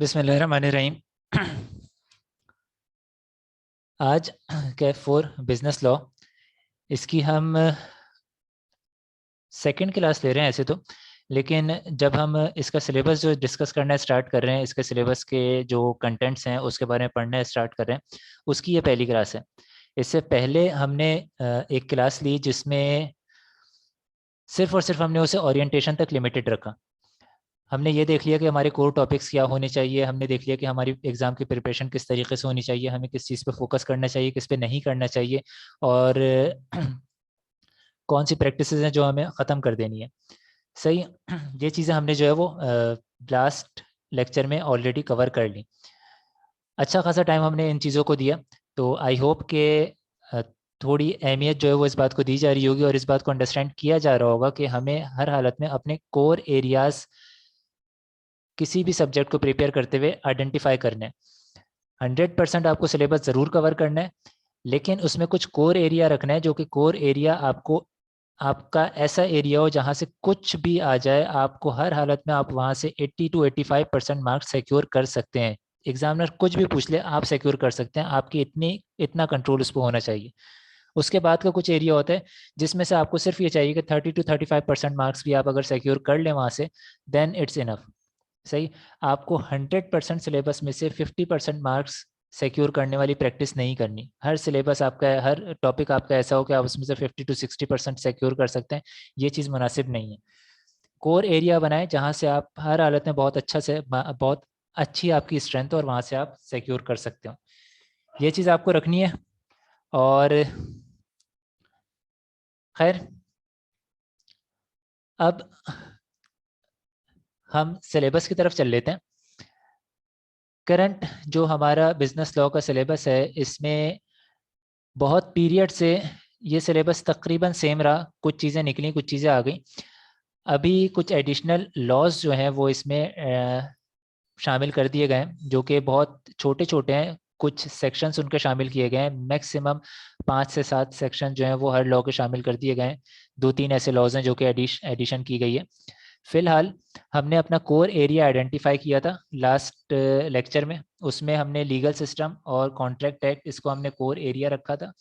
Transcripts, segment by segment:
बिस्मिल्लाहिर्रहमानिर्रहीम। आज Kaif four business law, इसकी हम सेकंड क्लास ले रहे हैं ऐसे तो, लेकिन जब हम इसका सिलेबस जो डिस्कस करना स्टार्ट कर रहे हैं, इसके सिलेबस के जो कंटेंट्स हैं उसके बारे में पढ़ना स्टार्ट कर रहे हैं, उसकी ये पहली क्लास है। इससे पहले हमने एक क्लास ली जिसमें सिर्फ और सिर्फ हमने उसे ओरिएंटेशन तक लिमिटेड रखा। हमने ये देख लिया कि हमारे कोर टॉपिक्स क्या होने चाहिए, हमने देख लिया कि हमारी एग्ज़ाम की प्रिपरेशन किस तरीके से होनी चाहिए, हमें किस चीज़ पे फोकस करना चाहिए, किस पे नहीं करना चाहिए, और कौन सी प्रैक्टिसेस हैं जो हमें ख़त्म कर देनी है। सही। ये चीज़ें हमने जो है वो लास्ट लेक्चर में ऑलरेडी कवर कर ली। अच्छा खासा टाइम हमने इन चीज़ों को दिया, तो आई होप कि थोड़ी अहमियत जो है वो इस बात को दी जा रही होगी और इस बात को अंडरस्टैंड किया जा रहा होगा कि हमें हर हालत में अपने कोर एरियाज़ किसी भी सब्जेक्ट को प्रिपेयर करते हुए आइडेंटिफाई करना है। 100% आपको सिलेबस ज़रूर कवर करना है, लेकिन उसमें कुछ कोर एरिया रखना है, जो कि कोर एरिया आपको आपका ऐसा एरिया हो जहाँ से कुछ भी आ जाए, आपको हर हालत में आप वहाँ से 80 to 85% मार्क्स सिक्योर कर सकते हैं। एग्जामिनर कुछ भी पूछ ले, आप सिक्योर कर सकते हैं। आपकी इतना कंट्रोल उस पर होना चाहिए। उसके बाद का कुछ एरिया होता है जिसमें से आपको सिर्फ ये चाहिए कि 30 to 35% मार्क्स भी आप अगर सिक्योर कर लें वहाँ से, देन इट्स इनफ। सही। आपको 100% सिलेबस में से 50% मार्क्स सिक्योर करने वाली प्रैक्टिस नहीं करनी। हर सिलेबस आपका, हर टॉपिक आपका ऐसा हो कि आप उसमें से 50 to 60% सिक्योर कर सकते हैं। ये चीज़ मुनासिब नहीं है। कोर एरिया बनाएं जहाँ से आप हर हालत में बहुत अच्छी आपकी स्ट्रेंथ और वहाँ से आप सिक्योर कर सकते हो। ये चीज़ आपको रखनी है। और खैर, अब हम सिलेबस की तरफ चल लेते हैं। करंट जो हमारा बिजनेस लॉ का सिलेबस है, इसमें बहुत पीरियड से ये सिलेबस तकरीबन सेम रहा। कुछ चीज़ें निकली, कुछ चीज़ें आ गई। अभी कुछ एडिशनल लॉज जो हैं वो इसमें शामिल कर दिए गए हैं, जो कि बहुत छोटे छोटे हैं। कुछ सेक्शंस उनके शामिल किए गए हैं। मैक्सिमम 5 से 7 सेक्शन जो हैं वो हर लॉ के शामिल कर दिए गए हैं। 2-3 ऐसे लॉज हैं जो कि एडिशन की गई है। फिलहाल हमने अपना कोर एरिया आइडेंटिफाई किया था लास्ट लेक्चर में। उसमें हमने लीगल सिस्टम और कॉन्ट्रैक्ट एक्ट, इसको हमने कोर एरिया रखा था।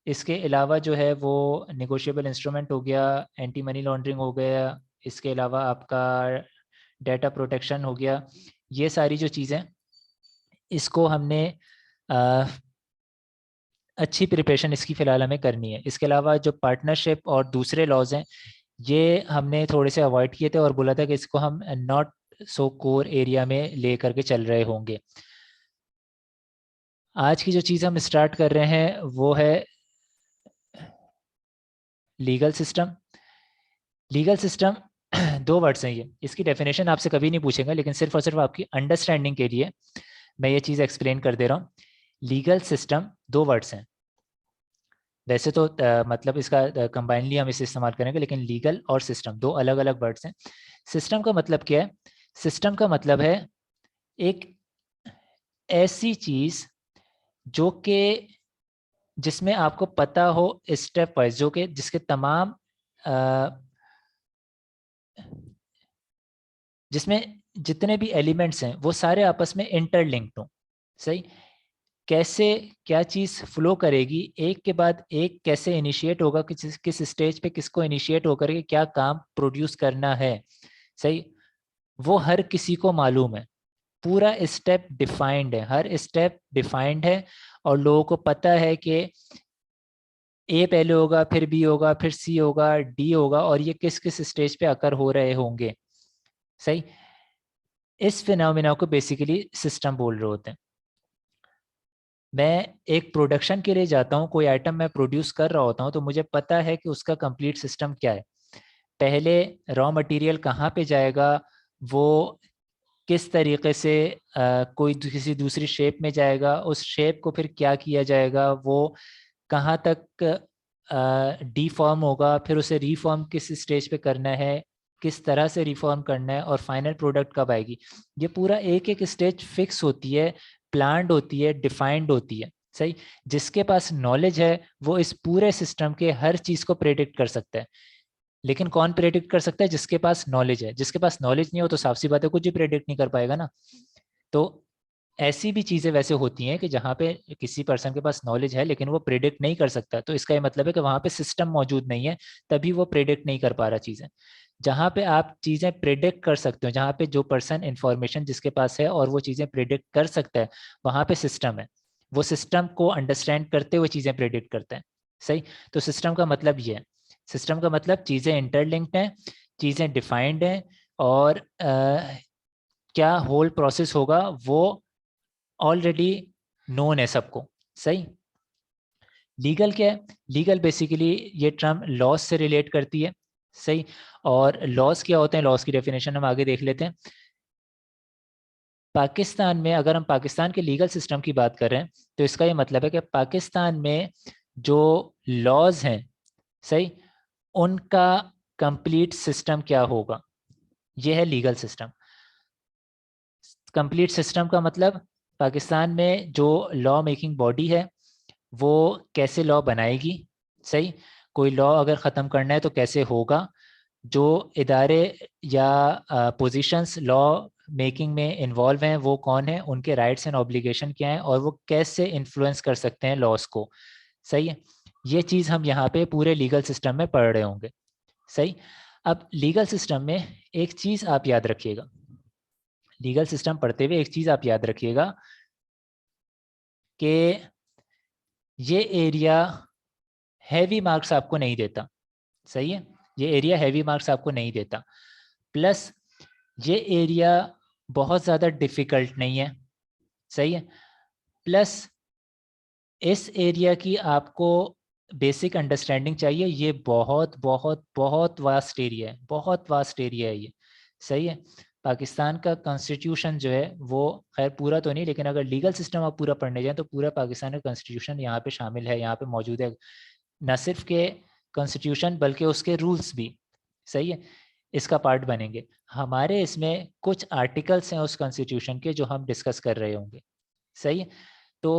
इसके अलावा जो है वो निगोशिएबल इंस्ट्रूमेंट हो गया, एंटी मनी लॉन्ड्रिंग हो गया, इसके अलावा आपका डेटा प्रोटेक्शन हो गया। ये सारी जो चीज़ें, इसको हमने अच्छी प्रिपरेशन इसकी फ़िलहाल हमें करनी है। इसके अलावा जो पार्टनरशिप और दूसरे लॉज हैं, ये हमने थोड़े से अवॉइड किए थे और बोला था कि इसको हम नॉट सो कोर एरिया में ले करके चल रहे होंगे। आज की जो चीज़ हम स्टार्ट कर रहे हैं वो है लीगल सिस्टम। लीगल सिस्टम दो वर्ड्स हैं ये। इसकी डेफिनेशन आपसे कभी नहीं पूछेगा, लेकिन सिर्फ और सिर्फ आपकी अंडरस्टैंडिंग के लिए मैं ये चीज़ एक्सप्लेन कर दे रहा हूँ। लीगल सिस्टम दो वर्ड्स हैं। वैसे तो मतलब इसका कंबाइनली हम इसे इस्तेमाल करेंगे, लेकिन लीगल और सिस्टम दो अलग अलग वर्ड्स हैं। सिस्टम का मतलब क्या है? सिस्टम का मतलब है एक ऐसी चीज़ जो कि जिसमें आपको पता हो स्टेप वाइज, जो कि जिसके तमाम जिसमें जितने भी एलिमेंट्स हैं वो सारे आपस में इंटरलिंक्ड हों। सही। कैसे क्या चीज़ फ्लो करेगी, एक के बाद एक कैसे इनिशिएट होगा, किस स्टेज पे किसको इनिशिएट होकर के क्या काम प्रोड्यूस करना है। सही। वो हर किसी को मालूम है। पूरा स्टेप डिफाइंड है, हर स्टेप डिफाइंड है, और लोगों को पता है कि ए पहले होगा, फिर बी होगा, फिर सी होगा, डी होगा, और ये किस किस स्टेज पे अकर हो रहे होंगे। सही। इस फिनोमिना को बेसिकली सिस्टम बोल रहे होते हैं। मैं एक प्रोडक्शन के लिए जाता हूँ, कोई आइटम मैं प्रोड्यूस कर रहा होता हूँ, तो मुझे पता है कि उसका कंप्लीट सिस्टम क्या है। पहले रॉ मटेरियल कहाँ पे जाएगा, वो किस तरीके से किसी दूसरी शेप में जाएगा, उस शेप को फिर क्या किया जाएगा, वो कहाँ तक डीफॉर्म होगा, फिर उसे रीफॉर्म किस स्टेज पे करना है, किस तरह से रिफॉर्म करना है, और फाइनल प्रोडक्ट कब आएगी। ये पूरा एक एक स्टेज फिक्स होती है, प्लान्ड होती है, डिफाइंड होती है। सही। जिसके पास नॉलेज है वो इस पूरे सिस्टम के हर चीज़ को प्रेडिक्ट कर सकता है। लेकिन कौन प्रेडिक्ट कर सकता है? जिसके पास नॉलेज है। जिसके पास नॉलेज नहीं हो तो साफ सी बात है, कुछ भी प्रेडिक्ट नहीं कर पाएगा ना। तो ऐसी भी चीज़ें वैसे होती हैं कि जहाँ पे किसी पर्सन के पास नॉलेज है लेकिन वो प्रेडिक्ट नहीं कर सकता, तो इसका ये मतलब है कि वहाँ पे सिस्टम मौजूद नहीं है, तभी वो प्रेडिक्ट नहीं कर पा रहा चीज़ें। जहाँ पे आप चीज़ें प्रेडिक्ट कर सकते हो, जहाँ पे जो पर्सन इंफॉर्मेशन जिसके पास है और वो चीज़ें प्रेडिक्ट कर सकता है, वहाँ पे सिस्टम है। वो सिस्टम को अंडरस्टैंड करते हुए चीज़ें प्रेडिक्ट करते हैं। सही। तो सिस्टम का मतलब ये है, सिस्टम का मतलब चीज़ें इंटरलिंक्ड हैं, चीज़ें डिफाइंड हैं, और क्या होल प्रोसेस होगा वो ऑलरेडी नोन है सबको। सही। लीगल क्या है? लीगल बेसिकली ये टर्म लॉज से रिलेट करती है। सही। और लॉज क्या होते हैं, लॉज की डेफिनेशन हम आगे देख लेते हैं। पाकिस्तान में, अगर हम पाकिस्तान के लीगल सिस्टम की बात कर रहे हैं, तो इसका ये मतलब है कि पाकिस्तान में जो लॉज हैं, सही, उनका कंप्लीट सिस्टम क्या होगा, ये है लीगल सिस्टम। कंप्लीट सिस्टम का मतलब पाकिस्तान में जो लॉ मेकिंग बॉडी है वो कैसे लॉ बनाएगी। सही। कोई लॉ अगर ख़त्म करना है तो कैसे होगा, जो इदारे या पोजीशंस लॉ मेकिंग में इन्वॉल्व हैं वो कौन है, उनके राइट्स एंड ऑब्लिगेशन क्या हैं, और वो कैसे इन्फ्लुएंस कर सकते हैं लॉस को। सही है। ये चीज़ हम यहाँ पे पूरे लीगल सिस्टम में पढ़ रहे होंगे। सही। अब लीगल सिस्टम में एक चीज़ आप याद रखिएगा, लीगल सिस्टम पढ़ते हुए एक चीज़ आप याद रखिएगा कि ये एरिया हैवी मार्क्स आपको नहीं देता। सही है। ये एरिया हैवी मार्क्स आपको नहीं देता, प्लस ये एरिया बहुत ज़्यादा डिफ़िकल्ट नहीं है। सही है। प्लस इस एरिया की आपको बेसिक अंडरस्टैंडिंग चाहिए, ये बहुत बहुत बहुत वास्ट एरिया है, बहुत वास्ट एरिया है ये। सही है। पाकिस्तान का कॉन्स्टिट्यूशन जो है वो, खैर पूरा तो नहीं, लेकिन अगर लीगल सिस्टम आप पूरा पढ़ने जाएं तो पूरा पाकिस्तान का कॉन्स्टिट्यूशन यहाँ पे शामिल है, यहाँ पे मौजूद है। न सिर्फ के कॉन्स्टिट्यूशन बल्कि उसके रूल्स भी, सही है, इसका पार्ट बनेंगे। हमारे इसमें कुछ आर्टिकल्स हैं उस कॉन्स्टिट्यूशन के जो हम डिस्कस कर रहे होंगे। सही है। तो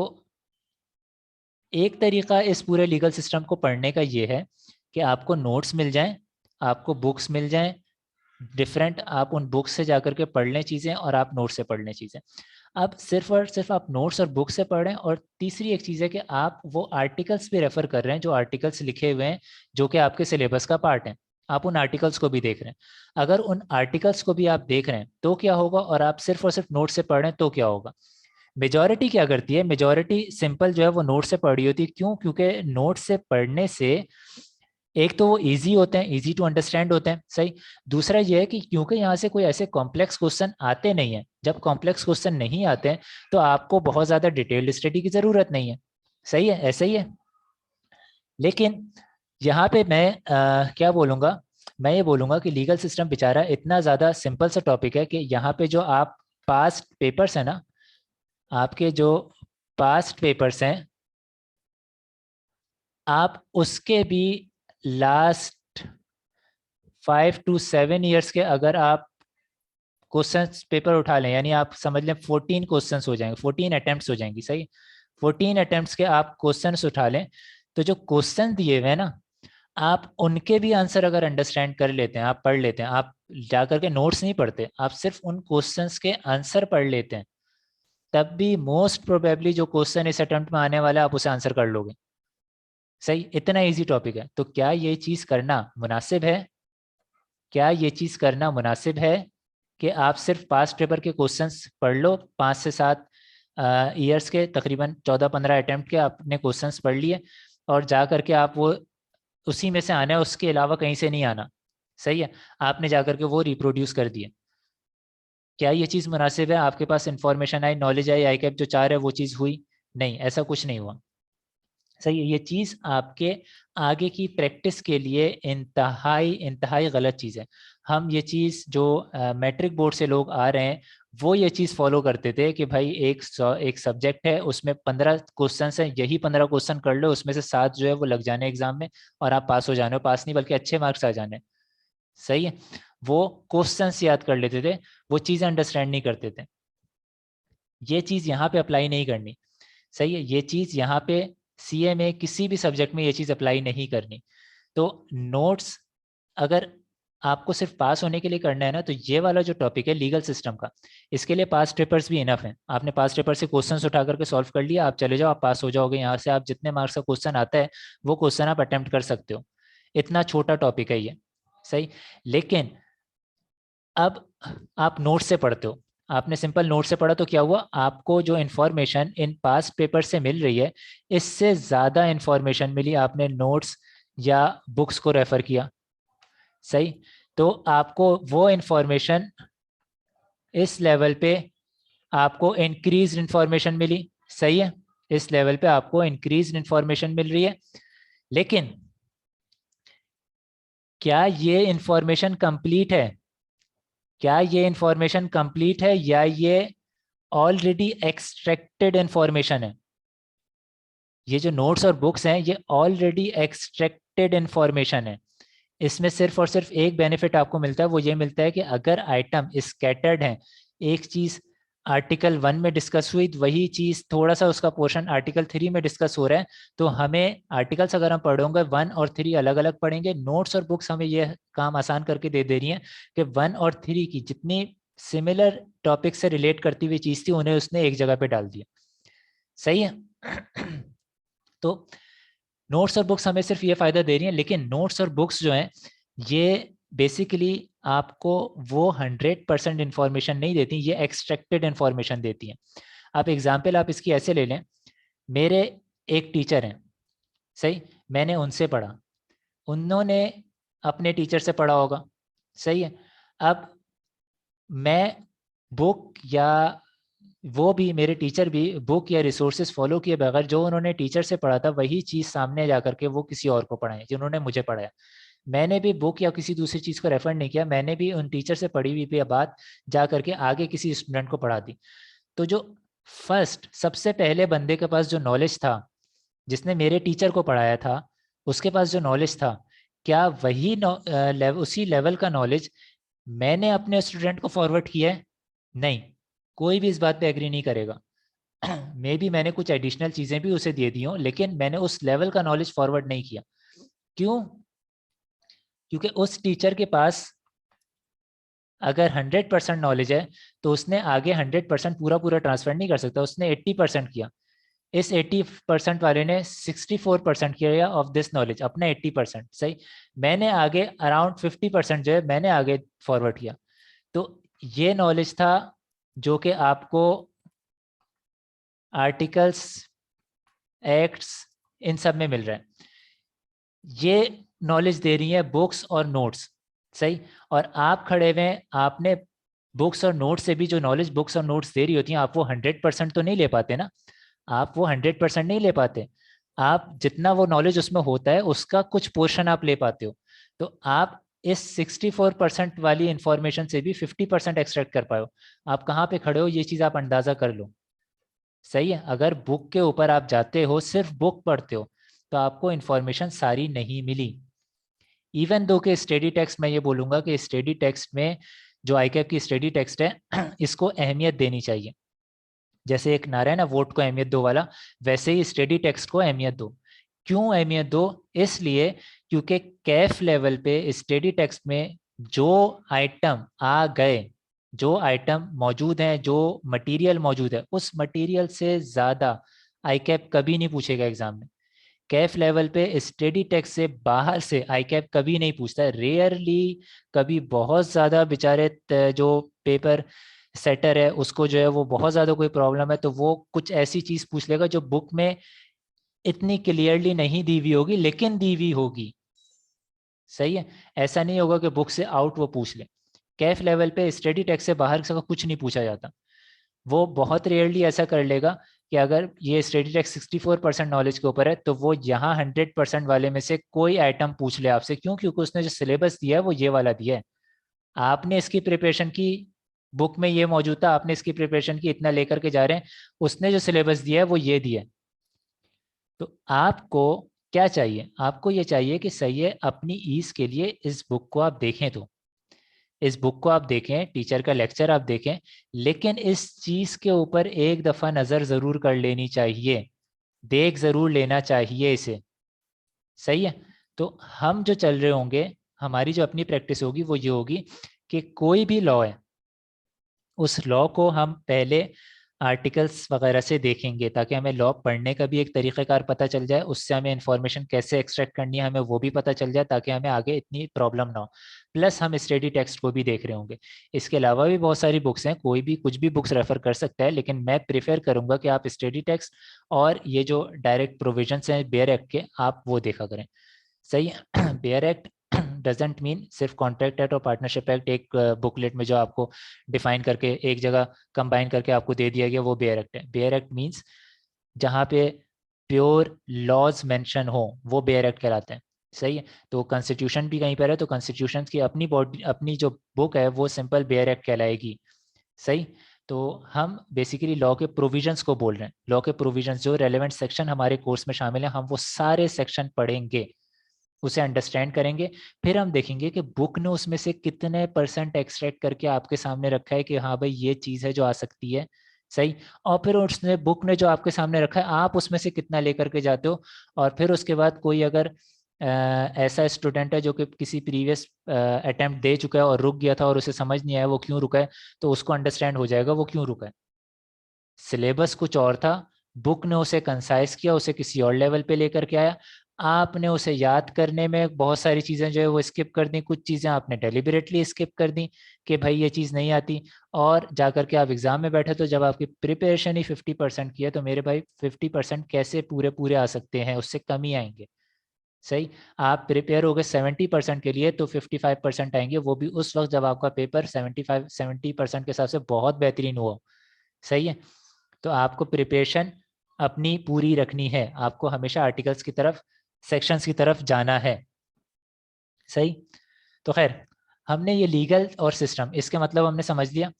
एक तरीका इस पूरे लीगल सिस्टम को पढ़ने का ये है कि आपको नोट्स मिल जाएं, आपको बुक्स मिल जाएं डिफरेंट, आप उन बुक्स से जाकर के पढ़ लें चीज़ें और आप नोट्स से पढ़ लें चीज़ें। आप सिर्फ और सिर्फ आप नोट्स और बुक से पढ़ें। और तीसरी एक चीज़ है कि आप वो आर्टिकल्स भी रेफर कर रहे हैं जो आर्टिकल्स लिखे हुए हैं जो कि आपके सिलेबस का पार्ट है, आप उन आर्टिकल्स को भी देख रहे हैं। अगर उन आर्टिकल्स को भी आप देख रहे हैं तो क्या होगा, और आप सिर्फ और सिर्फ नोट से पढ़ रहे हैं तो क्या होगा। मेजॉरिटी क्या करती है, मेजॉरिटी सिंपल जो है वो नोट से पढ़ी होती है। क्यों? क्योंकि नोट से पढ़ने से एक तो वो इजी होते हैं, इजी टू अंडरस्टैंड होते हैं। सही। दूसरा ये है कि क्योंकि यहाँ से कोई ऐसे कॉम्प्लेक्स क्वेश्चन आते नहीं है, जब कॉम्प्लेक्स क्वेश्चन नहीं आते हैं तो आपको बहुत ज़्यादा डिटेल्ड स्टडी की ज़रूरत नहीं है। सही है, ऐसा ही है। लेकिन यहाँ पे मैं क्या बोलूँगा, मैं ये बोलूँगा कि लीगल सिस्टम बेचारा इतना ज़्यादा सिंपल सा टॉपिक है कि यहाँ पे जो आप पास्ट पेपर्स हैं ना, आपके जो पास्ट पेपर्स हैं, आप उसके भी लास्ट 5 to 7 years के अगर आप क्वेश्चन पेपर उठा लें, यानी आप समझ लें 14 क्वेश्चन हो जाएंगे, 14 अटेम्प्ट हो जाएंगी। सही। 14 अटेम्प्ट के आप क्वेश्चन उठा लें, तो जो क्वेश्चन दिए हुए हैं ना, आप उनके भी आंसर अगर अंडरस्टैंड कर लेते हैं, आप पढ़ लेते हैं, आप जा करके नोट्स नहीं पढ़ते, आप सिर्फ उन क्वेश्चंस के आंसर पढ़ लेते हैं, तब भी मोस्ट प्रोबेबली जो क्वेश्चन इस अटेम्प्ट में आने वाला है आप उसे आंसर कर लोगे। सही। इतना इजी टॉपिक है। तो क्या ये चीज़ करना मुनासिब है, क्या ये चीज़ करना मुनासिब है कि आप सिर्फ पास्ट पेपर के क्वेश्चंस पढ़ लो, 5 से 7 ईयर्स के तकरीबन 14-15 अटेम्प्ट के आपने क्वेश्चंस पढ़ लिए और जा करके आप वो उसी में से आना है, उसके अलावा कहीं से नहीं आना। सही है। आपने जा करके वो रिप्रोड्यूस कर दिए। क्या ये चीज़ मुनासिब है? आपके पास इंफॉर्मेशन आई, नॉलेज आई, आई कैप जो चाह रहे वो चीज़ हुई? नहीं, ऐसा कुछ नहीं हुआ। सही है। ये चीज़ आपके आगे की प्रैक्टिस के लिए इंतहाई इंतहाई गलत चीज़ है। हम ये चीज़ जो मैट्रिक बोर्ड से लोग आ रहे हैं वो ये चीज़ फॉलो करते थे कि भाई एक सब्जेक्ट है उसमें 15 क्वेश्चन हैं, यही 15 क्वेश्चन कर लो, उसमें से 7 जो है वो लग जाने एग्जाम में और आप पास हो जाने हो, पास नहीं बल्कि अच्छे मार्क्स आ जाने। सही है। वो क्वेश्चन याद कर लेते थे, वो चीज़ें अंडरस्टैंड नहीं करते थे। ये चीज़ यहाँ पे अप्लाई नहीं करनी। सही है। ये चीज़ यहाँ पे सीए में किसी भी सब्जेक्ट में ये चीज़ अप्लाई नहीं करनी। तो नोट्स अगर आपको सिर्फ पास होने के लिए करना है ना, तो ये वाला जो टॉपिक है लीगल सिस्टम का, इसके लिए पास पेपर्स भी इनफ हैं। आपने पास पेपर से क्वेश्चंस उठा करके सॉल्व कर लिया, आप चले जाओ, आप पास हो जाओगे। यहाँ से आप जितने मार्क्स का क्वेश्चन आता है वो क्वेश्चन आप अटेम्प्ट कर सकते हो। इतना छोटा टॉपिक है ये, सही। लेकिन अब आप नोट से पढ़ते हो, आपने सिंपल नोट से पढ़ा तो क्या हुआ, आपको जो इन्फॉर्मेशन इन पास पेपर से मिल रही है, इससे ज़्यादा इन्फॉर्मेशन मिली आपने नोट्स या बुक्स को रेफर किया, सही। तो आपको वो इन्फॉर्मेशन इस लेवल पे आपको इंक्रीज इन्फॉर्मेशन मिली, सही है। इस लेवल पे आपको इंक्रीज इन्फॉर्मेशन मिल रही है। लेकिन क्या ये इन्फॉर्मेशन कंप्लीट है? क्या ये इन्फॉर्मेशन कंप्लीट है या ये ऑलरेडी एक्सट्रैक्टेड इन्फॉर्मेशन है? ये जो नोट्स और बुक्स हैं ये ऑलरेडी एक्सट्रैक्टेड इन्फॉर्मेशन है। इसमें सिर्फ और सिर्फ एक बेनिफिट आपको मिलता है, वो ये मिलता है कि अगर आइटम स्कैटर्ड है, एक चीज आर्टिकल 1 में डिस्कस हुई, वही चीज थोड़ा सा उसका पोर्शन आर्टिकल 3 में डिस्कस हो रहा है, तो हमें आर्टिकल्स अगर हम पढ़ोगे 1 और 3 अलग अलग पढ़ेंगे। नोट्स और बुक्स हमें ये काम आसान करके दे रही हैं कि 1 और 3 की जितनी सिमिलर टॉपिक से रिलेट करती हुई चीज थी उन्हें उसने एक जगह पे डाल दिया, सही है। तो नोट्स और बुक्स हमें सिर्फ ये फायदा दे रही हैं, लेकिन नोट्स और बुक्स जो हैं ये बेसिकली आपको वो 100% इंफॉर्मेशन नहीं देती, ये एक्सट्रैक्टेड इंफॉर्मेशन देती हैं। आप एग्जाम्पल आप इसकी ऐसे ले लें, मेरे एक टीचर हैं, सही, मैंने उनसे पढ़ा, उन्होंने अपने टीचर से पढ़ा होगा, सही है। अब मैं बुक या वो भी मेरे टीचर भी बुक या रिसोर्सेज फॉलो किए बगैर जो उन्होंने टीचर से पढ़ा था वही चीज़ सामने जा करके वो किसी और को पढ़ाएं जिन्होंने मुझे पढ़ाया। मैंने भी बुक या किसी दूसरी चीज़ को रेफर नहीं किया, मैंने भी उन टीचर से पढ़ी हुई बात जा करके आगे किसी स्टूडेंट को पढ़ा दी। तो जो फर्स्ट सबसे पहले बंदे के पास जो नॉलेज था, जिसने मेरे टीचर को पढ़ाया था, उसके पास जो नॉलेज था, क्या वही उसी लेवल का नॉलेज मैंने अपने स्टूडेंट को फॉरवर्ड किया है? नहीं, कोई भी इस बात पे एग्री नहीं करेगा। मे बी मैंने कुछ एडिशनल चीज़ें भी उसे दे दी हों, लेकिन मैंने उस लेवल का नॉलेज फॉरवर्ड नहीं किया। क्यों? क्योंकि उस टीचर के पास अगर 100% नॉलेज है तो उसने आगे 100% पूरा पूरा ट्रांसफर नहीं कर सकता, उसने 80% किया। इस 80% वाले ने 64% किया ऑफ दिस नॉलेज, अपना 80%, सही। मैंने आगे अराउंड 50% जो है मैंने आगे फॉरवर्ड किया। तो ये नॉलेज था जो कि आपको आर्टिकल्स, एक्ट्स, इन सब में मिल रहा है। ये नॉलेज दे रही है बुक्स और नोट्स, सही। और आप खड़े हुए आपने बुक्स और नोट्स से भी जो नॉलेज बुक्स और नोट्स दे रही होती हैं, आप वो 100% तो नहीं ले पाते ना। आप वो 100% नहीं ले पाते। आप जितना वो नॉलेज उसमें होता है उसका कुछ पोर्शन आप ले पाते हो। तो आप इस 64% वाली इंफॉर्मेशन से भी 50% एक्सट्रैक्ट कर पाए हो। आप कहाँ पे खड़े हो ये चीज़ आप अंदाज़ा कर लो, सही है। अगर बुक के ऊपर आप जाते हो, सिर्फ बुक पढ़ते हो, तो आपको इंफॉर्मेशन सारी नहीं मिली। इवन दो के स्टडी टेक्स्ट, मैं ये बोलूँगा कि स्टडी टेक्स्ट में जो आईकैप की स्टडी टेक्स्ट है इसको अहमियत देनी चाहिए। जैसे एक नारा है ना, वोट को अहमियत दो वाला, वैसे ही स्टडी टेक्स्ट को अहमियत दो। क्यों अहमियत दो? इसलिए क्योंकि कैफ लेवल पे स्टडी टेक्स्ट में जो आइटम आ गए, जो आइटम मौजूद हैं, जो मटेरियल मौजूद है, उस मटेरियल से ज़्यादा आईकैप कभी नहीं पूछेगा एग्जाम में। कैफ लेवल पे स्टडी टेक्स्ट से बाहर से आईकैप कभी नहीं पूछता है, रेयरली। कभी बहुत ज़्यादा बेचारे जो पेपर सेटर है उसको जो है वो बहुत ज़्यादा कोई प्रॉब्लम है तो वो कुछ ऐसी चीज़ पूछ लेगा जो बुक में इतनी क्लियरली नहीं दी हुई होगी लेकिन दी हुई होगी, सही है। ऐसा नहीं होगा कि बुक से आउट वो पूछ ले। कैफ लेवल पे स्टडी टेक्स्ट से बाहर से कुछ नहीं पूछा जाता। वो बहुत रेयरली ऐसा कर लेगा कि अगर ये स्टडी टेक्स्ट 64% नॉलेज के ऊपर है तो वो यहाँ 100% वाले में से कोई आइटम पूछ ले आपसे। क्यों? क्योंकि उसने जो सिलेबस दिया है वो ये वाला दिया है। आपने इसकी प्रिपरेशन की, बुक में ये मौजूद था, आपने इसकी प्रिपरेशन की, इतना लेकर के जा रहे हैं। उसने जो सिलेबस दिया है वो ये दिया है। तो आपको क्या चाहिए? आपको ये चाहिए कि सही है, अपनी ईज के लिए इस बुक को आप देखें, तो इस बुक को आप देखें, टीचर का लेक्चर आप देखें, लेकिन इस चीज के ऊपर एक दफा नजर जरूर कर लेनी चाहिए, देख जरूर लेना चाहिए इसे, सही है। तो हम जो चल रहे होंगे हमारी जो अपनी प्रैक्टिस होगी वो ये होगी कि कोई भी लॉ है उस लॉ को हम पहले आर्टिकल्स वगैरह से देखेंगे ताकि हमें लॉ पढ़ने का भी एक तरीक़ेकार पता चल जाए, उससे हमें इंफॉर्मेशन कैसे एक्सट्रैक्ट करनी है हमें वो भी पता चल जाए ताकि हमें आगे इतनी प्रॉब्लम ना हो। प्लस हम स्टडी टेक्स्ट को भी देख रहे होंगे। इसके अलावा भी बहुत सारी बुक्स हैं, कोई भी कुछ भी बुक्स रेफर कर सकता है, लेकिन मैं प्रेफर करूँगा कि आप स्टडी टेक्स्ट और ये जो डायरेक्ट प्रोविजंस हैं बेयर एक्ट के आप वो देखा करें। सही है। बेयर एक्ट डजेंट मीन सिर्फ कॉन्ट्रैक्ट एक्ट और पार्टनरशिप एक्ट एक बुकलेट में जो आपको डिफाइन करके एक जगह कंबाइन करके आपको दे दिया गया वो बेयर एक्ट है। बेयर एक्ट मीन्स जहाँ पे प्योर लॉज मेंशन हो वो बेयर एक्ट कहलाते हैं। सही है। तो कॉन्स्टिट्यूशन भी कहीं पर है तो कॉन्स्टिट्यूशन की अपनी बॉडी अपनी जो बुक है वो सिंपल बेयर एक्ट कहलाएगी। सही। तो हम बेसिकली लॉ के प्रोविजंस को बोल रहे हैं। लॉ के प्रोविजंस जो रेलेवेंट सेक्शन हमारे कोर्स में शामिल है हम वो सारे सेक्शन पढ़ेंगे, उसे अंडरस्टैंड करेंगे। फिर हम देखेंगे कि बुक ने उसमें से कितने परसेंट एक्सट्रैक्ट करके आपके सामने रखा है कि हाँ भाई ये चीज़ है जो आ सकती है। सही। और फिर उसने बुक ने जो आपके सामने रखा है आप उसमें से कितना लेकर के जाते हो। और फिर उसके बाद कोई अगर ऐसा स्टूडेंट है जो कि किसी प्रीवियस अटेम्प्ट दे चुका है और रुक गया था और उसे समझ नहीं आया वो क्यों रुका है, तो उसको अंडरस्टैंड हो जाएगा वो क्यों रुका है। सिलेबस कुछ और था, बुक ने उसे कंसाइज किया, उसे किसी और लेवल पे लेकर के आया। आपने उसे याद करने में बहुत सारी चीज़ें जो है वो स्किप कर दी, कुछ चीज़ें आपने डेलिबरेटली स्किप कर दी कि भाई ये चीज़ नहीं आती। और जा कर के आप एग्ज़ाम में बैठे तो जब आपकी प्रिपरेशन ही 50% की है तो मेरे भाई 50% कैसे पूरे पूरे आ सकते हैं, उससे कम ही आएंगे। सही। आप प्रिपेयर हो गए 70% के लिए तो 55% आएंगे, वो भी उस वक्त जब आपका पेपर 70% के हिसाब से बहुत बेहतरीन हुआ। सही है। तो आपको प्रिपरेशन अपनी पूरी रखनी है, आपको हमेशा आर्टिकल्स की तरफ सेक्शंस की तरफ जाना है। सही। तो खैर हमने ये लीगल और सिस्टम इसके मतलब हमने समझ लिया।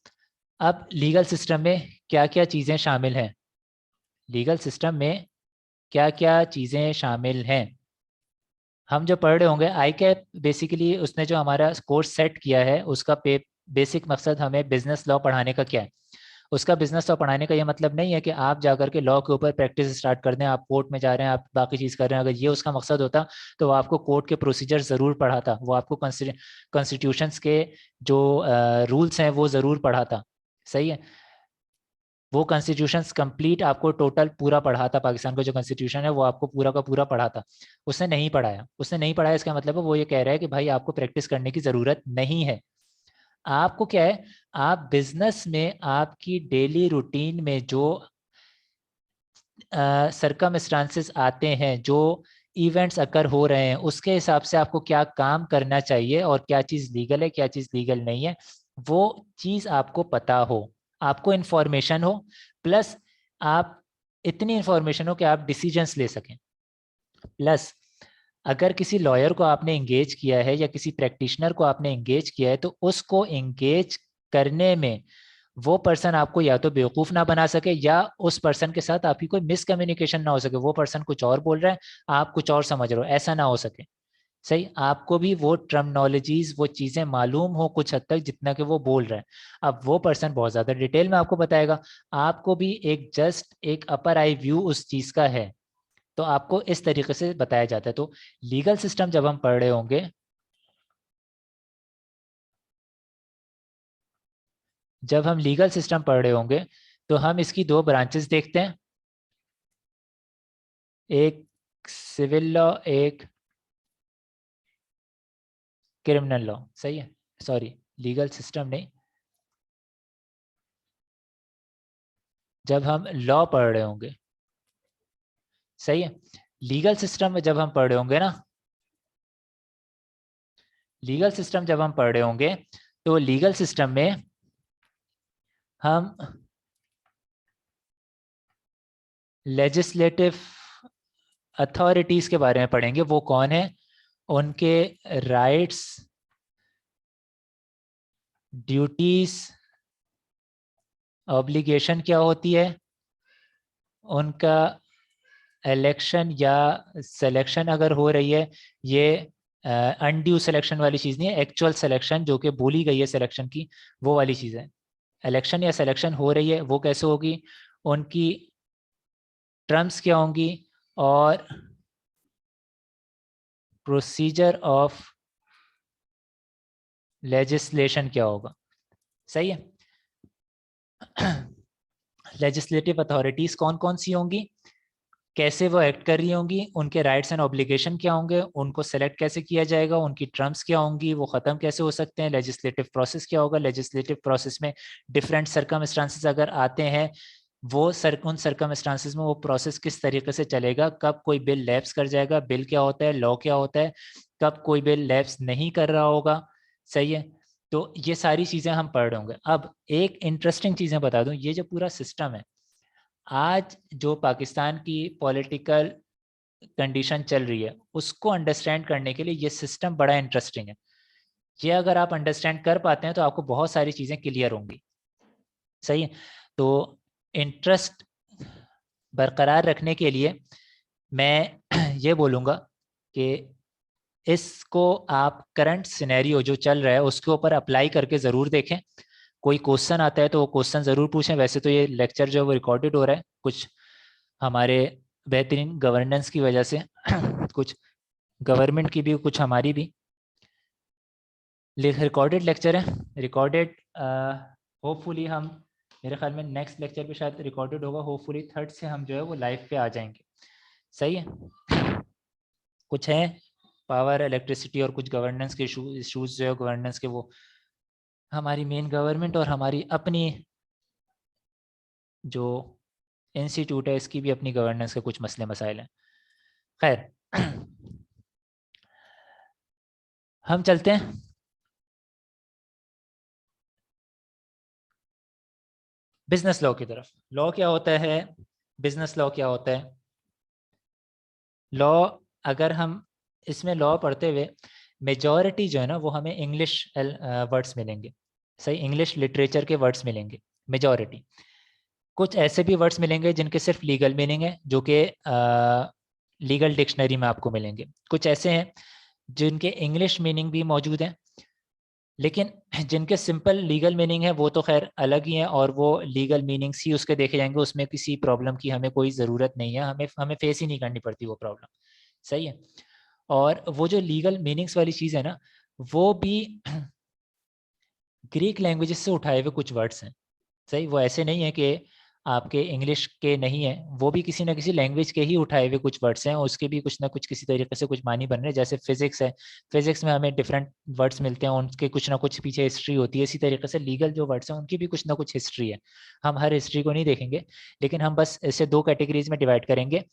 अब लीगल सिस्टम में क्या क्या चीज़ें शामिल हैं, लीगल सिस्टम में क्या क्या चीज़ें शामिल हैं हम जो पढ़ रहे होंगे। आई कैप बेसिकली उसने जो हमारा कोर्स सेट किया है उसका बेसिक मकसद हमें बिजनेस लॉ पढ़ाने का क्या है। उसका बिजनेस लॉ पढ़ाने का ये मतलब नहीं है कि आप जाकर के लॉ के ऊपर प्रैक्टिस स्टार्ट कर दें, आप कोर्ट में जा रहे हैं आप बाकी चीज़ कर रहे हैं। अगर ये उसका मकसद होता तो वो आपको कोर्ट के प्रोसीजर ज़रूर पढ़ाता, वो आपको कॉन्स्टिट्यूशंस के जो रूल्स हैं वो ज़रूर पढ़ाता। सही है। वो कॉन्स्टिट्यूशंस कंप्लीट आपको टोटल पूरा पढ़ाता, पाकिस्तान का जो कॉन्स्टिट्यूशन है वो आपको पूरा का पूरा पढ़ाता। उसने नहीं पढ़ाया, उसने नहीं पढ़ाया इसका मतलब है वो ये कह रहा है कि भाई आपको प्रैक्टिस करने की ज़रूरत नहीं है। आपको क्या है, आप बिजनेस में आपकी डेली रूटीन में जो सरकमस्टांसेस आते हैं, जो इवेंट्स अकर हो रहे हैं, उसके हिसाब से आपको क्या काम करना चाहिए और क्या चीज़ लीगल है क्या चीज़ लीगल नहीं है वो चीज़ आपको पता हो, आपको इन्फॉर्मेशन हो। प्लस आप इतनी इन्फॉर्मेशन हो कि आप डिसीजंस ले सकें। प्लस अगर किसी लॉयर को आपने एंगेज किया है या किसी प्रैक्टिशनर को आपने एंगेज किया है तो उसको एंगेज करने में वो पर्सन आपको या तो बेवकूफ़ ना बना सके या उस पर्सन के साथ आपकी कोई मिसकम्युनिकेशन ना हो सके, वो पर्सन कुछ और बोल रहा है आप कुछ और समझ रहे हो, ऐसा ना हो सके। सही। आपको भी वो टर्मिनोलॉजीज वो चीज़ें मालूम हो कुछ हद तक जितना कि वो बोल रहा है। अब वो पर्सन बहुत ज़्यादा डिटेल में आपको बताएगा, आपको भी एक जस्ट एक अपर आई व्यू उस चीज़ का है, तो आपको इस तरीके से बताया जाता है। तो लीगल सिस्टम जब हम पढ़ रहे होंगे, जब हम लीगल सिस्टम पढ़ रहे होंगे तो हम इसकी दो ब्रांचेस देखते हैं, एक सिविल लॉ एक क्रिमिनल लॉ। सही है। सॉरी, लीगल सिस्टम नहीं, जब हम लॉ पढ़ रहे होंगे। सही है। लीगल सिस्टम में जब हम पढ़ रहे होंगे ना, लीगल सिस्टम जब हम पढ़ रहे होंगे तो लीगल सिस्टम में हम लेजिस्लेटिव अथॉरिटीज के बारे में पढ़ेंगे, वो कौन है, उनके राइट्स ड्यूटीज ऑब्लिगेशन क्या होती है, उनका इलेक्शन या सिलेक्शन अगर हो रही है, ये अनड्यू सिलेक्शन वाली चीज़ नहीं है, एक्चुअल सिलेक्शन जो कि बोली गई है सिलेक्शन की, वो वाली चीज़ है। इलेक्शन या सिलेक्शन हो रही है वो कैसे होगी, उनकी टर्म्स क्या होंगी और प्रोसीजर ऑफ लेजिस्लेशन क्या होगा। सही है। लेजिस्लेटिव अथॉरिटीज कौन कौन सी होंगी, कैसे वो एक्ट कर रही होंगी, उनके राइट्स एंड ऑब्लिगेशन क्या होंगे, उनको सेलेक्ट कैसे किया जाएगा, उनकी टर्म्स क्या होंगी, वो ख़त्म कैसे हो सकते हैं, लेजिस्लेटिव प्रोसेस क्या होगा, लेजिस्लेटिव प्रोसेस में डिफरेंट सर्कमस्टांसेस अगर आते हैं वो उन सर्कमस्टांसेस में वो प्रोसेस किस तरीके से चलेगा, कब कोई बिल लैप्स कर जाएगा, बिल क्या होता है, लॉ क्या होता है, कब कोई बिल लैप्स नहीं कर रहा होगा। सही है। तो ये सारी चीज़ें हम पढ़ रहे होंगे। अब एक इंटरेस्टिंग चीज़ें बता दूं, ये जो पूरा सिस्टम है आज जो पाकिस्तान की पॉलिटिकल कंडीशन चल रही है उसको अंडरस्टैंड करने के लिए ये सिस्टम बड़ा इंटरेस्टिंग है। ये अगर आप अंडरस्टैंड कर पाते हैं तो आपको बहुत सारी चीज़ें क्लियर होंगी। सही है। तो इंटरेस्ट बरकरार रखने के लिए मैं ये बोलूँगा कि इसको आप करंट सिनेरियो जो चल रहा है उसके ऊपर अप्लाई करके ज़रूर देखें। कोई क्वेश्चन आता है तो वो क्वेश्चन ज़रूर पूछें। वैसे तो ये लेक्चर जो है वो रिकॉर्डेड हो रहा है, कुछ हमारे बेहतरीन गवर्नेंस की वजह से कुछ गवर्नमेंट की भी कुछ हमारी भी रिकॉर्डेड लेक्चर है। रिकॉर्डेड होपफुली हम, मेरे ख्याल में नेक्स्ट लेक्चर पे शायद रिकॉर्डेड होगा, होपफुली थर्ड से हम जो है वो लाइव पे आ जाएंगे। सही है। कुछ है पावर इलेक्ट्रिसिटी और कुछ गवर्नेंस के इशूज़ जो है गवर्नेंस के, वो हमारी मेन गवर्नमेंट और हमारी अपनी जो इंस्टीट्यूट है इसकी भी अपनी गवर्नेंस के कुछ मसले मसाइल हैं। खैर हम चलते हैं। बिजनेस लॉ की तरफ। लॉ क्या होता है, बिजनेस लॉ क्या होता है। लॉ, अगर हम इसमें लॉ पढ़ते हुए मेजॉरिटी जो है ना वो हमें इंग्लिश वर्ड्स मिलेंगे। सही, इंग्लिश लिटरेचर के वर्ड्स मिलेंगे मेजॉरिटी। कुछ ऐसे भी वर्ड्स मिलेंगे जिनके सिर्फ लीगल मीनिंग है जो कि लीगल डिक्शनरी में आपको मिलेंगे। कुछ ऐसे हैं जिनके इंग्लिश मीनिंग भी मौजूद हैं, लेकिन जिनके सिंपल लीगल मीनिंग है वो तो खैर अलग ही है और वो लीगल मीनिंग्स ही उसके देखे जाएंगे, उसमें किसी प्रॉब्लम की हमें कोई ज़रूरत नहीं है, हमें हमें फेस ही नहीं करनी पड़ती वो प्रॉब्लम। सही है। और वो जो लीगल मीनिंग्स वाली चीज़ है ना वो भी ग्रीक लैंग्वेजेस से उठाए हुए कुछ वर्ड्स हैं। सही, वो ऐसे नहीं है कि आपके इंग्लिश के नहीं है, वो भी किसी ना किसी लैंग्वेज के ही उठाए हुए कुछ वर्ड्स हैं, उसके भी कुछ ना कुछ किसी तरीके से कुछ मानी बन रहे हैं। जैसे फिजिक्स है, फिजिक्स में हमें डिफरेंट वर्ड्स मिलते हैं, उनके कुछ ना कुछ पीछे हिस्ट्री होती है। इसी तरीके से लीगल जो वर्ड्स हैं उनकी भी कुछ ना कुछ हिस्ट्री है। हम हर हिस्ट्री को नहीं देखेंगे, लेकिन हम बस इसे दो कैटेगरीज में डिवाइड करेंगे।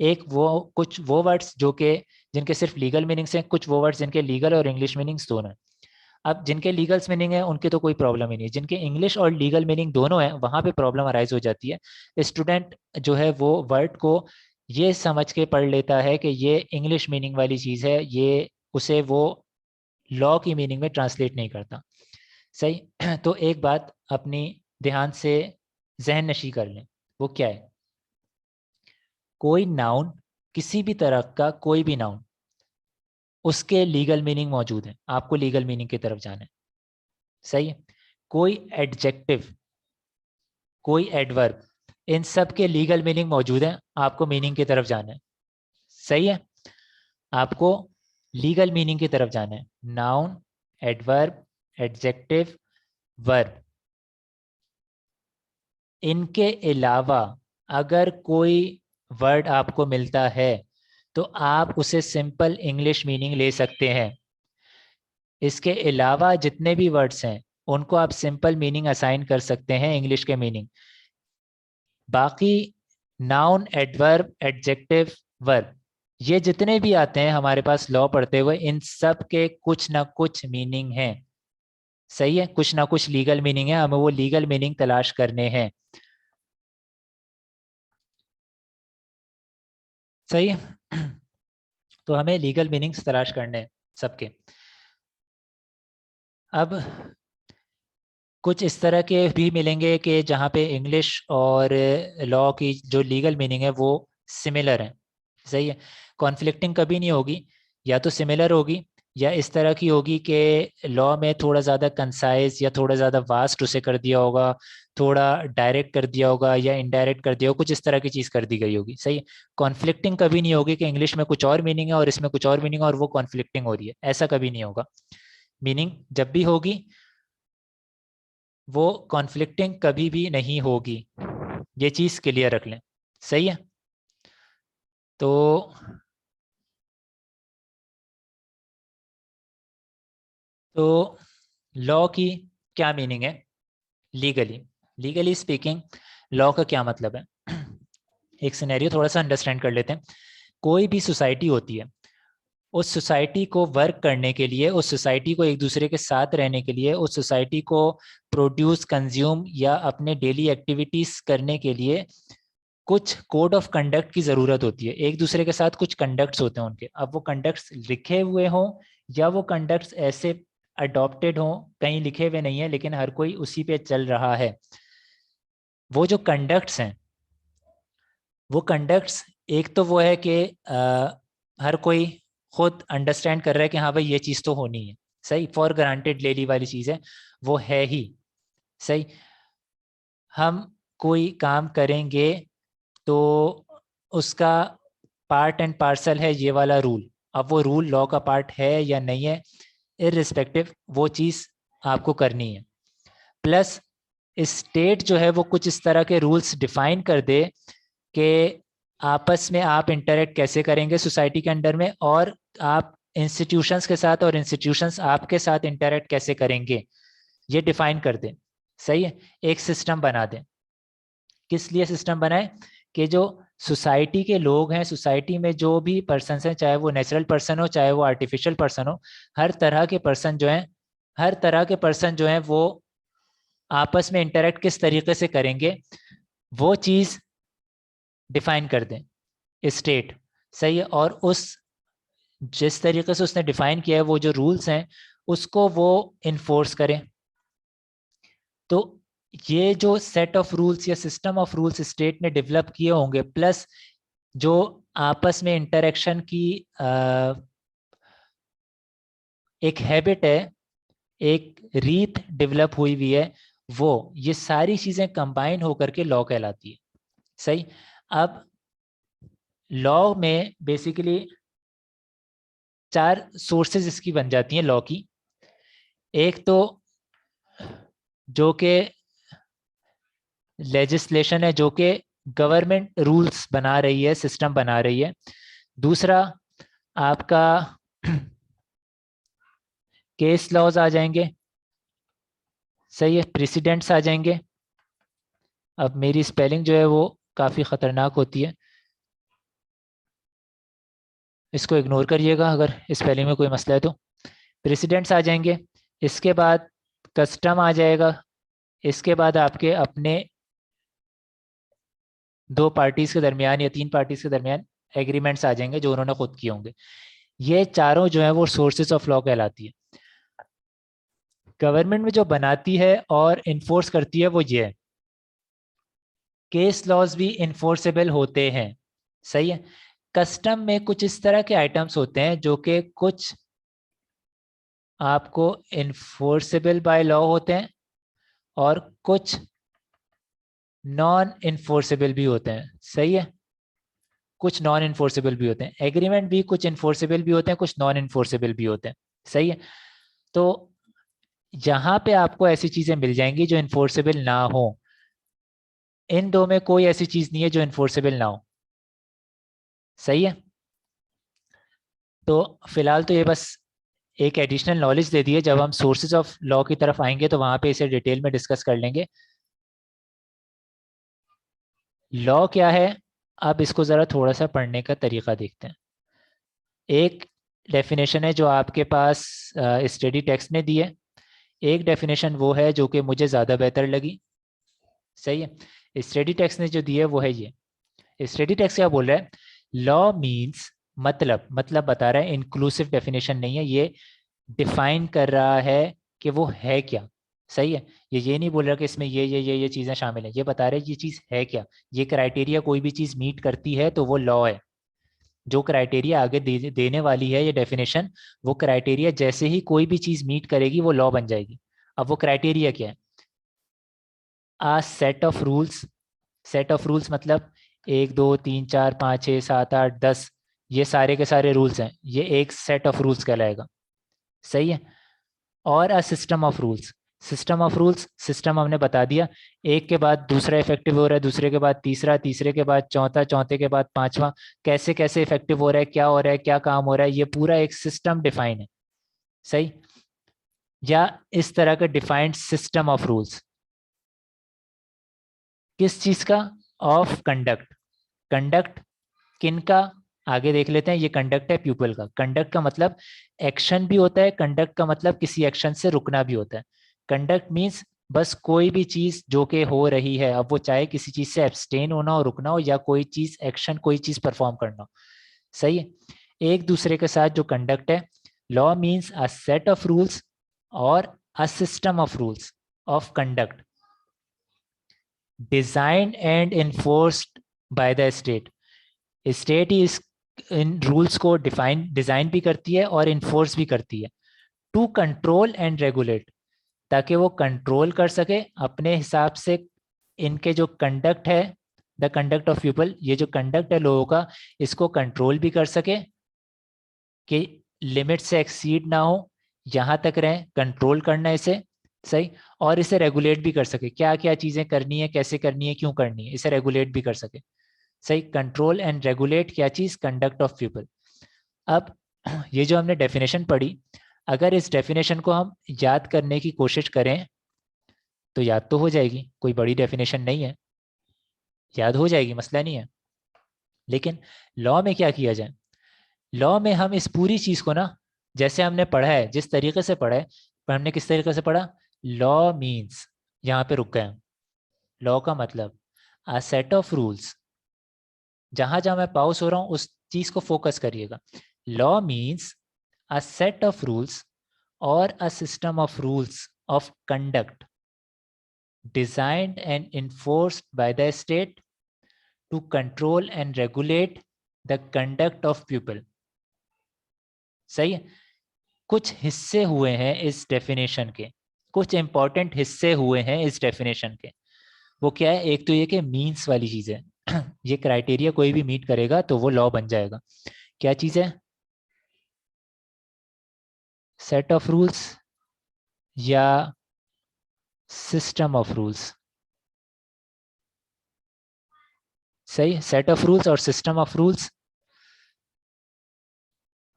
एक वो कुछ वो वर्ड्स जो कि जिनके सिर्फ लीगल मीनिंग्स हैं, कुछ वो वर्ड्स जिनके लीगल और इंग्लिश मीनिंग्स दोनों हैं। अब जिनके लीगल्स मीनिंग है उनके तो कोई प्रॉब्लम ही नहीं है, जिनके इंग्लिश और लीगल मीनिंग दोनों है वहां पे प्रॉब्लम अराइज हो जाती है। स्टूडेंट जो है वो वर्ड को ये समझ के पढ़ लेता है कि ये इंग्लिश मीनिंग वाली चीज़ है, ये उसे वो लॉ की मीनिंग में ट्रांसलेट नहीं करता। सही। तो एक बात अपनी ध्यान से जहन नशी कर लें, वो क्या है, कोई नाउन, किसी भी तरह का कोई भी नाउन, उसके लीगल मीनिंग मौजूद है, आपको लीगल मीनिंग की तरफ जाना है। सही है। कोई एडजेक्टिव, कोई एडवर्ब, इन सब के लीगल मीनिंग मौजूद है, आपको मीनिंग की तरफ जाना है। सही है। आपको लीगल मीनिंग की तरफ जाना है। नाउन, एडवर्ब, एडजेक्टिव, वर्ब, इनके अलावा अगर कोई वर्ड आपको मिलता है तो आप उसे सिंपल इंग्लिश मीनिंग ले सकते हैं। इसके अलावा जितने भी वर्ड्स हैं उनको आप सिंपल मीनिंग असाइन कर सकते हैं, इंग्लिश के मीनिंग। बाकी नाउन, एडवर्ब, एडजेक्टिव, वर्ब, ये जितने भी आते हैं हमारे पास लॉ पढ़ते हुए, इन सब के कुछ ना कुछ मीनिंग है। सही है, कुछ ना कुछ लीगल मीनिंग है, हमें वो लीगल मीनिंग तलाश करने हैं। सही है। तो हमें लीगल मीनिंग्स तलाश करने हैं सबके। अब कुछ इस तरह के भी मिलेंगे कि जहाँ पे इंग्लिश और लॉ की जो लीगल मीनिंग है वो सिमिलर है। सही है। कॉन्फ्लिक्टिंग कभी नहीं होगी, या तो सिमिलर होगी या इस तरह की होगी कि लॉ में थोड़ा ज़्यादा कंसाइज या थोड़ा ज़्यादा वास्ट उसे कर दिया होगा, थोड़ा डायरेक्ट कर दिया होगा या इनडायरेक्ट कर दिया होगा, कुछ इस तरह की चीज़ कर दी गई होगी। सही। कॉन्फ्लिक्टिंग कभी नहीं होगी कि इंग्लिश में कुछ और मीनिंग है और इसमें कुछ और मीनिंग है और वो कॉन्फ्लिक्टिंग हो रही है, ऐसा कभी नहीं होगा। मीनिंग जब भी होगी वो कॉन्फ्लिक्टिंग कभी भी नहीं होगी। ये चीज क्लियर रख लें। सही है। तो लॉ की क्या मीनिंग है लीगली? लीगली स्पीकिंग लॉ का क्या मतलब है? एक सिनेरियो थोड़ा सा अंडरस्टैंड कर लेते हैं। कोई भी सोसाइटी होती है, उस सोसाइटी को वर्क करने के लिए, उस सोसाइटी को एक दूसरे के साथ रहने के लिए, उस सोसाइटी को प्रोड्यूस कंज्यूम या अपने डेली एक्टिविटीज करने के लिए कुछ कोड ऑफ कंडक्ट की ज़रूरत होती है। एक दूसरे के साथ कुछ कंडक्ट्स होते हैं उनके। अब वो कंडक्ट्स लिखे हुए हों या वो कंडक्ट्स ऐसे अडॉप्टेड हों, कहीं लिखे हुए नहीं है लेकिन हर कोई उसी पे चल रहा है। वो जो कंडक्ट्स हैं, वो कंडक्ट्स, एक तो वो है कि हर कोई खुद अंडरस्टैंड कर रहा है कि हाँ भाई ये चीज़ तो होनी है। सही, फॉर ग्रांटेड ले ली वाली चीज़ है, वो है ही। सही। हम कोई काम करेंगे तो उसका पार्ट एंड पार्सल है ये वाला रूल। अब वो रूल लॉ का पार्ट है या नहीं है, इररिस्पेक्टिव वो चीज़ आपको करनी है। प्लस स्टेट जो है वो कुछ इस तरह के रूल्स डिफाइन कर दे कि आपस में आप इंटरेक्ट कैसे करेंगे सोसाइटी के अंडर में, और आप इंस्टीट्यूशंस के साथ और इंस्टीट्यूशंस आपके साथ इंटरेक्ट कैसे करेंगे, ये डिफाइन कर दें। सही है। एक सिस्टम बना दें। किस लिए सिस्टम बनाए? कि जो सोसाइटी के लोग हैं, सोसाइटी में जो भी पर्सन हैं, चाहे वो नेचुरल पर्सन हो चाहे वो आर्टिफिशियल पर्सन हो, हर तरह के पर्सन जो हैं, हर तरह के पर्सन जो हैं वो आपस में इंटरेक्ट किस तरीके से करेंगे, वो चीज़ डिफाइन कर दें स्टेट। सही है। और उस जिस तरीके से उसने डिफाइन किया है, वो जो रूल्स हैं उसको वो इन्फोर्स करें। तो ये जो सेट ऑफ रूल्स या सिस्टम ऑफ रूल्स स्टेट ने डेवलप किए होंगे, प्लस जो आपस में इंटरेक्शन की एक हैबिट है, एक रीत डेवलप हुई हुई है, वो ये सारी चीजें कंबाइन होकर के लॉ कहलाती है। सही। अब लॉ में बेसिकली चार सोर्सेज इसकी बन जाती हैं लॉ की। एक तो जो कि लेजिस्लेशन है, जो कि गवर्नमेंट रूल्स बना रही है, सिस्टम बना रही है। दूसरा आपका केस लॉज आ जाएंगे। सही है। प्रेसिडेंट्स आ जाएंगे। अब मेरी स्पेलिंग जो है वो काफ़ी ख़तरनाक होती है, इसको इग्नोर करिएगा अगर स्पेलिंग में कोई मसला है तो। प्रेसिडेंट्स आ जाएंगे। इसके बाद कस्टम आ जाएगा। इसके बाद आपके अपने दो पार्टीज के दरमियान या तीन पार्टीज के दरमियान एग्रीमेंट्स आ जाएंगे जो उन्होंने खुद किए होंगे। ये चारों जो है वो सोर्सेज ऑफ लॉ कहलाती है। गवर्नमेंट में जो बनाती है और इन्फोर्स करती है वो ये है। केस लॉज भी इन्फोर्सेबल होते हैं। सही है। कस्टम में कुछ इस तरह के आइटम्स होते हैं जो कि कुछ आपको इन्फोर्सेबल बाय लॉ होते हैं और कुछ नॉन इन्फोर्सेबल भी होते हैं। सही है। कुछ नॉन इन्फोर्सेबल भी होते हैं। एग्रीमेंट भी कुछ इन्फोर्सेबल भी होते हैं, कुछ नॉन इन्फोर्सेबल भी होते हैं। सही है। तो यहाँ पे आपको ऐसी चीजें मिल जाएंगी जो इन्फोर्सेबल ना हो। इन दो में कोई ऐसी चीज नहीं है जो इन्फोर्सेबल ना हो। सही है। तो फिलहाल तो ये बस एक एडिशनल नॉलेज दे दी है। जब हम सोर्सेज ऑफ लॉ की तरफ आएंगे तो वहां पे इसे डिटेल में डिस्कस कर लेंगे। लॉ क्या है, अब इसको ज़रा थोड़ा सा पढ़ने का तरीका देखते हैं। एक डेफिनेशन है जो आपके पास स्टडी टेक्स्ट ने दी है। एक डेफिनेशन वो है जो कि मुझे ज़्यादा बेहतर लगी। सही है। स्टडी टेक्स्ट ने जो दी है वो है ये। स्टडी टेक्स्ट क्या बोल रहा है? लॉ मीन्स, मतलब बता रहा है, इंक्लूसिव डेफिनेशन नहीं है ये, डिफाइन कर रहा है कि वो है क्या। सही है। ये नहीं बोल रहा कि इसमें ये चीज़ें शामिल हैं, ये बता रहे हैं ये चीज़ है क्या। ये क्राइटेरिया कोई भी चीज़ मीट करती है तो वो लॉ है। जो क्राइटेरिया आगे देने वाली है ये डेफिनेशन, वो क्राइटेरिया जैसे ही कोई भी चीज़ मीट करेगी वो लॉ बन जाएगी। अब वो क्राइटेरिया क्या है? A set of rules. Set of rules मतलब 1 2 3 4 5 6 7 8 10, ये सारे के सारे रूल्स हैं, ये एक सेट ऑफ रूल्स कहलाएगा। सही है। और a system of rules. System of rules, system हमने बता दिया, एक के बाद दूसरा इफेक्टिव हो रहा है, दूसरे के बाद तीसरा, तीसरे के बाद चौथा, चौथे के बाद पांचवा, कैसे कैसे इफेक्टिव हो रहा है, क्या हो रहा है, क्या काम हो रहा है, ये पूरा एक सिस्टम डिफाइन है। सही, या इस तरह का डिफाइंड सिस्टम ऑफ रूल्स। किस चीज का? Of conduct. कंडक्ट किनका? आगे देख लेते हैं। ये कंडक्ट है प्यूपल का। कंडक्ट का मतलब एक्शन भी होता है, कंडक्ट का मतलब किसी एक्शन से रुकना भी होता है। कंडक्ट मीन्स बस कोई भी चीज जो कि हो रही है, अब वो चाहे किसी चीज से एब्सटेन होना हो, रुकना हो, या कोई चीज एक्शन, कोई चीज परफॉर्म करना हो। सही है, एक दूसरे के साथ जो कंडक्ट है। Law means a set of rules or a system of rules of conduct designed and enforced by the state. State ही इस इन रूल्स को डिजाइन भी करती है और इन्फोर्स भी करती है। टू कंट्रोल एंड रेगुलेट, ताकि वो कंट्रोल कर सके अपने हिसाब से इनके जो कंडक्ट है, द कंडक्ट ऑफ पीपल, ये जो कंडक्ट है लोगों का, इसको कंट्रोल भी कर सके कि लिमिट से एक्सीड ना हो, यहाँ तक रहे, कंट्रोल करना इसे। सही, और इसे रेगुलेट भी कर सके, क्या क्या चीजें करनी है, कैसे करनी है, क्यों करनी है, इसे रेगुलेट भी कर सके। सही, कंट्रोल एंड रेगुलेट क्या चीज? Conduct of people. अब ये जो हमने डेफिनेशन पढ़ी, अगर इस डेफिनेशन को हम याद करने की कोशिश करें तो याद तो हो जाएगी, कोई बड़ी डेफिनेशन नहीं है, याद हो जाएगी, मसला नहीं है। लेकिन लॉ में क्या किया जाए? लॉ में हम इस पूरी चीज को ना, जैसे हमने पढ़ा है, जिस तरीके से पढ़ा है, पर हमने किस तरीके से पढ़ा? लॉ मीन्स, यहाँ पे रुक गए हम। लॉ का मतलब अ सेट ऑफ रूल्स। जहां जहां मैं पाउस हो रहा हूं उस चीज को फोकस करिएगा। Law means a set of rules or a system of rules of conduct designed and enforced by the state to control and regulate the conduct of people। सही है, कुछ हिस्से हुए हैं इस डेफिनेशन के, कुछ इंपॉर्टेंट हिस्से हुए हैं इस डेफिनेशन के। वो क्या है? एक तो ये कि मीन्स वाली चीज है। ये क्राइटेरिया कोई भी मीट करेगा तो वो लॉ बन जाएगा। क्या चीज है? सेट ऑफ रूल्स या सिस्टम ऑफ रूल्स। सही, सेट ऑफ रूल्स और system of rules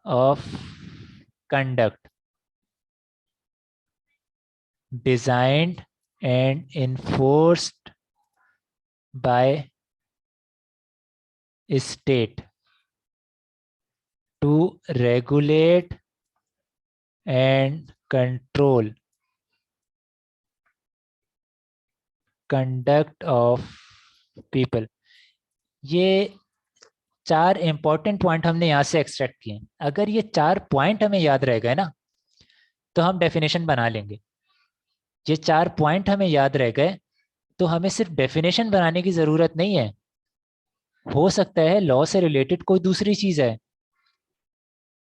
of conduct designed and enforced by state to regulate and control conduct of people। ये चार इंपॉर्टेंट पॉइंट हमने यहाँ से एक्सट्रैक्ट किए। अगर ये चार पॉइंट हमें याद रह गए ना तो हम डेफिनेशन बना लेंगे। ये चार पॉइंट हमें याद रह गए तो हमें सिर्फ डेफिनेशन बनाने की जरूरत नहीं है। हो सकता है लॉ से रिलेटेड कोई दूसरी चीज है,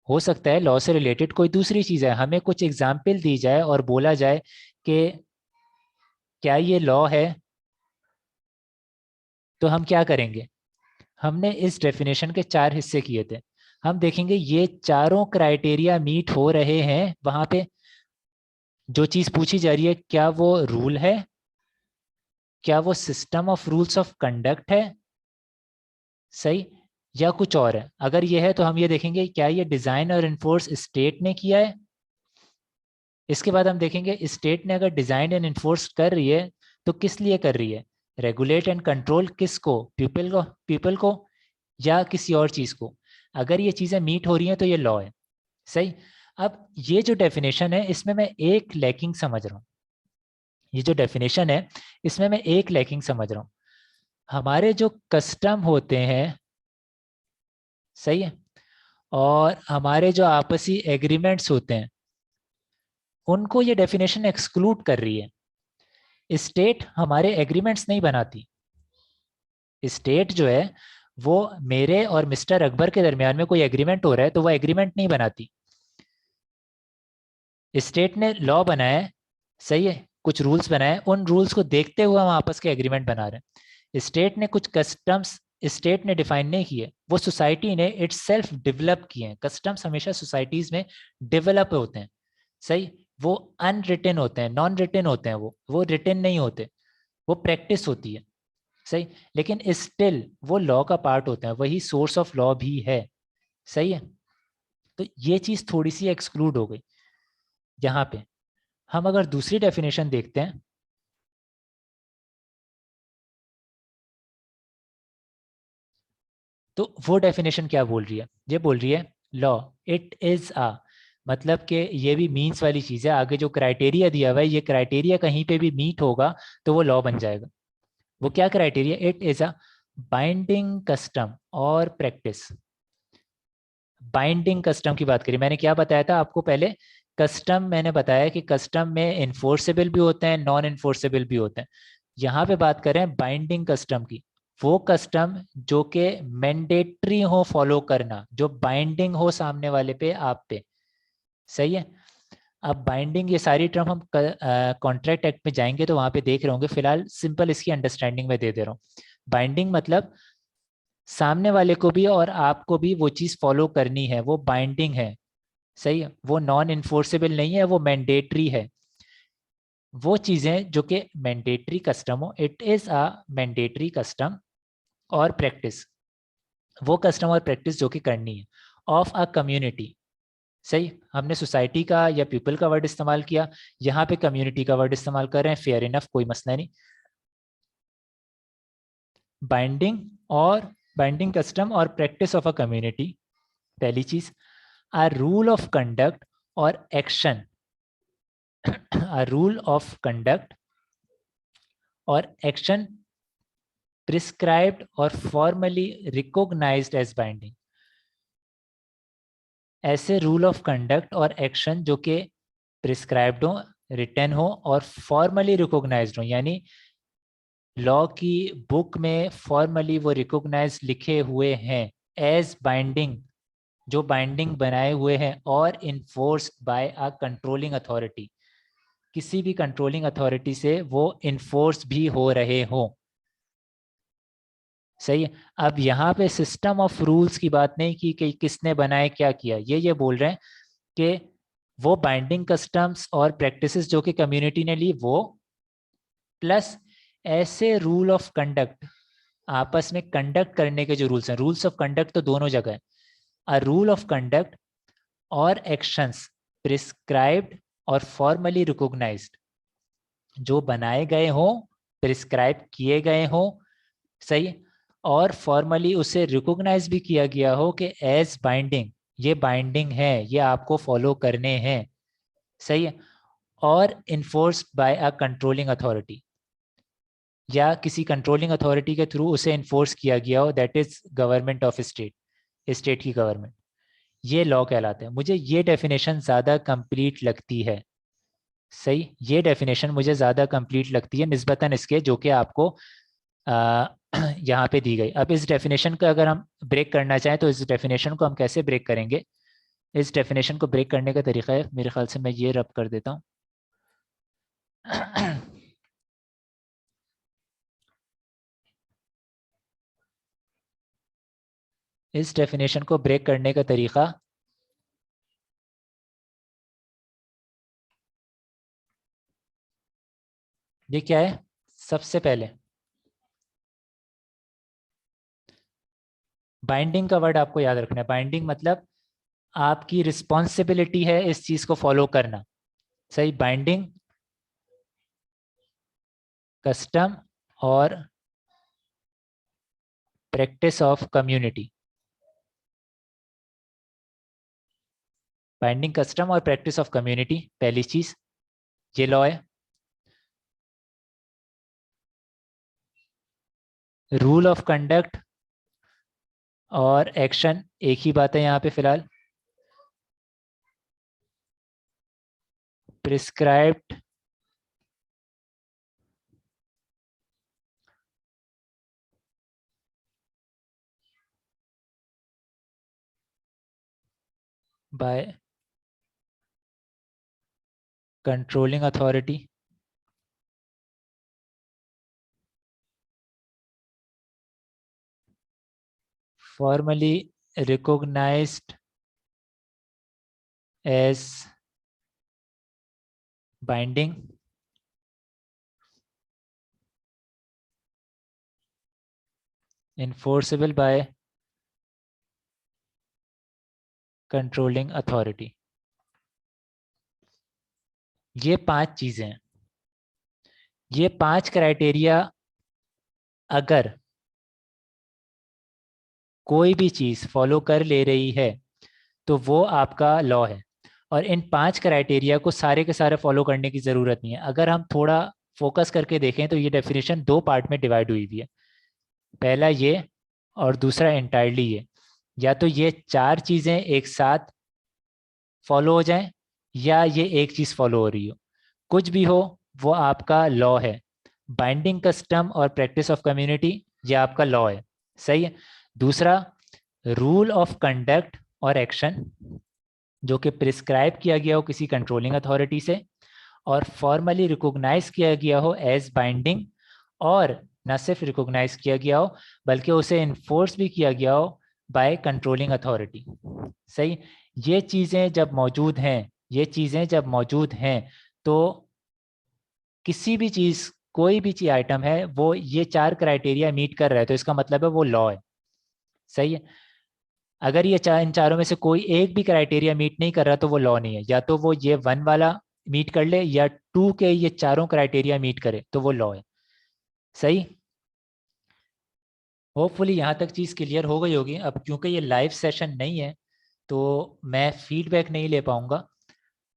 हो सकता है लॉ से रिलेटेड कोई दूसरी चीज है, हमें कुछ एग्जाम्पल दी जाए और बोला जाए कि क्या ये लॉ है, तो हम क्या करेंगे? हमने इस डेफिनेशन के चार हिस्से किए थे। हम देखेंगे ये चारों क्राइटेरिया मीट हो रहे हैं वहां पे। जो चीज पूछी जा रही है, क्या वो रूल है, क्या वो system of rules of conduct है, सही, या कुछ और है। अगर ये है तो हम ये देखेंगे क्या ये डिजाइन और इन्फोर्स स्टेट ने किया है। इसके बाद हम देखेंगे स्टेट ने अगर डिजाइन एंड इन्फोर्स कर रही है तो किस लिए कर रही है? रेगुलेट एंड कंट्रोल किसको? पीपल को, पीपल को, या किसी और चीज को। अगर ये चीजें मीट हो रही हैं तो ये लॉ है। सही। अब ये जो डेफिनेशन है इसमें मैं एक लैकिंग समझ रहा हूँ। ये जो डेफिनेशन है इसमें मैं एक लैकिंग समझ रहा हूँ। हमारे जो कस्टम होते हैं, सही है, और हमारे जो आपसी एग्रीमेंट्स होते हैं उनको ये डेफिनेशन एक्सक्लूड कर रही है। स्टेट हमारे एग्रीमेंट्स नहीं बनाती। स्टेट जो है वो मेरे और मिस्टर अकबर के दरमियान में कोई एग्रीमेंट हो रहा है तो वो एग्रीमेंट नहीं बनाती। स्टेट ने लॉ बनाया है, सही है, कुछ रूल्स बनाए, उन रूल्स को देखते हुए हम आपस के एग्रीमेंट बना रहे हैं। स्टेट ने कुछ कस्टम्स स्टेट ने डिफाइन नहीं किए, वो सोसाइटी ने इट्स सेल्फ डेवलप किए हैं। कस्टम्स हमेशा सोसाइटीज में डेवलप होते हैं। सही, वो अनरिटन होते हैं, नॉन रिटन होते हैं, वो रिटन नहीं होते, वो प्रैक्टिस होती है। सही, लेकिन स्टिल वो लॉ का पार्ट होते हैं, वही सोर्स ऑफ लॉ भी है। सही है, तो ये चीज थोड़ी सी एक्सक्लूड हो गई यहाँ पे। हम अगर दूसरी डेफिनेशन देखते हैं, तो वो डेफिनेशन क्या बोल रही है? ये बोल रही है लॉ इट इज अ, मतलब कि ये भी मीन्स वाली चीज है, आगे जो क्राइटेरिया दिया हुआ है ये क्राइटेरिया कहीं पे भी मीट होगा तो वो लॉ बन जाएगा। वो क्या criteria? It is a binding custom और प्रैक्टिस। बाइंडिंग कस्टम की बात करी, मैंने क्या बताया था आपको पहले? कस्टम मैंने बताया कि कस्टम में इन्फोर्सेबल भी होते हैं, नॉन इन्फोर्सेबल भी होते हैं। यहाँ पे बात करें बाइंडिंग कस्टम की, वो कस्टम जो कि मैंडेटरी हो फॉलो करना, जो बाइंडिंग हो सामने वाले पे, आप पे। सही है, अब बाइंडिंग, ये सारी टर्म हम कॉन्ट्रैक्ट एक्ट में जाएंगे तो वहां पे देख रहे होंगे, फिलहाल सिंपल इसकी अंडरस्टैंडिंग में दे दे रहा हूँ। बाइंडिंग मतलब सामने वाले को भी और आपको भी वो चीज फॉलो करनी है, वो बाइंडिंग है। सही है, वो नॉन इन्फोर्सेबल नहीं है, वो मैंडेटरी है। वो चीजें जो कि मैंडेटरी कस्टम हो, it is a mandatory custom और प्रैक्टिस, वो कस्टम और प्रैक्टिस जो कि करनी है ऑफ अ कम्युनिटी। सही, हमने सोसाइटी का या पीपल का वर्ड इस्तेमाल किया, यहाँ पे कम्युनिटी का वर्ड इस्तेमाल कर रहे हैं, फेयर इनफ, कोई मसला नहीं। बाइंडिंग और बाइंडिंग कस्टम और प्रैक्टिस ऑफ अ कम्युनिटी, पहली चीज। अ रूल ऑफ कंडक्ट और action, a rule of conduct और एक्शन प्रिस्क्राइब्ड और फॉर्मली रिकॉग्नाइज्ड एज बाइंडिंग। ऐसे रूल ऑफ कंडक्ट और एक्शन जो कि प्रिस्क्राइब्ड हो, रिटन हो और फॉर्मली रिकॉग्नाइज्ड हो, यानी लॉ की बुक में फॉर्मली वो रिकॉग्नाइज लिखे हुए हैं एज बाइंडिंग, जो बाइंडिंग बनाए हुए हैं, और enforced by a controlling authority, किसी भी कंट्रोलिंग अथॉरिटी से वो इन्फोर्स भी हो रहे हो। सही है, अब यहाँ पे सिस्टम ऑफ रूल्स की बात नहीं की कि किसने बनाए क्या किया, ये बोल रहे हैं कि वो बाइंडिंग कस्टम्स और प्रैक्टिसेस जो कि कम्युनिटी ने ली, वो प्लस ऐसे रूल ऑफ कंडक्ट, आपस में कंडक्ट करने के जो रूल्स हैं, रूल्स ऑफ कंडक्ट तो दोनों जगह है, अ रूल ऑफ कंडक्ट और एक्शंस प्रिस्क्राइब्ड और फॉर्मली रिकॉग्नाइज्ड, जो बनाए गए हो, प्रिस्क्राइब किए गए हो। सही, और फॉर्मली उसे रिकॉग्नाइज भी किया गया हो कि एज बाइंडिंग, ये बाइंडिंग है, ये आपको फॉलो करने हैं। सही है, और enforced by a controlling authority, या किसी कंट्रोलिंग अथॉरिटी के थ्रू उसे इन्फोर्स किया गया हो, that is government of state, state की गवर्नमेंट, ये लॉ कहलाते हैं। मुझे ये डेफिनेशन ज़्यादा कंप्लीट लगती है। सही, ये डेफिनेशन मुझे ज़्यादा कंप्लीट लगती है निस्बतन इसके जो कि आपको आ, यहाँ पे दी गई। अब इस डेफिनेशन को अगर हम ब्रेक करना चाहें तो इस डेफिनेशन को हम कैसे ब्रेक करेंगे? इस डेफिनेशन को ब्रेक करने का तरीका है, मेरे ख्याल से मैं ये रब कर देता हूँ। इस डेफिनेशन को ब्रेक करने का तरीका, ये क्या है? सबसे पहले बाइंडिंग का वर्ड आपको याद रखना है। बाइंडिंग मतलब आपकी रिस्पॉन्सिबिलिटी है इस चीज को फॉलो करना। सही, बाइंडिंग कस्टम और practice of community, binding custom और प्रैक्टिस ऑफ कम्युनिटी, पहली चीज ये लॉ है। रूल ऑफ कंडक्ट और एक्शन एक ही बात है यहाँ पे फिलहाल, prescribed by controlling authority, formally recognised as binding enforceable by controlling authority। ये 5 चीजें हैं। ये 5 क्राइटेरिया अगर कोई भी चीज फॉलो कर ले रही है तो वो आपका लॉ है। और इन 5 क्राइटेरिया को सारे के सारे फॉलो करने की जरूरत नहीं है। अगर हम थोड़ा फोकस करके देखें तो ये डेफिनेशन 2 पार्ट में डिवाइड हुई हुई है। पहला ये और दूसरा इंटायरली ये। या तो ये 4 चीजें एक साथ फॉलो हो जाएं या ये एक चीज फॉलो हो रही हो। कुछ भी हो वो आपका लॉ है। बाइंडिंग कस्टम और प्रैक्टिस ऑफ कम्युनिटी ये आपका लॉ है। सही है। दूसरा, रूल ऑफ कंडक्ट और एक्शन जो कि प्रिस्क्राइब किया गया हो किसी कंट्रोलिंग अथॉरिटी से और फॉर्मली रिकॉग्नाइज किया गया हो एज बाइंडिंग, और न सिर्फ रिकॉग्नाइज किया गया हो बल्कि उसे इन्फोर्स भी किया गया हो बाय कंट्रोलिंग अथॉरिटी। सही। ये चीज़ें जब मौजूद हैं, ये चीज़ें जब मौजूद हैं तो किसी भी चीज़, कोई भी चीज आइटम है वो ये 4 क्राइटेरिया मीट कर रहा है तो इसका मतलब है वो लॉ है। सही है। अगर ये इन चारों में से कोई एक भी क्राइटेरिया मीट नहीं कर रहा तो वो लॉ नहीं है। या तो वो ये 1 वाला मीट कर ले या 2 के ये चारों क्राइटेरिया मीट करे तो वो लॉ है। सही। होपफुली यहाँ तक चीज़ क्लियर हो गई होगी। अब क्योंकि ये लाइव सेशन नहीं है तो मैं फीडबैक नहीं ले पाऊँगा।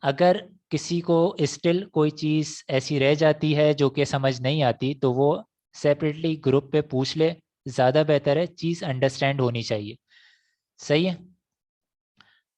अगर किसी को स्टिल कोई चीज़ ऐसी रह जाती है जो कि समझ नहीं आती तो वो सेपरेटली ग्रुप पे पूछ ले, ज़्यादा बेहतर है। चीज़ अंडरस्टैंड होनी चाहिए। सही है।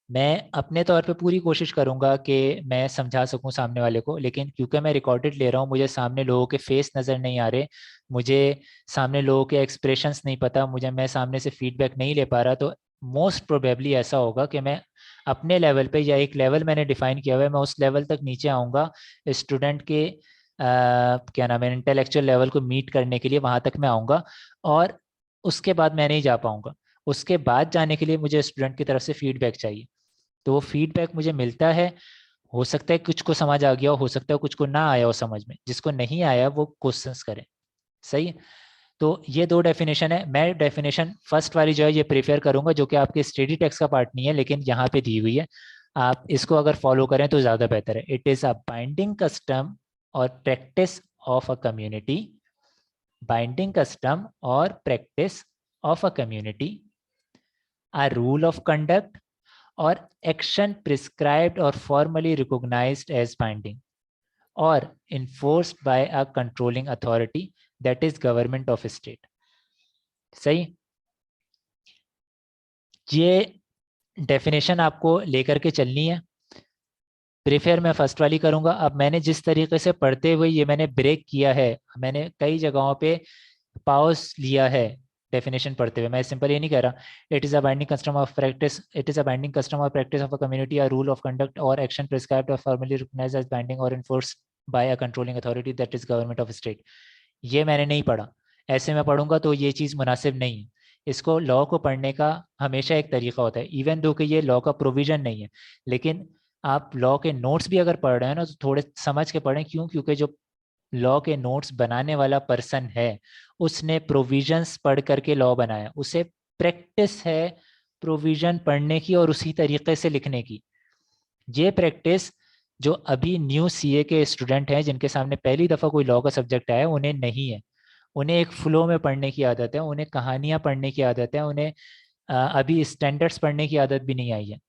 मैं अपने तौर पे पूरी कोशिश करूंगा कि मैं समझा सकूं सामने वाले को, लेकिन क्योंकि मैं रिकॉर्डेड ले रहा हूं मुझे सामने लोगों के फेस नज़र नहीं आ रहे, मुझे सामने लोगों के एक्सप्रेशंस नहीं पता, मुझे मैं सामने से फीडबैक नहीं ले पा रहा। तो मोस्ट प्रोबेबली ऐसा होगा कि मैं अपने लेवल पे, या एक लेवल मैंने डिफाइन किया हुआ है, मैं उस लेवल तक नीचे आऊँगा स्टूडेंट के क्या नाम है इंटेलेक्चुअल लेवल को मीट करने के लिए, वहाँ तक मैं आऊँगा। और उसके बाद मैं नहीं जा पाऊँगा। उसके बाद जाने के लिए मुझे स्टूडेंट की तरफ से फीडबैक चाहिए। तो वो फीडबैक मुझे मिलता है। हो सकता है कुछ को समझ आ गया हो सकता है कुछ को ना आया हो समझ में। जिसको नहीं आया वो क्वेश्चंस करें। सही है। तो ये 2 डेफिनेशन है। मैं डेफिनेशन फर्स्ट वाली जो है ये प्रेफर करूंगा, जो कि आपके स्टडी टेक्स्ट का पार्ट नहीं है लेकिन यहाँ पे दी हुई है। आप इसको अगर फॉलो करें तो ज़्यादा बेहतर है। It is a binding custom और practice of a community. Binding custom और practice of a community, a rule of conduct और एक्शन प्रिस्क्राइब्ड और फॉर्मली रिकॉग्नाइज्ड एज बाइंडिंग और enforced by a controlling authority that is government of state। सही। ये definition आपको लेकर के चलनी है। प्रेफर मैं फर्स्ट वाली करूंगा। अब मैंने जिस तरीके से पढ़ते हुए ये मैंने ब्रेक किया है, मैंने कई जगहों पे पॉज लिया है डेफिनेशन पढ़ते हुए। मैं सिंपल ये नहीं कह रहा it is a binding custom of practice, it is a binding custom of practice of a community, a rule of conduct और एक्शन प्रिस्क्राइब्ड और फॉर्मली रिकॉग्नाइज्ड एज बाइंडिंग और enforced by a controlling authority that is government of state. ये मैंने नहीं पढ़ा। ऐसे में पढ़ूंगा तो ये चीज़ मुनासिब नहीं है। इसको लॉ को पढ़ने का हमेशा एक तरीका होता है, इवन दो कि ये लॉ का प्रोविजन नहीं है। लेकिन आप लॉ के नोट्स भी अगर पढ़ रहे हैं ना तो थोड़े समझ के पढ़ें। क्यों? क्योंकि जो लॉ के नोट्स बनाने वाला पर्सन है उसने प्रोविजंस पढ़ करके लॉ बनाया, उसे प्रैक्टिस है प्रोविजन पढ़ने की और उसी तरीके से लिखने की। ये प्रैक्टिस जो अभी न्यू सीए के स्टूडेंट हैं जिनके सामने पहली दफ़ा कोई लॉ का सब्जेक्ट आया उन्हें नहीं है। उन्हें एक फ्लो में पढ़ने की आदत है, उन्हें कहानियाँ पढ़ने की आदत है, उन्हें अभी स्टैंडर्ड्स पढ़ने की आदत भी नहीं आई है।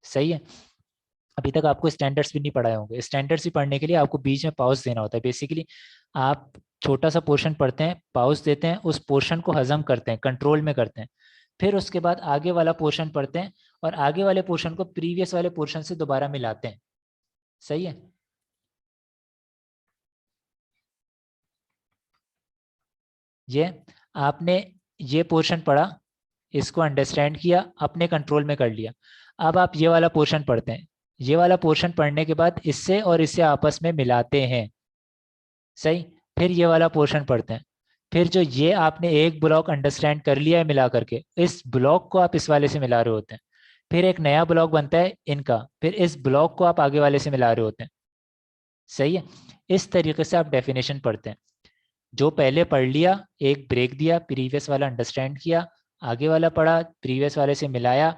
सही है। अभी तक आपको स्टैंडर्ड्स भी नहीं पढ़ाए होंगे। स्टैंडर्ड्स भी पढ़ने के लिए आपको बीच में पॉज देना होता है। बेसिकली आप छोटा सा पोर्शन पढ़ते हैं, पॉज देते हैं, उस पोर्शन को हजम करते हैं, कंट्रोल में करते हैं, फिर उसके बाद आगे वाला पोर्शन पढ़ते हैं और आगे वाले पोर्शन को प्रीवियस वाले पोर्शन से दोबारा मिलाते हैं। सही है। ये आपने ये पोर्शन पढ़ा, इसको अंडरस्टैंड किया, अपने कंट्रोल में कर लिया। अब आप ये वाला पोर्शन पढ़ते हैं। ये वाला पोर्शन पढ़ने के बाद इससे और इससे आपस में मिलाते हैं। सही। फिर ये वाला पोर्शन पढ़ते हैं। फिर जो ये आपने एक ब्लॉक अंडरस्टैंड कर लिया है मिला करके, इस ब्लॉक को आप इस वाले से मिला रहे होते हैं। फिर एक नया ब्लॉक बनता है इनका, फिर इस ब्लॉक को आप आगे वाले से मिला रहे होते हैं। सही है। इस तरीके से आप डेफिनेशन पढ़ते हैं। जो पहले पढ़ लिया, एक ब्रेक दिया, प्रीवियस वाला अंडरस्टैंड किया, आगे वाला पढ़ा, प्रीवियस वाले से मिलाया,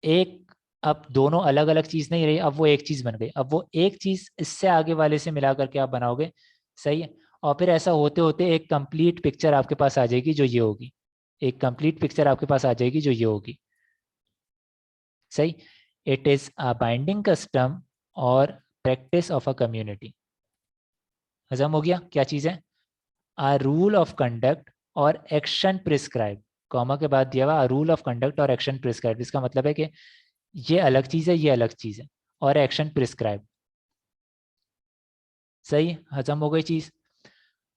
एक, अब दोनों अलग अलग चीज नहीं रही, अब वो एक चीज बन गई। अब वो एक चीज इससे आगे वाले से मिला करके आप बनाओगे। सही है। और फिर ऐसा होते होते एक कंप्लीट पिक्चर आपके पास आ जाएगी जो ये होगी। एक कंप्लीट पिक्चर आपके पास आ जाएगी जो ये होगी। सही। It is a binding custom और प्रैक्टिस ऑफ अ कम्युनिटी। हजम हो गया क्या चीज है? अ रूल ऑफ कंडक्ट और एक्शन प्रिस्क्राइब, कॉमा के बाद दिया हुआ रूल ऑफ कंडक्ट और एक्शन प्रिस्क्राइब। इसका मतलब है कि ये अलग चीज है, ये अलग चीज है, और एक्शन प्रिस्क्राइब। सही, हजम हो गई चीज।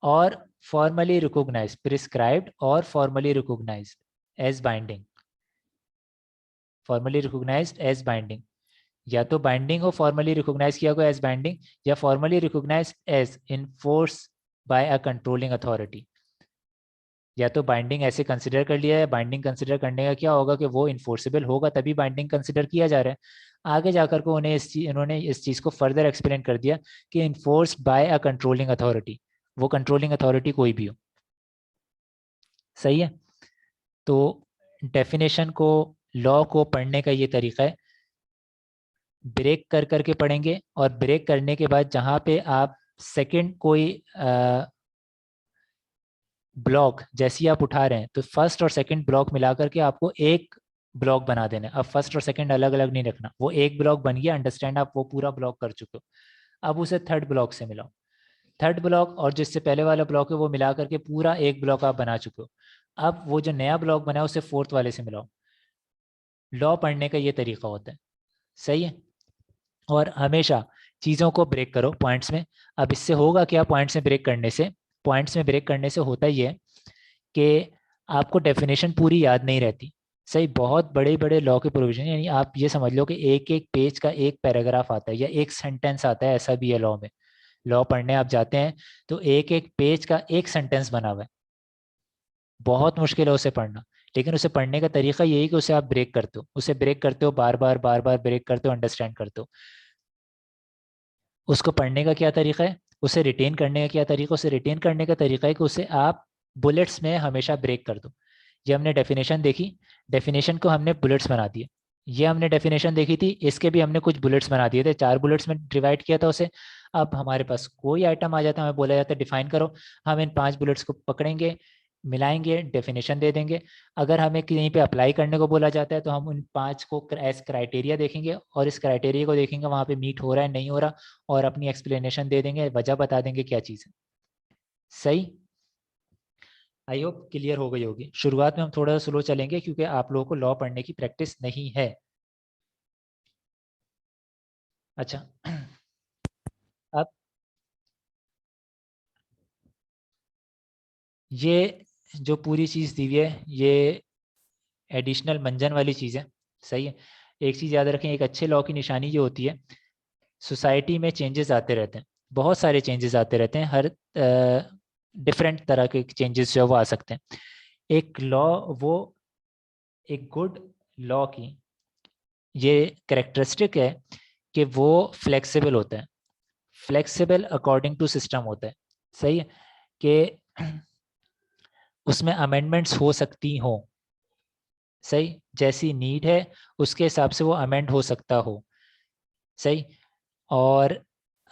और फॉर्मली रिकॉग्नाइज्ड, प्रिस्क्राइब्ड और formally recognised as binding. Formally recognised as binding, या तो बाइंडिंग हो फॉर्मली रिकॉग्नाइज किया गया एज बाइंडिंग, या formally recognised as enforce by a controlling authority. या तो बाइंडिंग ऐसे कंसिडर कर लिया है, बाइंडिंग कंसिडर करने का क्या होगा कि वो इन्फोर्सेबल होगा तभी बाइंडिंग कंसिडर किया जा रहा है। आगे जाकर को उन्होंने इस चीज़ को फर्दर एक्सप्लेन कर दिया कि enforce by a controlling authority, वो कंट्रोलिंग अथॉरिटी कोई भी हो। सही है। तो डेफिनेशन को, लॉ को पढ़ने का ये तरीका है, ब्रेक कर करके पढ़ेंगे, और ब्रेक करने के बाद जहाँ पे आप सेकंड कोई ब्लॉक जैसी आप उठा रहे हैं, तो फर्स्ट और सेकंड ब्लॉक मिला करके आपको एक ब्लॉक बना देना है। अब फर्स्ट और सेकंड अलग अलग नहीं रखना, वो एक ब्लॉक बन गया, अंडरस्टैंड, आप वो पूरा ब्लॉक कर चुके हो। अब उसे थर्ड ब्लॉक से मिलाओ। थर्ड ब्लॉक और जिससे पहले वाला ब्लॉक है वो मिला करके पूरा एक ब्लॉक आप बना चुके हो। अब वो जो नया ब्लॉक बना है उसे फोर्थ वाले से मिलाओ। लॉ पढ़ने का ये तरीका होता है। सही है। और हमेशा चीज़ों को ब्रेक करो पॉइंट्स में। अब इससे होगा क्या? पॉइंट्स में ब्रेक करने से, पॉइंट्स में ब्रेक करने से होता ही है कि आपको डेफिनेशन पूरी याद नहीं रहती। सही, बहुत बड़े बड़े लॉ के प्रोविजन, यानी आप ये समझ लो कि एक एक पेज का एक पैराग्राफ आता है या एक सेंटेंस आता है, ऐसा भी है लॉ में। लॉ पढ़ने आप जाते हैं तो एक एक पेज का एक सेंटेंस बना हुआ है, बहुत मुश्किल है उसे पढ़ना। लेकिन उसे पढ़ने का तरीका यही कि उसे आप ब्रेक करते हो, उसे ब्रेक करते हो, बार बार ब्रेक करते हो, अंडरस्टैंड करते हो। उसको पढ़ने का क्या तरीका है, उसे रिटेन करने का क्या तरीका? उसे रिटेन करने का तरीका है कि उसे आप बुलेट्स में हमेशा ब्रेक कर दो। ये हमने डेफिनेशन देखी, डेफिनेशन को हमने बुलेट्स बना दिए। ये हमने डेफिनेशन देखी थी, इसके भी हमने कुछ बुलेट्स बना दिए थे, 4 बुलेट्स में डिवाइड किया था उसे। अब हमारे पास कोई आइटम आ जाता है, हमें बोला जाता है डिफाइन करो, हम इन 5 बुलेट्स को पकड़ेंगे, मिलाएंगे, डेफिनेशन दे देंगे। अगर हमें कहीं पे अप्लाई करने को बोला जाता है तो हम उन 5 को एज क्राइटेरिया देखेंगे, और इस क्राइटेरिया को देखेंगे वहाँ पे मीट हो रहा है नहीं हो रहा, और अपनी एक्सप्लेनेशन दे देंगे, वजह बता देंगे क्या चीज़ है। सही। आई होप क्लियर हो गई होगी। शुरुआत में हम थोड़ा सा स्लो चलेंगे क्योंकि आप लोगों को लॉ पढ़ने की प्रैक्टिस नहीं है। अच्छा। अब ये जो पूरी चीज़ दी हुई है, ये एडिशनल मंजन वाली चीज़ है। सही है। एक चीज़ याद रखें, एक अच्छे लॉ की निशानी ये होती है, सोसाइटी में चेंजेस आते रहते हैं, बहुत सारे चेंजेस आते रहते हैं, हर डिफरेंट तरह के चेंजेस जो वो आ सकते हैं। एक लॉ, वो एक गुड लॉ की ये कैरेक्टरिस्टिक है कि वो फ्लेक्सिबल होता है, फ्लेक्सिबल अकॉर्डिंग टू सिस्टम होता है। सही है। कि उसमें अमेंडमेंट्स हो सकती हो। सही, जैसी नीड है उसके हिसाब से वो अमेंड हो सकता हो। सही। और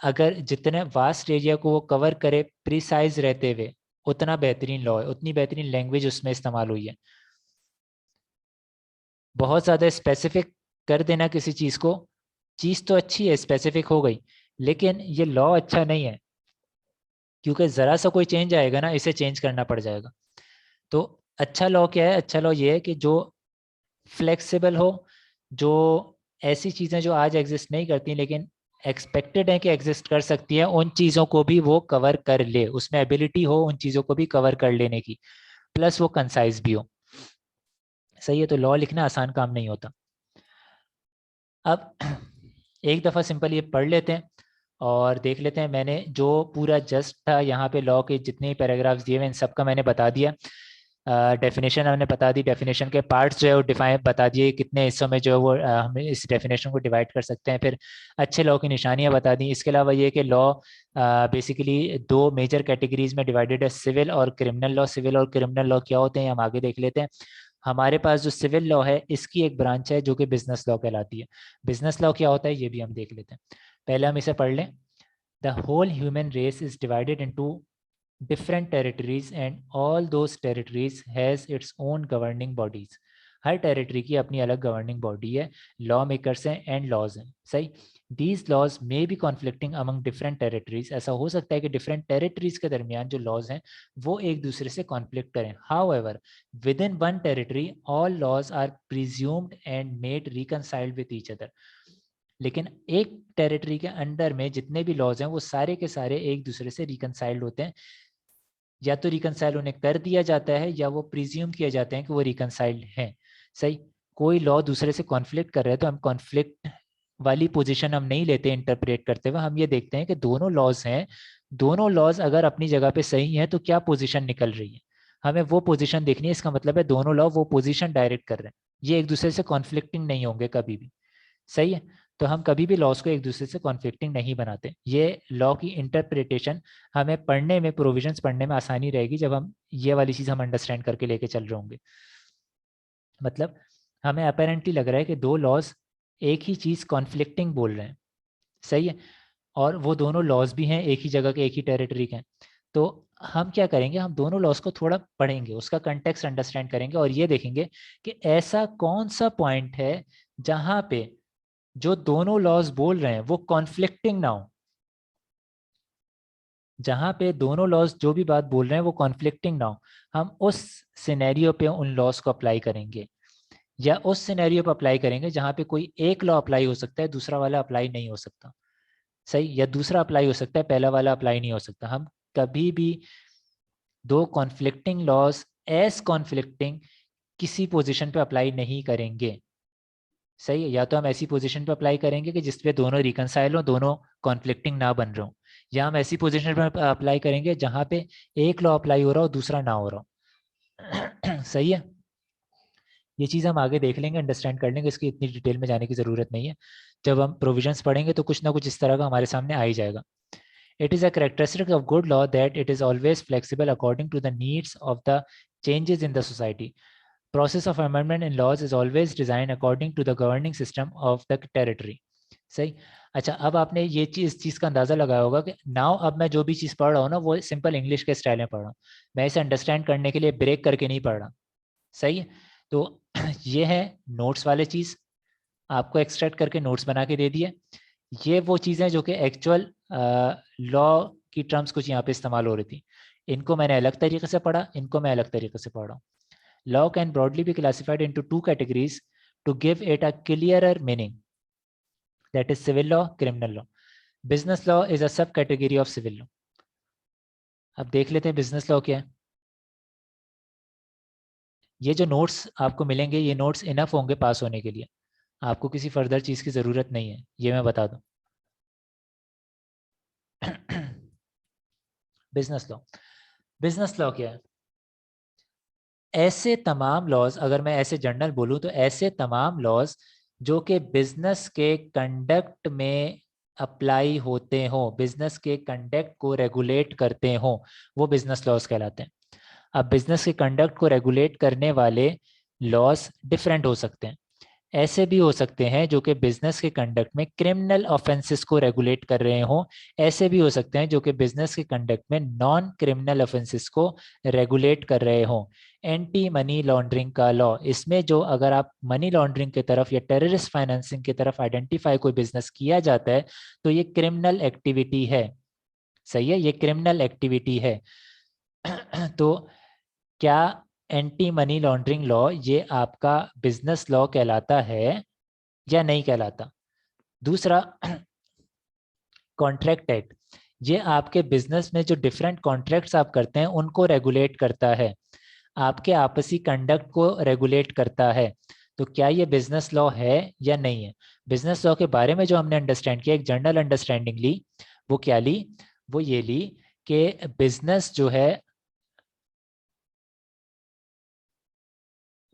अगर जितने वास्ट एरिया को वो कवर करे प्रिसाइज रहते हुए, उतना बेहतरीन लॉ है, उतनी बेहतरीन लैंग्वेज उसमें इस्तेमाल हुई है। बहुत ज़्यादा स्पेसिफिक कर देना किसी चीज़ को, चीज़ तो अच्छी है, स्पेसिफिक हो गई, लेकिन ये लॉ अच्छा नहीं है, क्योंकि ज़रा सा कोई चेंज आएगा ना, इसे चेंज करना पड़ जाएगा। तो अच्छा लॉ क्या है? अच्छा लॉ ये है कि जो फ्लेक्सिबल हो, जो ऐसी चीज़ें जो आज एग्जिस्ट नहीं करती लेकिन एक्सपेक्टेड है कि एग्जिस्ट कर सकती है, उन चीज़ों को भी वो कवर कर ले, उसमें एबिलिटी हो उन चीज़ों को भी कवर कर लेने की, प्लस वो कंसाइज भी हो। सही है। तो लॉ लिखना आसान काम नहीं होता। अब एक दफ़ा सिंपल ये पढ़ लेते हैं और देख लेते हैं। मैंने जो पूरा जस्ट था यहाँ पे लॉ के जितने पैराग्राफ्स दिए हुए इन सबका मैंने बता दिया। डेफिनेशन हमने बता दी, डेफिनेशन के पार्ट्स जो है वो डिफाइन बता दिए, कितने हिस्सों में जो है वो हम इस डेफिनेशन को डिवाइड कर सकते हैं। फिर अच्छे लॉ की निशानियां बता दी। इसके अलावा ये कि लॉ बेसिकली दो मेजर कैटेगरीज में डिवाइडेड है, सिविल और क्रिमिनल लॉ। सिविल और क्रिमिनल लॉ क्या होते हैं हम आगे देख लेते हैं। हमारे पास जो सिविल लॉ है इसकी एक ब्रांच है जो कि बिजनेस लॉ कहलाती है। बिजनेस लॉ क्या होता है ये भी हम देख लेते हैं। पहले हम इसे पढ़ लें। The whole human race is divided into different territories and all those territories has its own governing bodies। हर टेरिटरी की अपनी अलग गवर्निंग बॉडी है, लॉ मेकर्स हैं एंड लॉज हैं। सही। These laws may be conflicting among different territories. ऐसा हो सकता है कि डिफरेंट टेरिटरीज के दरमियान जो लॉज हैं वो एक दूसरे से कॉन्फ्लिक्ट करें। However within one territory all laws are presumed and made reconciled with each other. लेकिन एक टेरिटरी के अंडर में जितने भी लॉज हैं वो सारे के सारे एक दूसरे से रिकनसाइल्ड होते हैं। या तो रिकनसाइल उन्हें कर दिया जाता है या वो प्रिज्यूम किया जाते हैं कि वो रिकनसाइल्ड हैं। सही। कोई लॉ दूसरे से कॉन्फ्लिक्ट कर रहे हैं तो हम कॉन्फ्लिक्ट वाली पोजीशन हम नहीं लेते इंटरप्रेट करते हुए, हम ये देखते हैं कि दोनों लॉज हैं, दोनों लॉज अगर अपनी जगह पे सही है तो क्या पोजीशन निकल रही है, हमें वो पोजीशन देखनी है। इसका मतलब है दोनों लॉ वो पोजीशन डायरेक्ट कर रहे हैं, ये एक दूसरे से कॉन्फ्लिक्टिंग नहीं होंगे कभी भी। सही है। तो हम कभी भी लॉस को एक दूसरे से कॉन्फ्लिक्टिंग नहीं बनाते। ये लॉ की इंटरप्रिटेशन हमें पढ़ने में, प्रोविजंस पढ़ने में आसानी रहेगी जब हम ये वाली चीज़ हम अंडरस्टैंड करके लेके चल रहे होंगे। मतलब हमें अपेरेंटली लग रहा है कि दो लॉज एक ही चीज़ कॉन्फ्लिक्टिंग बोल रहे हैं। सही है। और वो दोनों लॉज भी हैं एक ही जगह के, एक ही टेरिटरी के हैं। तो हम क्या करेंगे, हम दोनों लॉज को थोड़ा पढ़ेंगे, उसका कंटेक्स्ट अंडरस्टैंड करेंगे और ये देखेंगे कि ऐसा कौन सा पॉइंट है जहां पे जो दोनों लॉज बोल रहे हैं वो कॉन्फ्लिक्टिंग ना हो। जहां पे दोनों लॉज जो भी बात बोल रहे हैं वो कॉन्फ्लिक्टिंग ना हो, हम उस सिनेरियो पे उन लॉज को अप्लाई करेंगे। या उस सिनेरियो पे अप्लाई करेंगे जहां पे कोई एक लॉ अप्लाई हो सकता है दूसरा वाला अप्लाई नहीं हो सकता। सही। या दूसरा अप्लाई हो सकता है पहला वाला अप्लाई नहीं हो सकता। हम कभी भी दो कॉन्फ्लिक्टिंग लॉज एज कॉन्फ्लिक्टिंग किसी पोजिशन पे अप्लाई नहीं करेंगे। सही है। या तो हम ऐसी पोजीशन पे अप्लाई करेंगे कि जिसपे दोनों रिकनसाइल हो, दोनों कॉन्फ्लिक्टिंग ना बन रहे हो, या हम ऐसी पोजीशन पे अप्लाई करेंगे जहां पे एक लॉ अप्लाई हो रहा हो दूसरा ना हो रहा हो। सही है। ये चीज़ हम आगे देख लेंगे, अंडरस्टैंड कर लेंगे, इसकी इतनी डिटेल में जाने की ज़रूरत नहीं है। जब हम प्रोविजंस पढ़ेंगे तो कुछ ना कुछ इस तरह का हमारे सामने आ ही जाएगा। It is a characteristic of good law that it is always flexible according to the needs of the changes in the society. Process of amendment in laws is always designed according to the governing system of the territory। सही। अच्छा, अब आपने ये चीज़ का अंदाज़ा लगाया होगा कि नाउ अब मैं जो भी चीज़ पढ़ रहा हूँ ना वो सिंपल इंग्लिश के स्टाइल में पढ़ रहा हूँ, मैं इसे अंडरस्टैंड करने के लिए ब्रेक करके नहीं पढ़ रहा। सही है। तो ये है नोट्स वाले चीज़, आपको एक्सट्रैक्ट करके नोट्स बना के दे दिए। ये वो चीज़ें जो कि एक्चुअल लॉ की टर्म्स कुछ यहाँ पे इस्तेमाल हो रही थी, इनको मैंने अलग तरीके से पढ़ा, इनको मैं अलग तरीके से पढ़ रहा हूँ। Law can broadly be classified into two categories to give it a clearer meaning, that is civil law, criminal law. Business law is a subcategory of civil law। अब देख लेते हैं बिजनेस लॉ क्या है। ये जो नोट्स आपको मिलेंगे ये नोट्स इनफ होंगे पास होने के लिए, आपको किसी फर्दर चीज़ की ज़रूरत नहीं है, ये मैं बता दूं। बिजनेस लॉ, बिजनेस लॉ क्या है? ऐसे तमाम लॉज, अगर मैं ऐसे जनरल बोलूं तो ऐसे तमाम लॉज जो कि बिजनेस के कंडक्ट में अप्लाई होते हों, बिजनेस के कंडक्ट को रेगुलेट करते हों, वो बिजनेस लॉज कहलाते हैं। अब बिजनेस के कंडक्ट को रेगुलेट करने वाले लॉज डिफरेंट हो सकते हैं। ऐसे भी हो सकते हैं जो कि बिजनेस के कंडक्ट में क्रिमिनल ऑफेंसेस को रेगुलेट कर रहे हों, ऐसे भी हो सकते हैं जो कि बिजनेस के कंडक्ट में नॉन क्रिमिनल ऑफेंसेस को रेगुलेट कर रहे हों। एंटी मनी लॉन्ड्रिंग का लॉ, इसमें जो अगर आप मनी लॉन्ड्रिंग की तरफ या टेररिस्ट फाइनेंसिंग की तरफ आइडेंटिफाई कोई बिजनेस किया जाता है तो ये क्रिमिनल एक्टिविटी है। सही है, ये क्रिमिनल एक्टिविटी है। तो क्या एंटी मनी लॉन्ड्रिंग लॉ ये आपका बिजनेस लॉ कहलाता है या नहीं कहलाता? दूसरा, कॉन्ट्रैक्ट एक्ट, ये आपके बिजनेस में जो डिफरेंट कॉन्ट्रैक्ट्स आप करते हैं उनको रेगुलेट करता है, आपके आपसी कंडक्ट को रेगुलेट करता है। तो क्या ये बिजनेस लॉ है या नहीं है? बिजनेस लॉ के बारे में जो हमने अंडरस्टैंड किया, एक जनरल अंडरस्टैंडिंग ली, वो क्या ली? वो ये ली कि बिजनेस जो है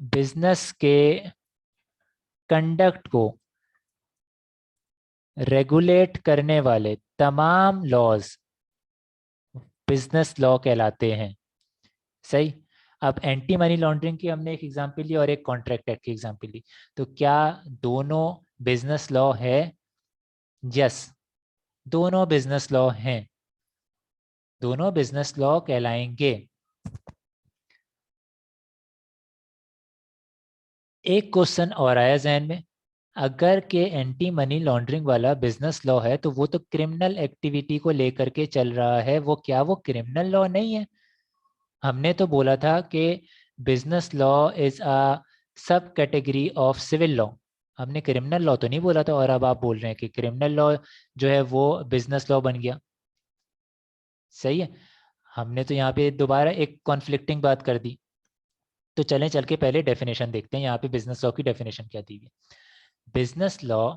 बिजनेस के कंडक्ट को रेगुलेट करने वाले तमाम लॉज बिजनेस लॉ कहलाते हैं। सही। अब एंटी मनी लॉन्ड्रिंग की हमने एक एग्जांपल ली और एक कॉन्ट्रैक्ट एक्ट की एग्जांपल ली, तो क्या दोनों बिजनेस लॉ है? यस, दोनों बिजनेस लॉ हैं, दोनों बिजनेस लॉ कहलाएंगे। एक क्वेश्चन और आया जहन में, अगर के एंटी मनी लॉन्ड्रिंग वाला बिजनेस लॉ है तो वो तो क्रिमिनल एक्टिविटी को लेकर के चल रहा है, वो क्या वो क्रिमिनल लॉ नहीं है? हमने तो बोला था कि बिजनेस लॉ इज अ सब कैटेगरी ऑफ सिविल लॉ, हमने क्रिमिनल लॉ तो नहीं बोला था, और अब आप बोल रहे हैं कि क्रिमिनल लॉ जो है वो बिजनेस लॉ बन गया। सही है। हमने तो यहाँ पे दोबारा एक कॉन्फ्लिक्टिंग बात कर दी। तो चलें चल के पहले डेफिनेशन देखते हैं, यहाँ पे बिजनेस लॉ की डेफिनेशन क्या दी है। Business law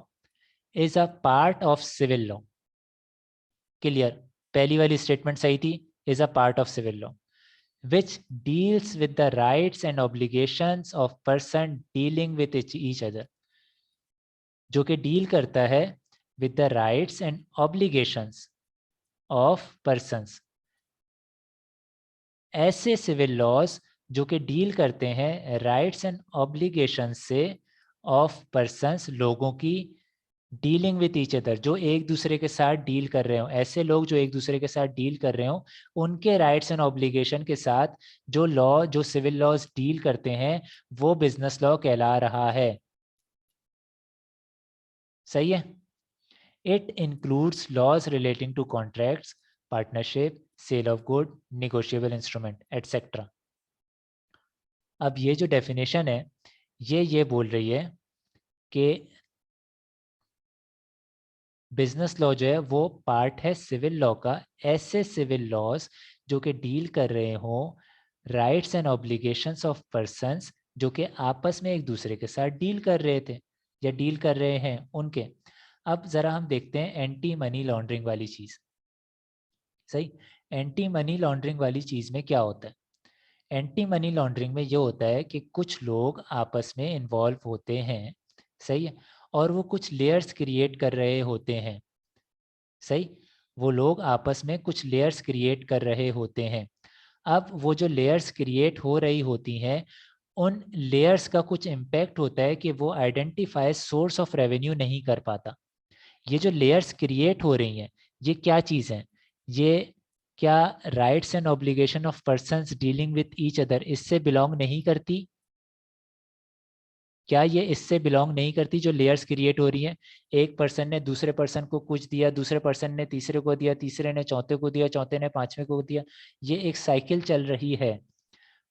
is a part of civil law. Clear? पहली वाली स्टेटमेंट सही थी, is a part of civil law which deals with the rights and obligations of person dealing with each other, जो कि डील करता है with the rights and obligations of persons। ऐसे civil laws जो कि डील करते हैं राइट्स एंड ऑब्लिगेशन से ऑफ पर्सन्स, लोगों की, डीलिंग विथ ईच अदर, जो एक दूसरे के साथ डील कर रहे हो, ऐसे लोग जो एक दूसरे के साथ डील कर रहे हो उनके राइट्स एंड ऑब्लिगेशन के साथ जो लॉ, जो सिविल लॉज डील करते हैं वो बिजनेस लॉ कहला रहा है। सही है। It includes laws relating to contracts, partnership, sale of good, negotiable instrument etcetera. अब ये जो डेफिनेशन है ये बोल रही है कि बिजनेस लॉ जो है वो पार्ट है सिविल लॉ का, ऐसे सिविल लॉज जो कि डील कर रहे हो rights and obligations of persons जो कि आपस में एक दूसरे के साथ डील कर रहे थे या डील कर रहे हैं उनके। अब जरा हम देखते हैं एंटी मनी लॉन्ड्रिंग वाली चीज। सही। एंटी मनी लॉन्ड्रिंग वाली चीज में क्या होता है? एंटी मनी लॉन्ड्रिंग में ये होता है कि कुछ लोग आपस में इन्वॉल्व होते हैं, सही है, और वो कुछ लेयर्स क्रिएट कर रहे होते हैं। सही। वो लोग आपस में कुछ लेयर्स क्रिएट कर रहे होते हैं। अब वो जो लेयर्स क्रिएट हो रही होती हैं उन लेयर्स का कुछ इम्पैक्ट होता है कि वो आइडेंटिफाई सोर्स ऑफ रेवेन्यू नहीं कर पाता। ये जो लेयर्स क्रिएट हो रही हैं ये क्या चीज़ है? ये क्या rights and obligation of persons dealing with each other इससे बिलोंग नहीं करती? क्या ये इससे बिलोंग नहीं करती जो लेयर्स क्रिएट हो रही हैं? एक पर्सन ने दूसरे पर्सन को कुछ दिया, दूसरे पर्सन ने तीसरे को दिया, तीसरे ने चौथे को दिया, चौथे ने पांचवें को दिया, ये एक साइकिल चल रही है।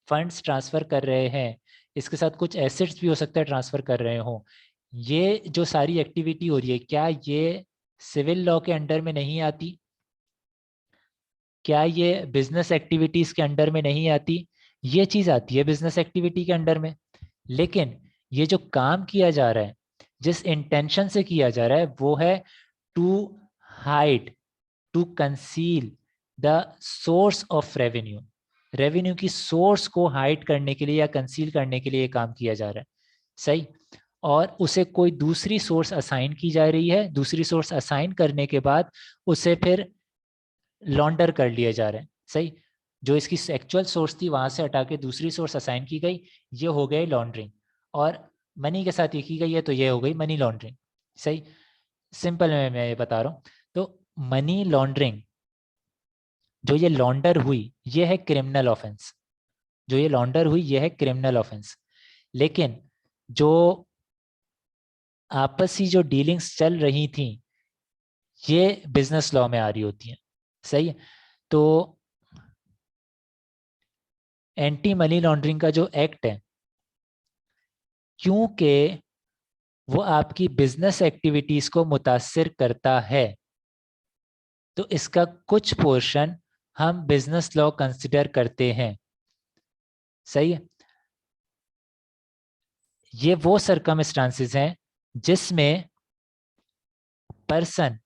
फंड्स ट्रांसफर कर रहे हैं, इसके साथ कुछ एसेट्स भी हो सकता है ट्रांसफर कर रहे हो। ये जो सारी एक्टिविटी हो रही है क्या ये सिविल लॉ के अंडर में नहीं आती? क्या ये बिजनेस एक्टिविटीज के अंडर में नहीं आती? ये चीज आती है बिजनेस एक्टिविटी के अंडर में। लेकिन ये जो काम किया जा रहा है, जिस इंटेंशन से किया जा रहा है वो है to hide, to conceal the source of revenue. Revenue की सोर्स को हाइड करने के लिए या कंसील करने के लिए काम किया जा रहा है। सही। और उसे कोई दूसरी सोर्स असाइन की जा रही है, दूसरी सोर्स असाइन करने के बाद उसे फिर लॉन्डर कर लिया जा रहा है। सही। जो इसकी एक्चुअल सोर्स थी वहां से हटा के दूसरी सोर्स असाइन की गई, ये हो गई लॉन्ड्रिंग। और मनी के साथ ये की गई है तो ये हो गई मनी लॉन्ड्रिंग। सही। सिंपल में मैं ये बता रहा हूँ। तो मनी लॉन्ड्रिंग जो ये लॉन्डर हुई ये है क्रिमिनल ऑफेंस, जो ये लॉन्डर हुई ये है क्रिमिनल ऑफेंस। लेकिन जो आपसी जो डीलिंग्स चल रही थी ये बिजनेस लॉ में आ रही होती हैं। सही है। तो एंटी मनी लॉन्ड्रिंग का जो एक्ट है, क्योंकि वो आपकी बिजनेस एक्टिविटीज को मुतासिर करता है तो इसका कुछ पोर्शन हम बिजनेस लॉ कंसिडर करते हैं। सही है। ये वो सरकमस्टांसेस हैं जिसमें पर्सन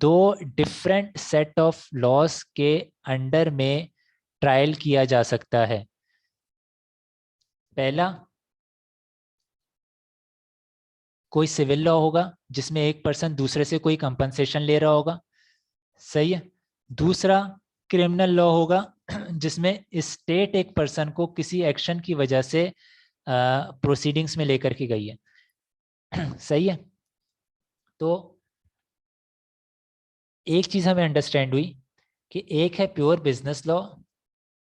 दो डिफरेंट सेट ऑफ लॉज के अंडर में ट्रायल किया जा सकता है। पहला, कोई सिविल लॉ होगा जिसमें एक पर्सन दूसरे से कोई कंपनसेशन ले रहा होगा, सही है। दूसरा, क्रिमिनल लॉ होगा जिसमें स्टेट एक पर्सन को किसी एक्शन की वजह से प्रोसीडिंग्स में लेकर के गई है सही है। तो एक चीज हमें अंडरस्टैंड हुई कि एक है प्योर बिजनेस लॉ,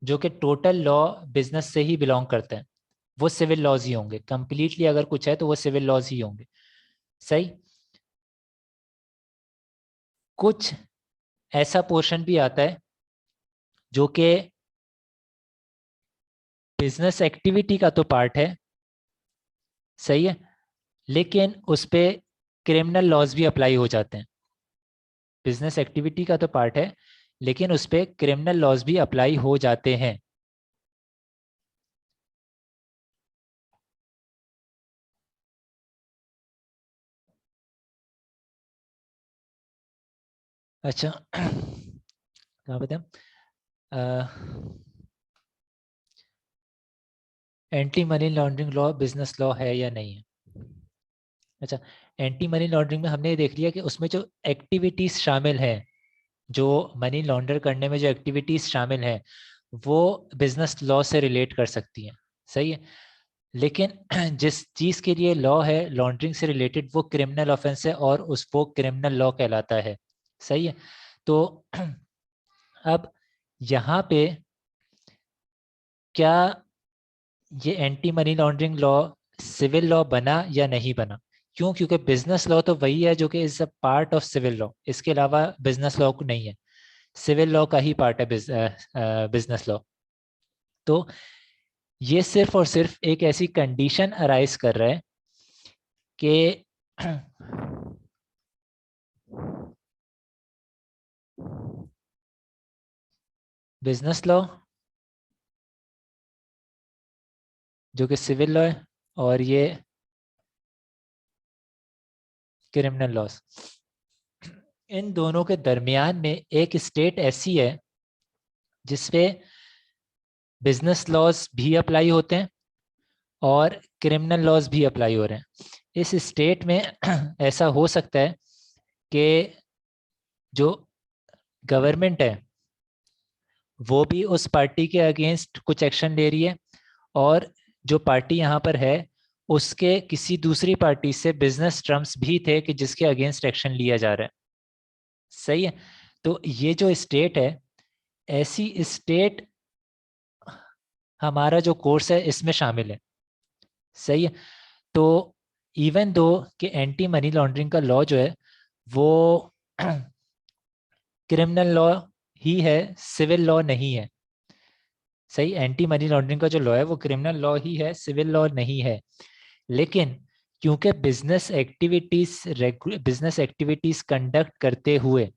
जो कि टोटल लॉ बिजनेस से ही बिलोंग करते हैं, वो सिविल लॉज ही होंगे। कंप्लीटली अगर कुछ है तो वो सिविल लॉज ही होंगे, सही। कुछ ऐसा पोर्शन भी आता है जो कि बिजनेस एक्टिविटी का तो पार्ट है, सही है, लेकिन उस पे क्रिमिनल लॉज भी अप्लाई हो जाते हैं। बिजनेस एक्टिविटी का तो पार्ट है लेकिन उस पे क्रिमिनल लॉज भी अप्लाई हो जाते हैं। अच्छा क्या बताएं, anti money laundering law business law है या नहीं है। अच्छा, एंटी मनी लॉन्ड्रिंग में हमने ये देख लिया कि उसमें जो एक्टिविटीज शामिल हैं, जो मनी लॉन्डर करने में जो एक्टिविटीज शामिल हैं, वो बिजनेस लॉ से रिलेट कर सकती हैं, सही है। लेकिन जिस चीज के लिए लॉ है लॉन्ड्रिंग से रिलेटेड, वो क्रिमिनल ऑफेंस है और उस वो क्रिमिनल लॉ कहलाता है, सही है। तो अब यहाँ पे क्या ये anti money laundering law civil law बना या नहीं बना? क्यों? क्योंकि बिजनेस लॉ तो वही है जो कि is a part of civil law, इसके अलावा बिजनेस लॉ को नहीं है, सिविल लॉ का ही पार्ट है बिजनेस लॉ। तो ये सिर्फ और सिर्फ एक ऐसी कंडीशन अराइज कर रहा है कि बिजनेस लॉ जो कि सिविल लॉ है और ये क्रिमिनल लॉस, इन दोनों के दरमियान में एक स्टेट ऐसी है जिसपे बिजनेस लॉज भी अप्लाई होते हैं और क्रिमिनल लॉज भी अप्लाई हो रहे हैं। इस स्टेट में ऐसा हो सकता है कि जो गवर्नमेंट है वो भी उस पार्टी के अगेंस्ट कुछ एक्शन ले रही है और जो पार्टी यहाँ पर है उसके किसी दूसरी पार्टी से बिजनेस टर्म्स भी थे कि जिसके अगेंस्ट एक्शन लिया जा रहा है, सही है। तो ये जो स्टेट है, ऐसी स्टेट हमारा जो कोर्स है इसमें शामिल है, सही है। तो इवन दो कि एंटी मनी लॉन्ड्रिंग का लॉ जो है वो क्रिमिनल लॉ ही है, सिविल लॉ नहीं है, सही। एंटी मनी लॉन्ड्रिंग का जो लॉ है वो क्रिमिनल लॉ ही है, सिविल लॉ नहीं है। लेकिन क्योंकि बिजनेस एक्टिविटीज कंडक्ट करते हुए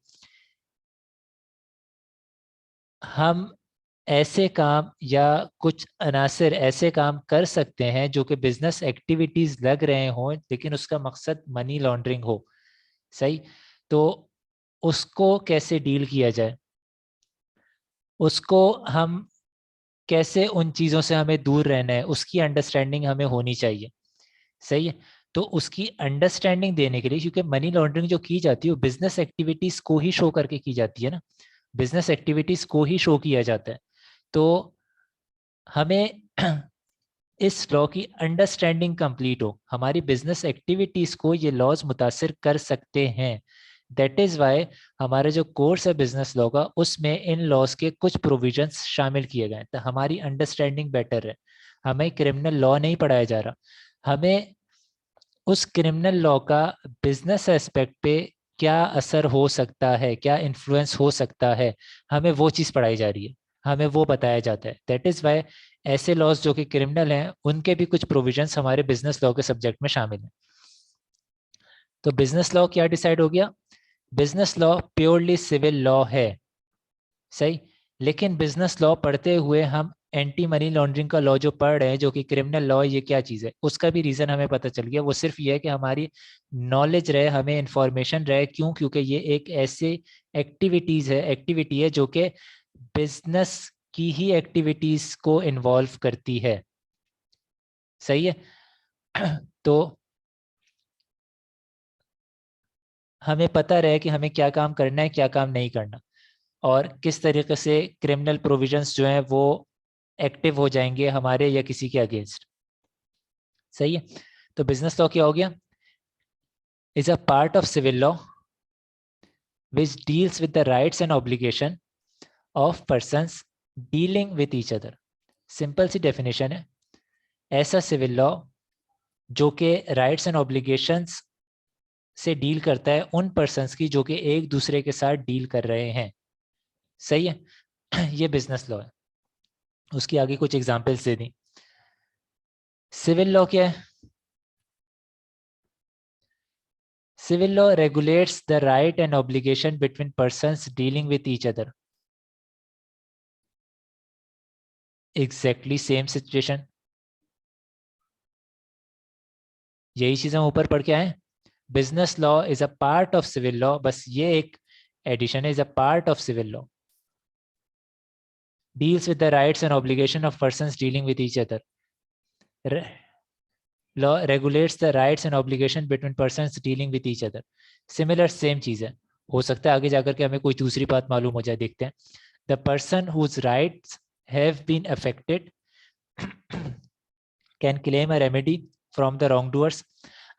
हम ऐसे काम या कुछ अनासिर ऐसे काम कर सकते हैं जो कि बिजनेस एक्टिविटीज लग रहे हों लेकिन उसका मकसद मनी लॉन्ड्रिंग हो, सही। तो उसको कैसे डील किया जाए, उसको हम कैसे, उन चीज़ों से हमें दूर रहना है उसकी अंडरस्टैंडिंग हमें होनी चाहिए, सही है। तो उसकी अंडरस्टैंडिंग देने के लिए, क्योंकि मनी लॉन्ड्रिंग जो की जाती है वो बिजनेस एक्टिविटीज को ही शो करके की जाती है ना, बिजनेस एक्टिविटीज को ही शो किया जाता है। तो हमें इस लॉ की अंडरस्टैंडिंग कंप्लीट हो, हमारी बिजनेस एक्टिविटीज को ये लॉज मुतासिर कर सकते हैं। दैट इज वाई हमारे जो कोर्स है बिजनेस लॉ का उसमें इन लॉज के कुछ प्रोविजंस शामिल किए गए हैं, तो हमारी अंडरस्टैंडिंग बेटर है। हमें क्रिमिनल लॉ नहीं पढ़ाया जा रहा, हमें उस क्रिमिनल लॉ का बिजनेस एस्पेक्ट पे क्या असर हो सकता है, क्या इन्फ्लुएंस हो सकता है, हमें वो चीज़ पढ़ाई जा रही है, हमें वो बताया जाता है। दैट इज़ वाई ऐसे लॉज जो कि क्रिमिनल हैं उनके भी कुछ प्रोविजंस हमारे बिजनेस लॉ के सब्जेक्ट में शामिल हैं। तो बिजनेस लॉ क्या डिसाइड हो गया? Business law purely civil law है, सही। लेकिन बिजनेस लॉ पढ़ते हुए हम एंटी मनी लॉन्ड्रिंग का लॉ जो पढ़ रहे हैं जो कि क्रिमिनल लॉ, ये क्या चीज़ है उसका भी रीज़न हमें पता चल गया। वो सिर्फ ये है कि हमारी नॉलेज रहे, हमें इंफॉर्मेशन रहे। क्यों? क्योंकि ये एक ऐसी एक्टिविटी है जो कि बिजनेस की ही एक्टिविटीज को इन्वॉल्व करती है, सही है। तो हमें पता रहे कि हमें क्या काम करना है, क्या काम नहीं करना, और किस तरीके से क्रिमिनल प्रोविजंस जो हैं वो एक्टिव हो जाएंगे हमारे या किसी के अगेंस्ट। सही है। तो बिजनेस लॉ क्या हो गया? Is a part of civil law which deals with the rights and obligation of persons dealing with each other। Simple सी डेफिनेशन है, ऐसा सिविल लॉ जो कि राइट्स एंड ऑब्लिगेशंस से डील करता है उन पर्सन्स की जो कि एक दूसरे के साथ डील कर रहे हैं। सही है। ये बिजनेस लॉ है। उसकी आगे कुछ एग्जांपल्स दे दी। सिविल लॉ क्या है? Civil law regulates the right and obligation between persons dealing with each other. Exactly same situation, यही चीज हम ऊपर पढ़ के आए। Business law is a part of civil law, बस ये एक एडिशन है, is a part of civil law, deals with the rights and obligation of persons dealing with each other। Law regulates the rights and obligation between persons dealing with each other। Similar same चीज है। हो सकता है आगे जाकर के हमें कोई दूसरी बात मालूम हो जाए, देखते हैं। The person whose rights have been affected can claim a remedy from the wrong doers.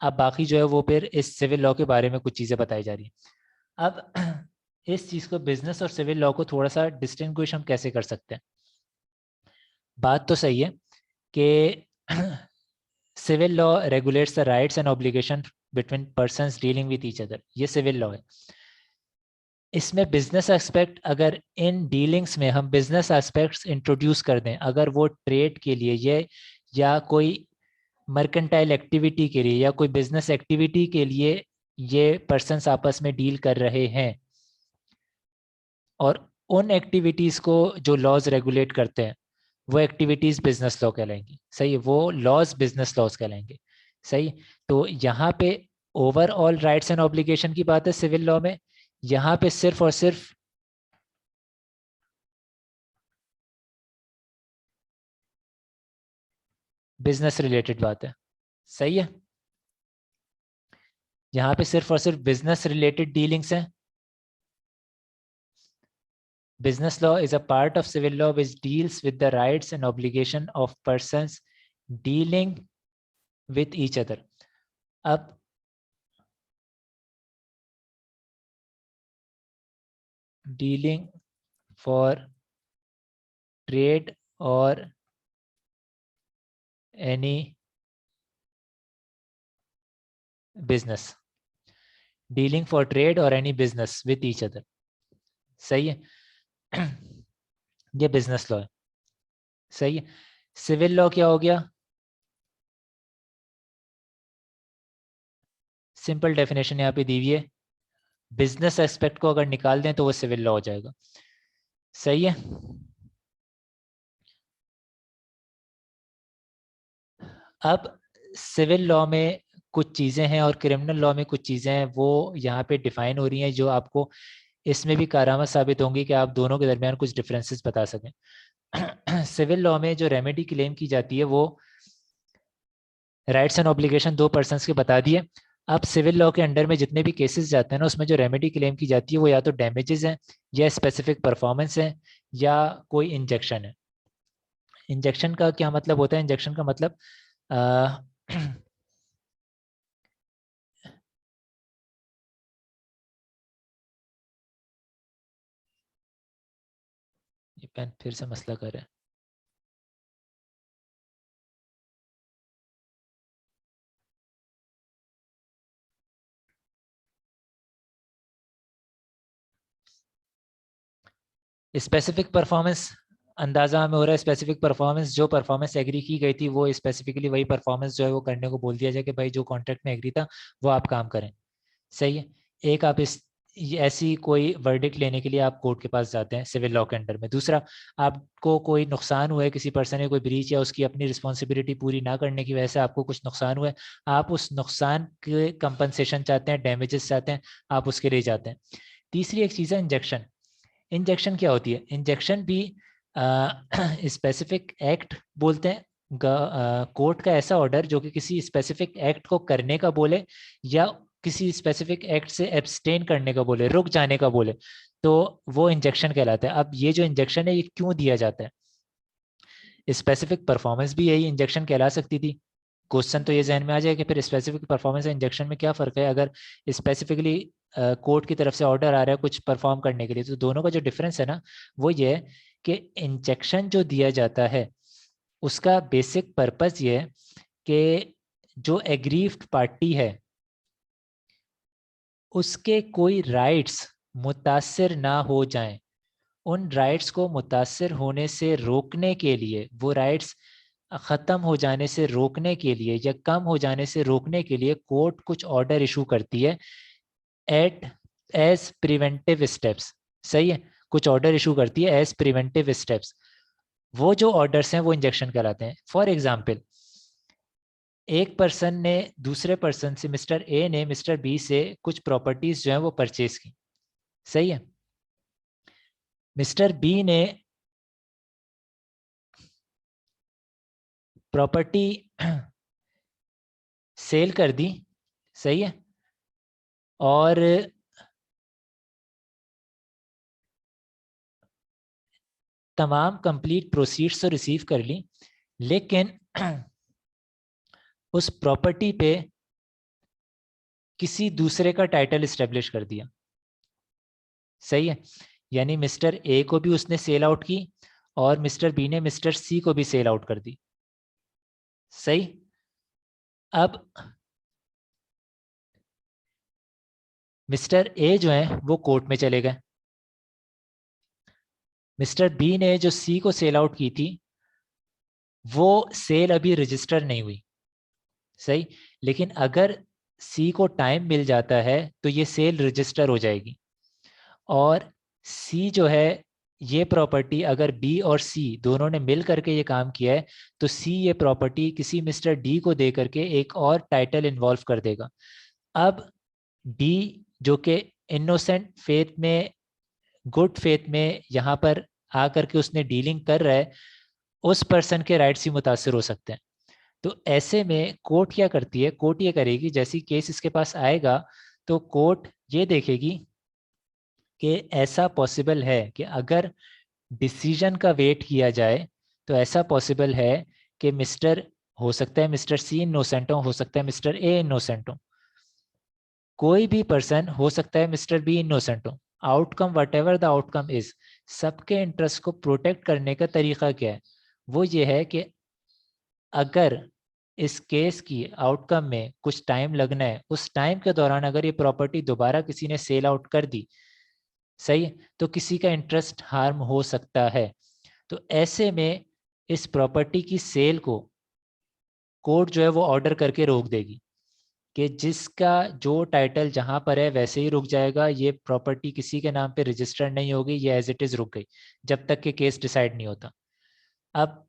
अब बाकी जो है वो फिर इस सिविल लॉ के बारे में कुछ चीज़ें बताई जा रही हैं। अब इस चीज़ को, बिजनेस और सिविल लॉ को थोड़ा सा डिस्टिंग्विश हम कैसे कर सकते हैं? बात तो सही है कि civil law regulates the rights and obligation between persons dealing with each other, ये सिविल लॉ है। इसमें बिजनेस एस्पेक्ट, अगर इन डीलिंग्स में हम बिजनेस एस्पेक्ट्स इंट्रोड्यूस कर दें, अगर वो ट्रेड के लिए ये या कोई मर्केंटाइल एक्टिविटी के लिए या कोई बिजनेस एक्टिविटी के लिए ये पर्सन्स आपस में डील कर रहे हैं, और उन एक्टिविटीज़ को जो लॉज रेगुलेट करते हैं वो एक्टिविटीज़ बिजनेस लॉ कहलाएंगी। सही है, वो लॉज बिजनेस लॉज कहलाएंगे। सही। तो यहाँ पे ओवरऑल राइट्स एंड ऑब्लिगेशन की बात है सिविल लॉ में, यहाँ पे सिर्फ और सिर्फ बिजनेस रिलेटेड बात है। सही है, यहाँ पे सिर्फ और सिर्फ बिजनेस रिलेटेड डीलिंग्स हैं। Business law is a part of civil law which deals with the rights and obligation of persons dealing with each other। अब dealing for trade or any business, dealing for trade or any business with each other। सही है। ये business law है। सही है। Civil law क्या हो गया? सिंपल डेफिनेशन यहाँ पे दी हुई है, बिजनेस एस्पेक्ट को अगर निकाल दें तो वो सिविल लॉ हो जाएगा। सही है। अब सिविल लॉ में कुछ चीज़ें हैं और क्रिमिनल लॉ में कुछ चीज़ें हैं, वो यहाँ पे डिफाइन हो रही हैं, जो आपको इसमें भी कारामद साबित होंगी कि आप दोनों के दरमियान कुछ डिफरेंसेस बता सकें। सिविल लॉ में जो रेमेडी क्लेम की जाती है वो राइट्स एंड ऑब्लिगेशन दो पर्सन्स के बता दिए। अब सिविल लॉ के अंडर में जितने भी केसेस जाते हैं ना, उसमें जो रेमेडी क्लेम की जाती है वो या तो डैमेजेस हैं, या स्पेसिफिक परफॉर्मेंस है, या कोई इंजेक्शन है। इंजेक्शन का क्या मतलब होता है? इंजेक्शन का मतलब ये पेन फिर से मसला कर रहा है। स्पेसिफिक परफॉर्मेंस, अंदाजा हमें हो रहा है स्पेसिफिक परफॉर्मेंस, जो परफॉर्मेंस एग्री की गई थी वो स्पेसिफिकली वही परफॉर्मेंस जो है वो करने को बोल दिया जाए कि भाई जो कॉन्ट्रैक्ट में एग्री था वो आप काम करें। सही है। एक आप इस ऐसी कोई वर्डिक्ट लेने के लिए आप कोर्ट के पास जाते हैं सिविल लॉ के अंडर में। दूसरा, आपको कोई नुकसान हुआ है, किसी पर्सन ने कोई ब्रीच या उसकी अपनी रिस्पॉन्सिबिलिटी पूरी ना करने की वजह से आपको कुछ नुकसान हुआ है, आप उस नुकसान के कंपनसेशन चाहते हैं, डैमेजेस चाहते हैं, आप उसके लिए जाते हैं। तीसरी एक चीज़ है इंजेक्शन। इंजेक्शन क्या होती है? इंजेक्शन भी स्पेसिफिक एक्ट बोलते हैं कोर्ट का ऐसा ऑर्डर जो कि किसी स्पेसिफिक एक्ट को करने का बोले या किसी स्पेसिफिक एक्ट से एब्सटेन करने का बोले, रुक जाने का बोले, तो वो इंजेक्शन कहलाता है। अब ये जो इंजेक्शन है ये क्यों दिया जाता है? स्पेसिफिक परफॉर्मेंस भी यही इंजेक्शन कहला सकती थी। क्वेश्चन तो ये जहन में आ जाए कि फिर स्पेसिफिक परफॉर्मेंस और इंजेक्शन में क्या फ़र्क है। अगर स्पेसिफिकली कोर्ट की तरफ से ऑर्डर आ रहा है कुछ परफॉर्म करने के लिए, तो दोनों का जो डिफरेंस है ना वो ये है कि इंजेक्शन जो दिया जाता है उसका बेसिक पर्पस ये है कि जो एग्रीव्ड पार्टी है उसके कोई राइट्स मुतासर ना हो जाएं। उन राइट्स को मुतासर होने से रोकने के लिए, वो राइट्स ख़त्म हो जाने से रोकने के लिए या कम हो जाने से रोकने के लिए कोर्ट कुछ ऑर्डर इशू करती है एट एज प्रिवेंटिव स्टेप्स। सही है, कुछ ऑर्डर इशू करती है एज प्रिवेंटिव स्टेप्स। वो जो ऑर्डर्स हैं वो इंजेक्शन कहलाते हैं। फॉर एग्जाम्पल, एक पर्सन ने दूसरे पर्सन से, मिस्टर ए ने मिस्टर बी से कुछ प्रॉपर्टीज जो है वो परचेज की। सही है, मिस्टर बी ने प्रॉपर्टी सेल कर दी। सही है, और तमाम कंप्लीट प्रोसीड्स तो रिसीव कर ली, लेकिन उस प्रॉपर्टी पे किसी दूसरे का टाइटल इस्टेब्लिश कर दिया। सही है, यानी मिस्टर ए को भी उसने सेल आउट की और मिस्टर बी ने मिस्टर सी को भी सेल आउट कर दी। सही, अब मिस्टर ए जो है वो कोर्ट में चले गए। मिस्टर बी ने जो सी को सेल आउट की थी वो सेल अभी रजिस्टर नहीं हुई। सही, लेकिन अगर सी को टाइम मिल जाता है तो ये सेल रजिस्टर हो जाएगी। और सी जो है, ये प्रॉपर्टी अगर बी और सी दोनों ने मिल करके ये काम किया है तो सी ये प्रॉपर्टी किसी मिस्टर डी को दे करके एक और टाइटल इन्वॉल्व कर देगा। अब डी जो कि इनोसेंट फेथ में, गुड फेथ में यहाँ पर आकर के उसने डीलिंग कर रहा है, उस पर्सन के राइट्स ही मुतासर हो सकते हैं। तो ऐसे में कोर्ट क्या करती है, कोर्ट ये करेगी जैसी केस इसके पास आएगा तो कोर्ट ये देखेगी कि ऐसा पॉसिबल है कि अगर डिसीजन का वेट किया जाए तो ऐसा पॉसिबल है कि मिस्टर, हो सकता है मिस्टर सी इनोसेंट हो सकता है मिस्टर ए इनोसेंट हो, कोई भी पर्सन हो सकता है मिस्टर बी इनोसेंट हो। Outcome what ever the outcome is, सबके इंटरेस्ट को प्रोटेक्ट करने का तरीका क्या है? वो ये है कि अगर इस केस की आउटकम में कुछ टाइम लगना है, उस टाइम के दौरान अगर ये प्रॉपर्टी दोबारा किसी ने सेल आउट कर दी, सही, तो किसी का इंटरेस्ट हार्म हो सकता है। तो ऐसे में इस प्रॉपर्टी की सेल को कोर्ट जो है वो ऑर्डर करके रोक देगी कि जिसका जो टाइटल जहां पर है वैसे ही रुक जाएगा, ये प्रॉपर्टी किसी के नाम पे रजिस्टर्ड नहीं होगी, ये एज इट इज रुक गई जब तक कि केस डिसाइड नहीं होता। अब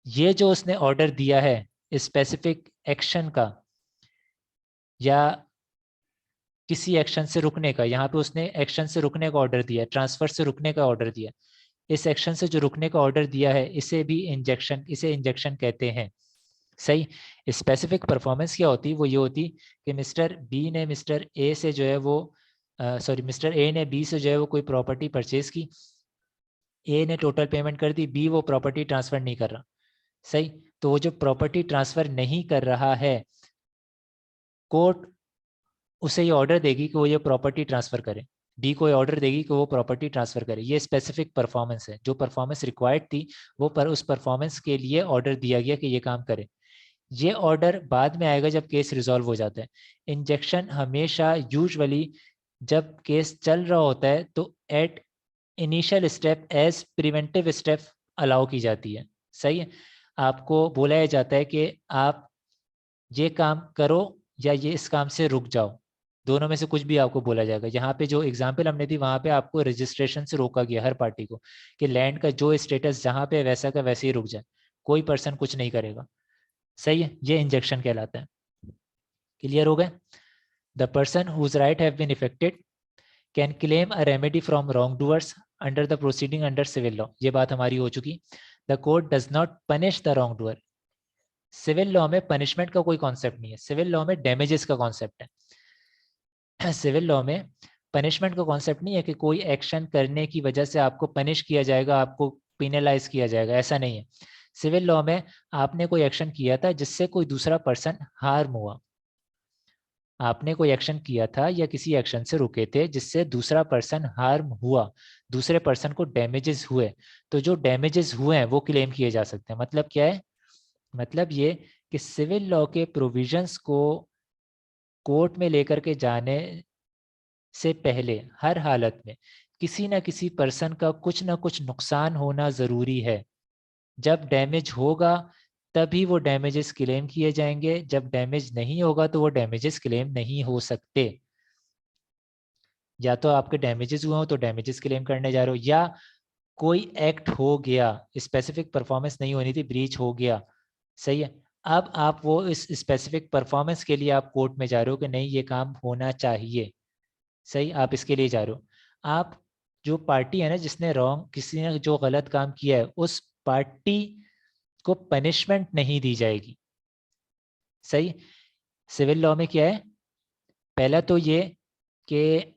ये जो उसने ऑर्डर दिया है स्पेसिफिक एक्शन का या किसी एक्शन से रुकने का, यहाँ पे उसने एक्शन से रुकने का ऑर्डर दिया, ट्रांसफर से रुकने का ऑर्डर दिया, इस एक्शन से जो रुकने का ऑर्डर दिया है इसे भी इंजेक्शन, इसे इंजेक्शन कहते हैं। सही, स्पेसिफिक परफॉर्मेंस क्या होती, वो ये होती कि मिस्टर बी ने मिस्टर ए से जो है वो, सॉरी, मिस्टर ए ने बी से जो है वो कोई प्रॉपर्टी परचेज की, ए ने टोटल पेमेंट कर दी, बी वो प्रॉपर्टी ट्रांसफर नहीं कर रहा। सही, तो वो जो प्रॉपर्टी ट्रांसफर नहीं कर रहा है, कोर्ट उसे ये ऑर्डर देगी कि वो ये प्रॉपर्टी ट्रांसफर करे, बी को ये ऑर्डर देगी कि वो प्रॉपर्टी ट्रांसफर करे। ये स्पेसिफिक परफॉर्मेंस है, जो परफॉर्मेंस रिक्वायर्ड थी वो पर उस परफॉर्मेंस के लिए ऑर्डर दिया गया कि ये काम करे। ये ऑर्डर बाद में आएगा जब केस रिजॉल्व हो जाता है। इंजेक्शन हमेशा यूजुअली जब केस चल रहा होता है तो at initial step as preventive step allow की जाती है। सही है, आपको बोला जाता है कि आप ये काम करो या ये इस काम से रुक जाओ, दोनों में से कुछ भी आपको बोला जाएगा। यहाँ पे जो एग्जाम्पल हमने दी वहाँ पे आपको रजिस्ट्रेशन से रोका गया हर पार्टी को कि लैंड का जो स्टेटस जहाँ पे वैसा का वैसे ही रुक जाए, कोई पर्सन कुछ नहीं करेगा। सही है, ये इंजेक्शन कहलाता है। क्लियर हो गए? The person whose right have been affected can claim a remedy from wrong doers. Under the proceeding under civil law, ये बात हमारी हो चुकी। The court does not punish the wrong doer. Civil law में punishment का कोई concept नहीं है, सिविल लॉ में डैमेजेस का कॉन्सेप्ट है। सिविल लॉ में पनिशमेंट का कॉन्सेप्ट नहीं है कि कोई एक्शन करने की वजह से आपको पनिश किया जाएगा, आपको पिनलाइज किया जाएगा, ऐसा नहीं है। सिविल लॉ में आपने कोई एक्शन किया था जिससे कोई दूसरा पर्सन हार्म हुआ, आपने कोई एक्शन किया था या किसी एक्शन से रुके थे जिससे दूसरा पर्सन हार्म हुआ, दूसरे पर्सन को डैमेजेस हुए, तो जो डैमेजेस हुए हैं वो क्लेम किए जा सकते हैं। मतलब क्या है? मतलब ये कि सिविल लॉ के प्रोविजंस को कोर्ट में लेकर के जाने से पहले हर हालत में किसी ना किसी पर्सन का कुछ ना कुछ नुकसान होना ज़रूरी है। जब डैमेज होगा तभी वो डैमेजेस क्लेम किए जाएंगे, जब डैमेज नहीं होगा तो वो डैमेजेस क्लेम नहीं हो सकते। या तो आपके डैमेजेस हुए हो तो डैमेजेस क्लेम करने जा रहे हो, या कोई एक्ट हो गया, स्पेसिफिक परफॉर्मेंस नहीं होनी थी, ब्रीच हो गया, सही है, अब आप वो इस स्पेसिफिक परफॉर्मेंस के लिए आप कोर्ट में जा रहे हो कि नहीं ये काम होना चाहिए, सही, आप इसके लिए जा रहे हो। आप जो पार्टी है ना जिसने रॉन्ग, किसी ने जो गलत काम किया है, उस पार्टी को पनिशमेंट नहीं दी जाएगी, सही। सिविल लॉ में क्या है? पहला तो ये कि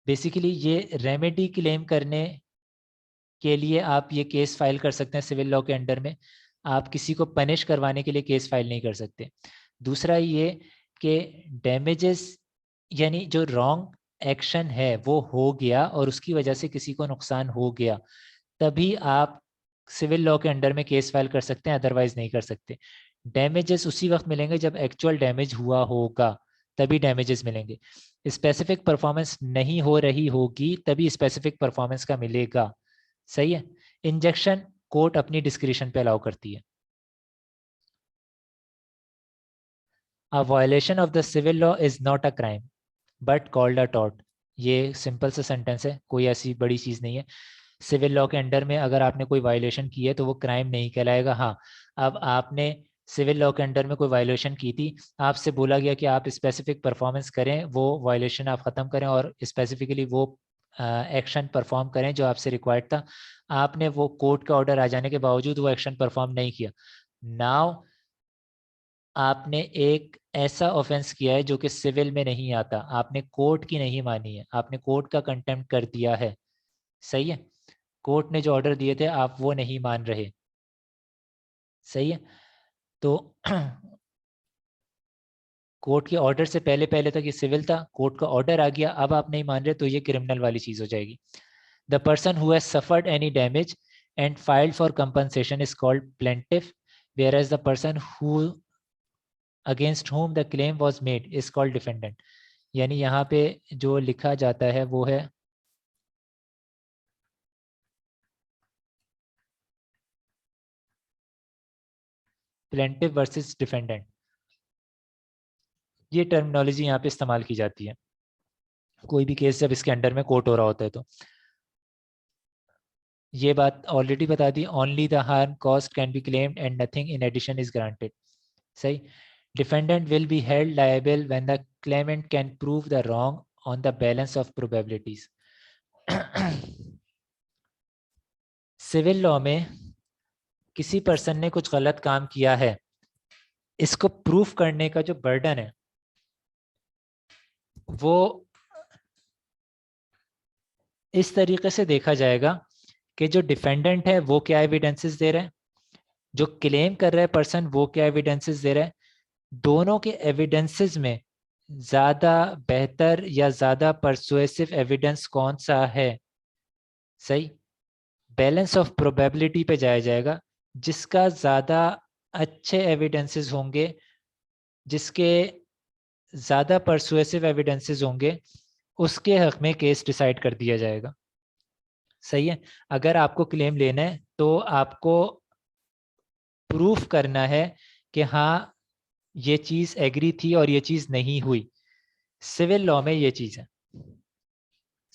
बेसिकली ये रेमेडी क्लेम करने के लिए आप ये केस फाइल कर सकते हैं सिविल लॉ के अंडर में, आप किसी को पनिश करवाने के लिए केस फाइल नहीं कर सकते। दूसरा ये कि डैमेजेस यानी जो रॉन्ग एक्शन है वो हो गया और उसकी वजह से किसी को नुकसान हो गया, तभी आप सिविल लॉ के अंडर में केस फाइल कर सकते हैं, अदरवाइज नहीं कर सकते। डैमेजेस उसी वक्त मिलेंगे जब एक्चुअल डैमेज हुआ होगा, तभी डैमेजेस मिलेंगे। स्पेसिफिक परफॉर्मेंस नहीं हो रही होगी तभी स्पेसिफिक परफॉर्मेंस का मिलेगा, सही है। इंजेक्शन कोर्ट अपनी डिस्क्रिशन पे अलाउ करती है। A violation of the civil law is not a crime but called a tort. ये सिंपल सा सेंटेंस है, कोई ऐसी बड़ी चीज़ नहीं है। सिविल लॉ के अंडर में अगर आपने कोई वायलेशन की है तो वो क्राइम नहीं कहलाएगा। हाँ, अब आपने सिविल लॉ के अंडर में कोई वायलेशन की थी, आपसे बोला गया कि आप स्पेसिफिक परफॉर्मेंस करें, वो वायलेशन आप ख़त्म करें और स्पेसिफिकली वो एक्शन परफॉर्म करें जो आपसे रिक्वायर्ड था, आपने वो कोर्ट का ऑर्डर आ जाने के बावजूद वो एक्शन परफॉर्म नहीं किया। नाउ आपने एक ऐसा ऑफेंस किया है जो कि सिविल में नहीं आता, आपने कोर्ट की नहीं मानी है, आपने कोर्ट का कंटेम्प्ट कर दिया है, सही है। कोर्ट ने जो ऑर्डर दिए थे आप वो नहीं मान रहे, सही है। तो कोर्ट के ऑर्डर से पहले पहले तक ये सिविल था, कोर्ट का ऑर्डर आ गया, अब आप नहीं मान रहे तो ये क्रिमिनल वाली चीज हो जाएगी। The person who has suffered any damage and filed for compensation is called plaintiff, whereas the person who against whom the claim was made is called defendant. यानी यहाँ पे जो लिखा जाता है वो है प्लेंटिफ वर्सेस डिफेंडेंट, ये टर्मिनोलॉजी यहाँ पे इस्तेमाल की जाती है कोई भी केस जब इसके अंडर में कोर्ट हो रहा होता है। तो ये बात ऑलरेडी बता दी, only the harm cost can be claimed and nothing in addition is granted, सही। Defendant will be held liable when the claimant can prove the wrong on the balance of probabilities. Civil law में किसी person ने कुछ गलत काम किया है, इसको प्रूफ करने का जो बर्डन है वो इस तरीके से देखा जाएगा कि जो डिफेंडेंट है वो क्या एविडेंसेस दे रहे हैं, जो क्लेम कर रहा है पर्सन वो क्या एविडेंसेस दे रहा है, दोनों के एविडेंसेस में ज्यादा बेहतर या ज्यादा परसुएसिव एविडेंस कौन सा है, सही। बैलेंस ऑफ प्रोबेबिलिटी पे जाया जाएगा, जिसका ज्यादा अच्छे एविडेंसेस होंगे, जिसके ज्यादा परसुएसिव एविडेंसेस होंगे, उसके हक में केस डिसाइड कर दिया जाएगा, सही है। अगर आपको क्लेम लेना है तो आपको प्रूफ करना है कि हाँ ये चीज एग्री थी और ये चीज नहीं हुई, सिविल लॉ में ये चीज है,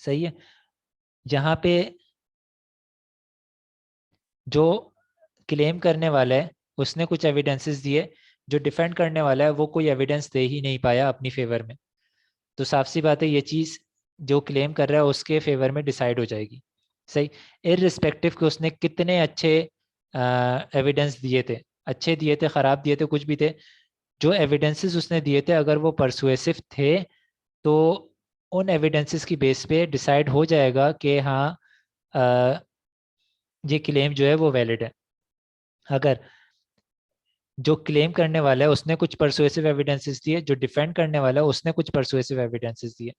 सही है। जहाँ पे जो क्लेम करने वाला है उसने कुछ एविडेंसेस दिए, जो डिफेंड करने वाला है वो कोई एविडेंस दे ही नहीं पाया अपनी फेवर में, तो साफ सी बात है ये चीज जो क्लेम कर रहा है उसके फेवर में डिसाइड हो जाएगी। सही, इररिस्पेक्टिव कि उसने कितने अच्छे एविडेंस दिए थे, अच्छे दिए थे, ख़राब दिए थे, कुछ भी थे, जो एविडेंसेस उसने दिए थे अगर वो परसुएसिव थे तो उन एविडेंसेस की बेस पे डिसाइड हो जाएगा कि हाँ ये क्लेम जो है वो वैलिड है। अगर जो क्लेम करने वाला है उसने कुछ परसुएसिव एविडेंसेस दिए, जो डिफेंड करने वाला है उसने कुछ परसुएसिव एविडेंसेस दिए,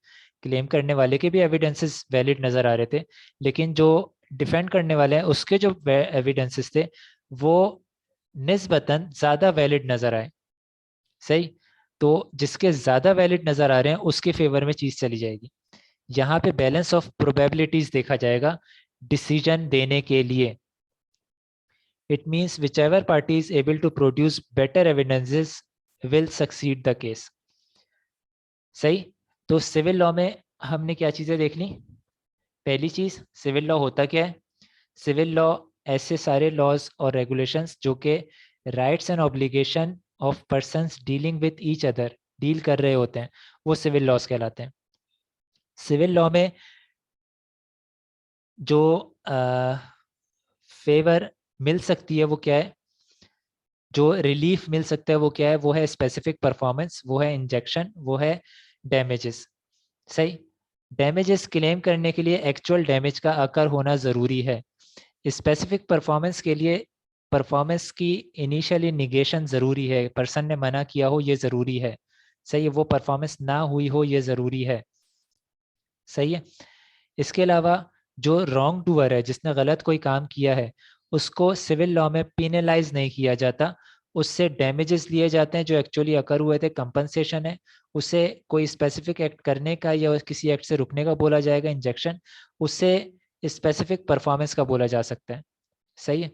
क्लेम करने वाले के भी एविडेंसेस वैलिड नज़र आ रहे थे, लेकिन जो डिफेंड करने वाले हैं उसके जो एविडेंसेस थे वो निस्बतन ज़्यादा वैलिड नज़र आए। सही, तो जिसके ज़्यादा वैलिड नज़र आ रहे हैं उसके फेवर में चीज़ चली जाएगी। यहाँ पे बैलेंस ऑफ प्रोबेबिलिटीज देखा जाएगा डिसीजन देने के लिए। It means whichever party is able to produce better evidences will succeed the case. सही, तो सिविल लॉ में हमने क्या चीज़ें देख ली? पहली चीज़, सिविल लॉ होता क्या है? सिविल लॉ ऐसे सारे लॉज और रेगुलेशंस जो कि rights and obligation of persons dealing with each other deal कर रहे होते हैं, वो सिविल लॉज कहलाते हैं। सिविल लॉ में जो फेवर मिल सकती है वो क्या है, जो रिलीफ मिल सकता है वो क्या है? वो है स्पेसिफिक परफॉर्मेंस, वो है इंजेक्शन, वो है डैमेजेस। सही, डैमेजेस क्लेम करने के लिए एक्चुअल डैमेज का अकर होना ज़रूरी है। स्पेसिफिक परफॉर्मेंस के लिए परफॉर्मेंस की इनिशियली निगेशन ज़रूरी है, पर्सन ने मना किया हो ये ज़रूरी है। सही है, वो परफॉर्मेंस ना हुई हो ये ज़रूरी है। सही है, इसके अलावा जो रॉन्ग डूअर है, जिसने गलत कोई काम किया है, उसको सिविल लॉ में पिनलाइज नहीं किया जाता, उससे डैमेजेस लिए जाते हैं जो एक्चुअली अकर हुए थे, कंपनसेशन है, उसे कोई स्पेसिफिक एक्ट करने का या किसी एक्ट से रुकने का बोला जाएगा, इंजेक्शन, उससे स्पेसिफिक परफॉर्मेंस का बोला जा सकता है। सही है,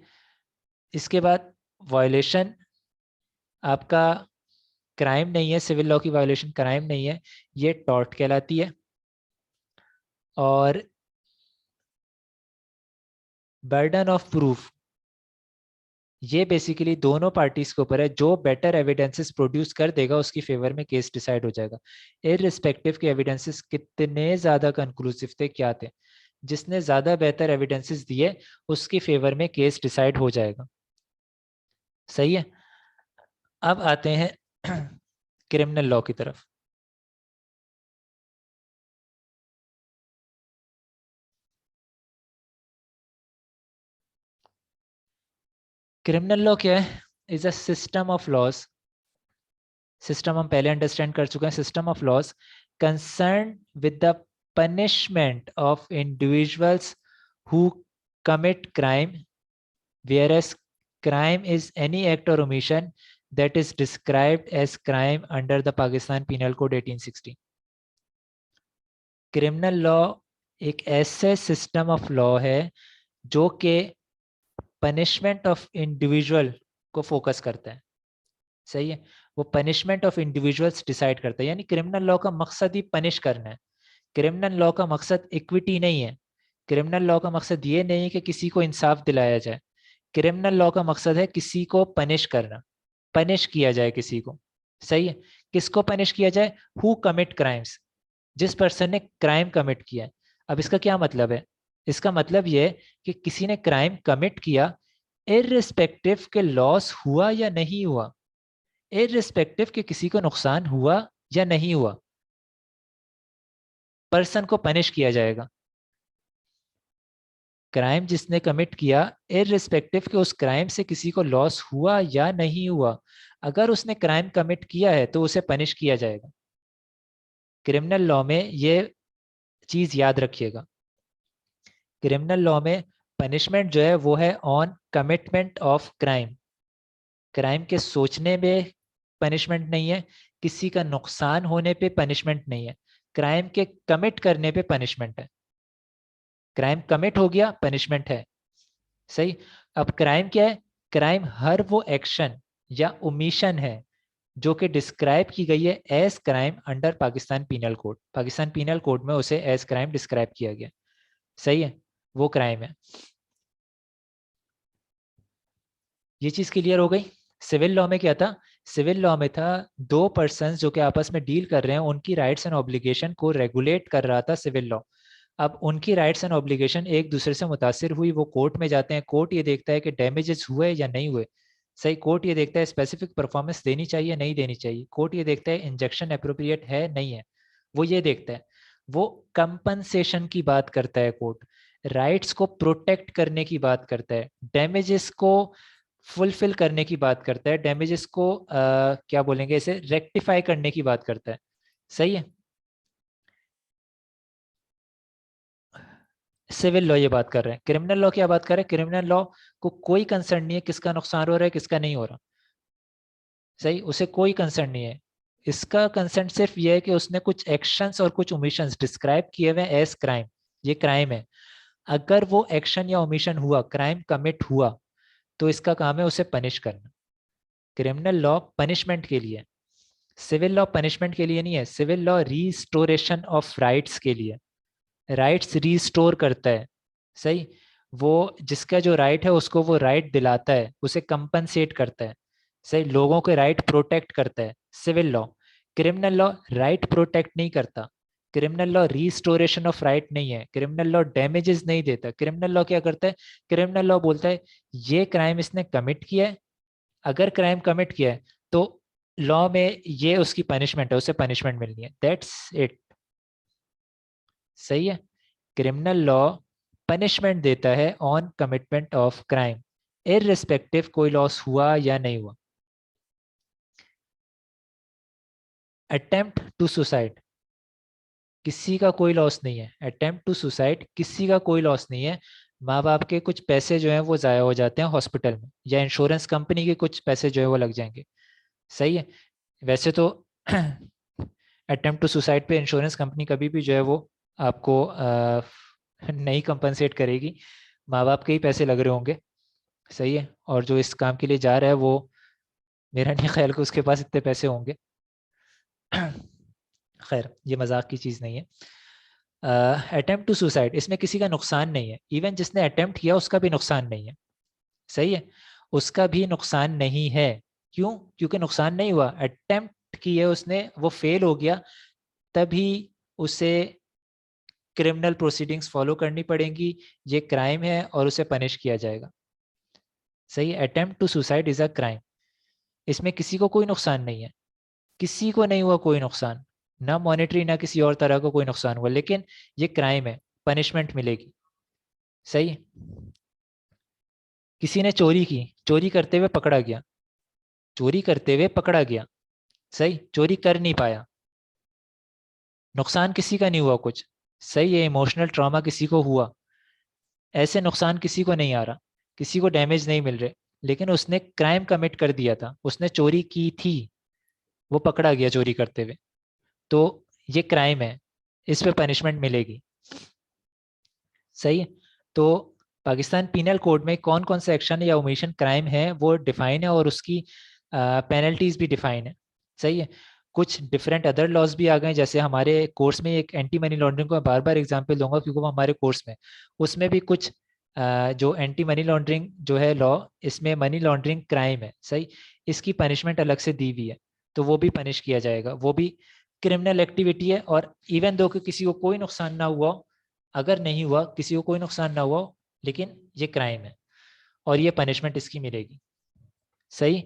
इसके बाद वायलेशन आपका क्राइम नहीं है, सिविल लॉ की वायलेशन क्राइम नहीं है, ये टॉर्ट कहलाती है। और बर्डन ऑफ प्रूफ ये बेसिकली दोनों पार्टीज के ऊपर है, जो बेटर एविडेंसेस प्रोड्यूस कर देगा उसकी फेवर में केस डिसाइड हो जाएगा, इररिस्पेक्टिव के एविडेंसेस कितने ज्यादा कंक्लूसिव थे क्या थे, जिसने ज्यादा बेहतर एविडेंसेस दिए उसकी फेवर में केस डिसाइड हो जाएगा। सही है, अब आते हैं क्रिमिनल लॉ की तरफ। क्रिमिनल लॉ क्या है? Is a system of laws, system हम पहले अंडरस्टैंड कर चुके हैं, system of laws concern with the punishment of individuals who commit crime, whereas crime is any act or omission that is described as crime under the Pakistan Penal Code 1860. Criminal law एक ऐसे system of law है जो कि punishment of individual को focus करता है। सही है, वो पनिशमेंट ऑफ इंडिविजुअल्स डिसाइड करता है, यानी क्रिमिनल लॉ का मकसद ही पनिश करना है। क्रिमिनल लॉ का मकसद इक्विटी नहीं है, क्रिमिनल लॉ का मकसद ये नहीं है कि किसी को इंसाफ दिलाया जाए, क्रिमिनल लॉ का मकसद है किसी को पनिश करना, पनिश किया जाए किसी को। सही है, किसको पनिश किया जाए? हु कमिट क्राइम्स, जिस पर्सन ने क्राइम कमिट किया है। अब इसका क्या मतलब है? इसका मतलब ये है कि किसी ने क्राइम कमिट किया, इररिस्पेक्टिव के लॉस हुआ या नहीं हुआ, इररिस्पेक्टिव के किसी को नुकसान हुआ या नहीं हुआ, पर्सन को पनिश किया जाएगा। क्राइम जिसने कमिट किया, इररिस्पेक्टिव के उस क्राइम से किसी को लॉस हुआ या नहीं हुआ, अगर उसने क्राइम कमिट किया है तो उसे पनिश किया जाएगा। क्रिमिनल लॉ में ये चीज याद रखिएगा, क्रिमिनल लॉ में पनिशमेंट जो है वो है on commitment of crime, crime के सोचने में पनिशमेंट नहीं है, किसी का नुकसान होने पे पनिशमेंट नहीं है, क्राइम के कमिट करने पे पनिशमेंट है। क्राइम कमिट हो गया, पनिशमेंट है। सही, अब क्राइम क्या है? क्राइम हर वो एक्शन या ओमिशन है जो कि डिस्क्राइब की गई है as crime under Pakistan penal code, Pakistan penal code में उसे एज क्राइम डिस्क्राइब किया गया। सही है, वो क्राइम है। ये चीज क्लियर हो गई। सिविल लॉ में क्या था? सिविल लॉ में था 2 पर्सन जो कि आपस में डील कर रहे हैं, उनकी राइट्स एंड ऑब्लिगेशन को रेगुलेट कर रहा था सिविल लॉ। अब उनकी राइट्स एंड ऑब्लिगेशन एक दूसरे से मुतासिर हुई, वो कोर्ट में जाते हैं, कोर्ट ये देखता है कि डैमेजेस हुए या नहीं हुए। सही, कोर्ट ये देखता है स्पेसिफिक परफॉर्मेंस देनी चाहिए नहीं देनी चाहिए, कोर्ट ये देखता है इंजेक्शन अप्रोप्रिएट है नहीं है, वो ये देखता है। वो कंपनसेशन की बात करता है कोर्ट, राइट्स को प्रोटेक्ट करने की बात करता है, डैमेजेस को फुलफिल करने की बात करता है, डैमेजेस को क्या बोलेंगे इसे, रेक्टिफाई करने की बात करता है। सही है। सिविल लॉ ये बात कर रहे हैं, क्रिमिनल लॉ क्या बात कर रहे हैं, क्रिमिनल लॉ को कोई कंसर्न नहीं है किसका नुकसान हो रहा है किसका नहीं हो रहा। सही, उसे कोई कंसर्न नहीं है। इसका कंसर्न सिर्फ ये है कि उसने कुछ एक्शंस और कुछ ओमिशंस डिस्क्राइब किए हुए एज क्राइम, ये क्राइम है। अगर वो एक्शन या ओमिशन हुआ, क्राइम कमिट हुआ, तो इसका काम है उसे पनिश करना। क्रिमिनल लॉ पनिशमेंट के लिए, सिविल लॉ पनिशमेंट के लिए नहीं है। Civil law restoration of rights के लिए, राइट्स रीस्टोर करता है। सही, वो जिसका जो राइट है उसको वो राइट दिलाता है, उसे कंपनसेट करता है। सही, लोगों के राइट प्रोटेक्ट करता है civil law. Criminal law right protect नहीं करता, criminal law restoration of right नहीं है, क्रिमिनल लॉ डैमेजेस नहीं देता। क्रिमिनल लॉ क्या करता है, क्रिमिनल लॉ बोलता है ये क्राइम इसने कमिट किया है, अगर क्राइम कमिट किया है तो लॉ में ये उसकी पनिशमेंट है, उसे पनिशमेंट मिलनी है, दैट्स इट। सही है, क्रिमिनल लॉ पनिशमेंट देता है on commitment of crime, irrespective कोई लॉस हुआ या नहीं हुआ। अटेम्प्ट टू सुसाइड, किसी का कोई लॉस नहीं है। अटेम्प्ट टू सुसाइड किसी का कोई लॉस नहीं है। माँ बाप के कुछ पैसे जो हैं वो ज़ाया हो जाते हैं हॉस्पिटल में, या इंश्योरेंस कंपनी के कुछ पैसे जो है वो लग जाएंगे। सही है, वैसे तो अटेम्प्ट टू सुसाइड पे इंश्योरेंस कंपनी कभी भी जो है वो आपको नहीं कंपनसेट करेगी, माँ बाप के ही पैसे लग रहे होंगे। सही है, और जो इस काम के लिए जा रहा है वो, मेरा नहीं ख्याल कि उसके पास इतने पैसे होंगे। खैर, ये मजाक की चीज़ नहीं है। अटेम्प्ट टू सुसाइड, इसमें किसी का नुकसान नहीं है, इवन जिसने अटेम्प्ट किया उसका भी नुकसान नहीं है। सही है, उसका भी नुकसान नहीं है। क्यों? क्योंकि नुकसान नहीं हुआ, अटेम्प्ट किए उसने, वो फेल हो गया, तभी उसे क्रिमिनल प्रोसीडिंग्स फॉलो करनी पड़ेंगी, ये क्राइम है और उसे पनिश किया जाएगा। सही, attempt to suicide is a crime, इसमें किसी को कोई नुकसान नहीं है, किसी को नहीं हुआ कोई नुकसान, ना मॉनेटरी ना किसी और तरह का कोई नुकसान हुआ, लेकिन ये क्राइम है, पनिशमेंट मिलेगी। सही, किसी ने चोरी की, चोरी करते हुए पकड़ा गया, चोरी करते हुए पकड़ा गया, सही, चोरी कर नहीं पाया, नुकसान किसी का नहीं हुआ कुछ। सही है, इमोशनल ट्रॉमा किसी को हुआ, ऐसे नुकसान किसी को नहीं आ रहा, किसी को डैमेज नहीं मिल रहे, लेकिन उसने क्राइम कमिट कर दिया था, उसने चोरी की थी, वो पकड़ा गया चोरी करते हुए, तो ये क्राइम है, इस पे पनिशमेंट मिलेगी। सही है, तो पाकिस्तान पीनल कोड में कौन कौन से एक्शन या ओमिशन क्राइम है वो डिफाइन है, और उसकी पेनल्टीज भी डिफाइन है। सही है, कुछ डिफरेंट अदर लॉज भी आ गए, जैसे हमारे कोर्स में एक एंटी मनी लॉन्ड्रिंग को मैं बार बार एग्जांपल दूंगा क्योंकि वो हमारे कोर्स में, उसमें भी कुछ जो एंटी मनी लॉन्ड्रिंग जो है लॉ, इसमें मनी लॉन्ड्रिंग क्राइम है। सही, इसकी पनिशमेंट अलग से दी हुई है, तो वो भी पनिश किया जाएगा, वो भी क्रिमिनल एक्टिविटी है। और इवन दो कि किसी को कोई नुकसान ना हुआ, अगर नहीं हुआ किसी को कोई नुकसान ना हुआ, लेकिन ये क्राइम है और ये पनिशमेंट इसकी मिलेगी। सही,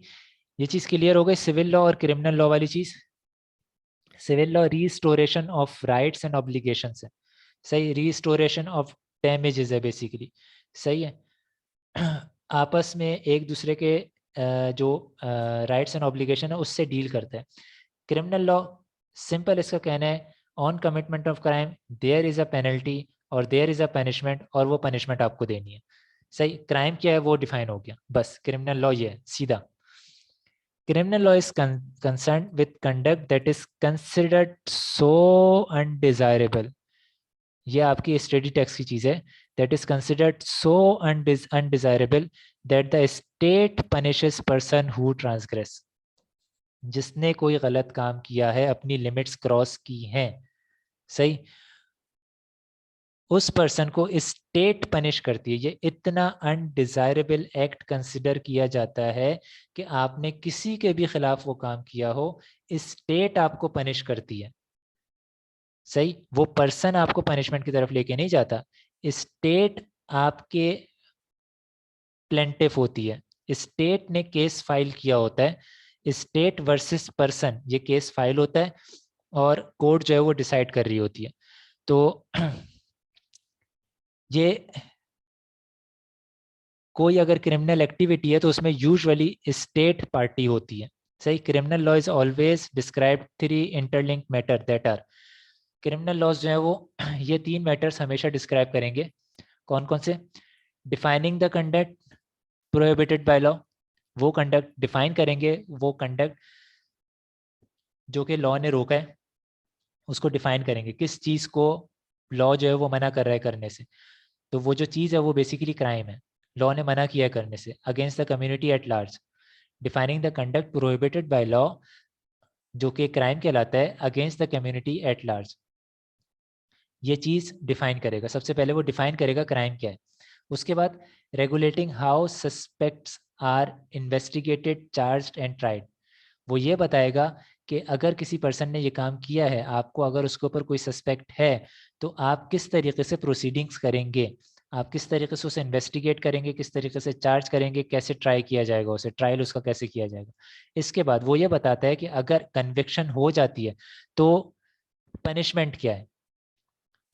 ये चीज़ क्लियर हो गई, सिविल लॉ और क्रिमिनल लॉ वाली चीज़। Civil law restoration of rights and obligation है। सही, रीस्टोरेशन ऑफ डैमेजेस है बेसिकली। सही है, आपस में एक दूसरे के जो राइट्स एंड ऑब्लिगेशन है उससे डील करते हैं। क्रिमिनल लॉ सिंपल, इसका कहना है on commitment of crime there is a penalty और देयर इज अ पनिशमेंट, और वो पनिशमेंट आपको देनी है। सही, क्राइम क्या है वो डिफाइन हो गया, बस क्रिमिनल लॉ ये है सीधा। Criminal law is concern with conduct that is considered so undesirable, ये आपकी स्टडी टेक्स्ट की चीज है, that is considered so undesirable that the state punishes person who transgress, जिसने कोई गलत काम किया है, अपनी लिमिट्स क्रॉस की हैं। सही, उस पर्सन को स्टेट पनिश करती है। ये इतना अनडिजायरेबल एक्ट कंसिडर किया जाता है कि आपने किसी के भी खिलाफ वो काम किया हो, स्टेट आपको पनिश करती है। सही, वो पर्सन आपको पनिशमेंट की तरफ लेके नहीं जाता, स्टेट आपके प्लेंटिफ होती है। स्टेट ने केस फाइल किया होता है, स्टेट वर्सेस पर्सन ये केस फाइल होता है, और कोर्ट जो है वो डिसाइड कर रही होती है। तो ये कोई अगर क्रिमिनल एक्टिविटी है तो उसमें यूजुअली स्टेट पार्टी होती है। सही, criminal law is always describe three interlinked matter that are, criminal laws जो है वो ये तीन मैटर्स हमेशा डिस्क्राइब करेंगे। कौन कौन से? Defining the conduct prohibited by law, वो कंडक्ट डिफाइन करेंगे, वो कंडक्ट जो कि लॉ ने रोका है उसको डिफाइन करेंगे, किस चीज़ को लॉ जो है वो मना कर रहा है करने से। तो वो जो चीज़ है वो बेसिकली क्राइम है, लॉ ने मना किया है करने से, against the community at large. Defining the conduct prohibited by law जो कि क्राइम कहलाता है against the community at large, ये चीज़ डिफाइन करेगा। सबसे पहले वो डिफाइन करेगा क्राइम क्या है। उसके बाद regulating how suspects are investigated charged and tried, वो ये बताएगा कि अगर किसी पर्सन ने ये काम किया है, आपको अगर उसके ऊपर कोई सस्पेक्ट है, तो आप किस तरीके से प्रोसीडिंग्स करेंगे, आप किस तरीके से उसे इन्वेस्टिगेट करेंगे, किस तरीके से चार्ज करेंगे, कैसे ट्राई किया जाएगा उसे, ट्रायल उसका कैसे किया जाएगा। इसके बाद वो ये बताता है कि अगर कन्विक्शन हो जाती है तो पनिशमेंट क्या है।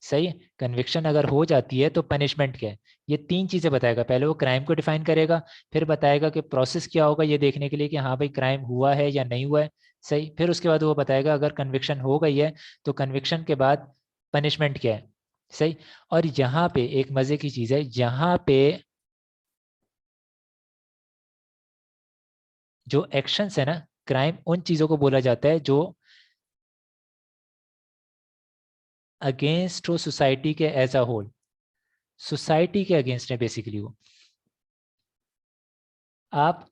सही है, कन्विक्शन अगर हो जाती है तो पनिशमेंट क्या है। ये तीन चीजें बताएगा, पहले वो क्राइम को डिफाइन करेगा, फिर बताएगा कि प्रोसेस क्या होगा ये देखने के लिए कि हाँ भाई क्राइम हुआ है या नहीं हुआ है। सही, फिर उसके बाद वो बताएगा अगर कन्विक्शन हो गई है तो कन्विक्शन के बाद पनिशमेंट क्या है। सही, और यहाँ पे एक मजे की चीज है, यहाँ पे जो एक्शंस है ना, क्राइम उन चीजों को बोला जाता है जो अगेंस्ट हो सोसाइटी के एज अ होल, सोसाइटी के अगेंस्ट है बेसिकली वो। आप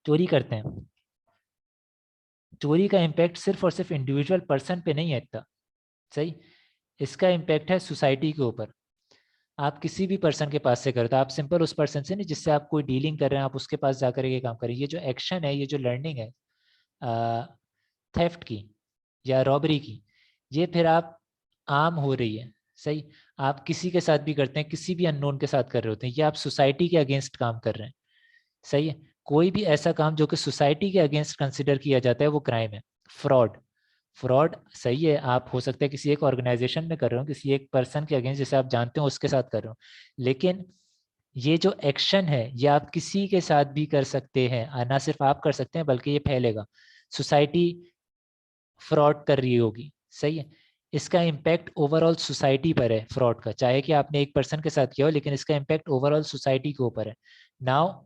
चोरी करते हैं, चोरी का इम्पैक्ट सिर्फ और सिर्फ इंडिविजुअल पर्सन पे नहीं है इतना। सही, इसका इम्पैक्ट है सोसाइटी के ऊपर। आप किसी भी पर्सन के पास से करते हो, आप सिंपल उस पर्सन से नहीं जिससे आप कोई डीलिंग कर रहे हैं, आप उसके पास जाकर ये काम करें। ये जो एक्शन है, ये जो लर्निंग है थेफ्ट की या रॉबरी की, ये फिर आप आम हो रही है। सही, आप किसी के साथ भी करते हैं, किसी भी अननोन के साथ कर रहे होते हैं, ये आप सोसाइटी के अगेंस्ट काम कर रहे हैं। सही है, कोई भी ऐसा काम जो कि सोसाइटी के अगेंस्ट कंसिडर किया जाता है वो क्राइम है। फ्रॉड, फ्रॉड सही है, आप हो सकता है किसी एक ऑर्गेनाइजेशन में कर रहे हो, किसी एक पर्सन के अगेंस्ट जैसे आप जानते हो उसके साथ कर रहे हो, लेकिन ये जो एक्शन है ये आप किसी के साथ भी कर सकते हैं, ना सिर्फ आप कर सकते हैं बल्कि ये फैलेगा, सोसाइटी फ्रॉड कर रही होगी। सही है, इसका इम्पैक्ट ओवरऑल सोसाइटी पर है फ्रॉड का, चाहे कि आपने एक पर्सन के साथ किया हो, लेकिन इसका इम्पैक्ट ओवरऑल सोसाइटी के ऊपर है। नाउ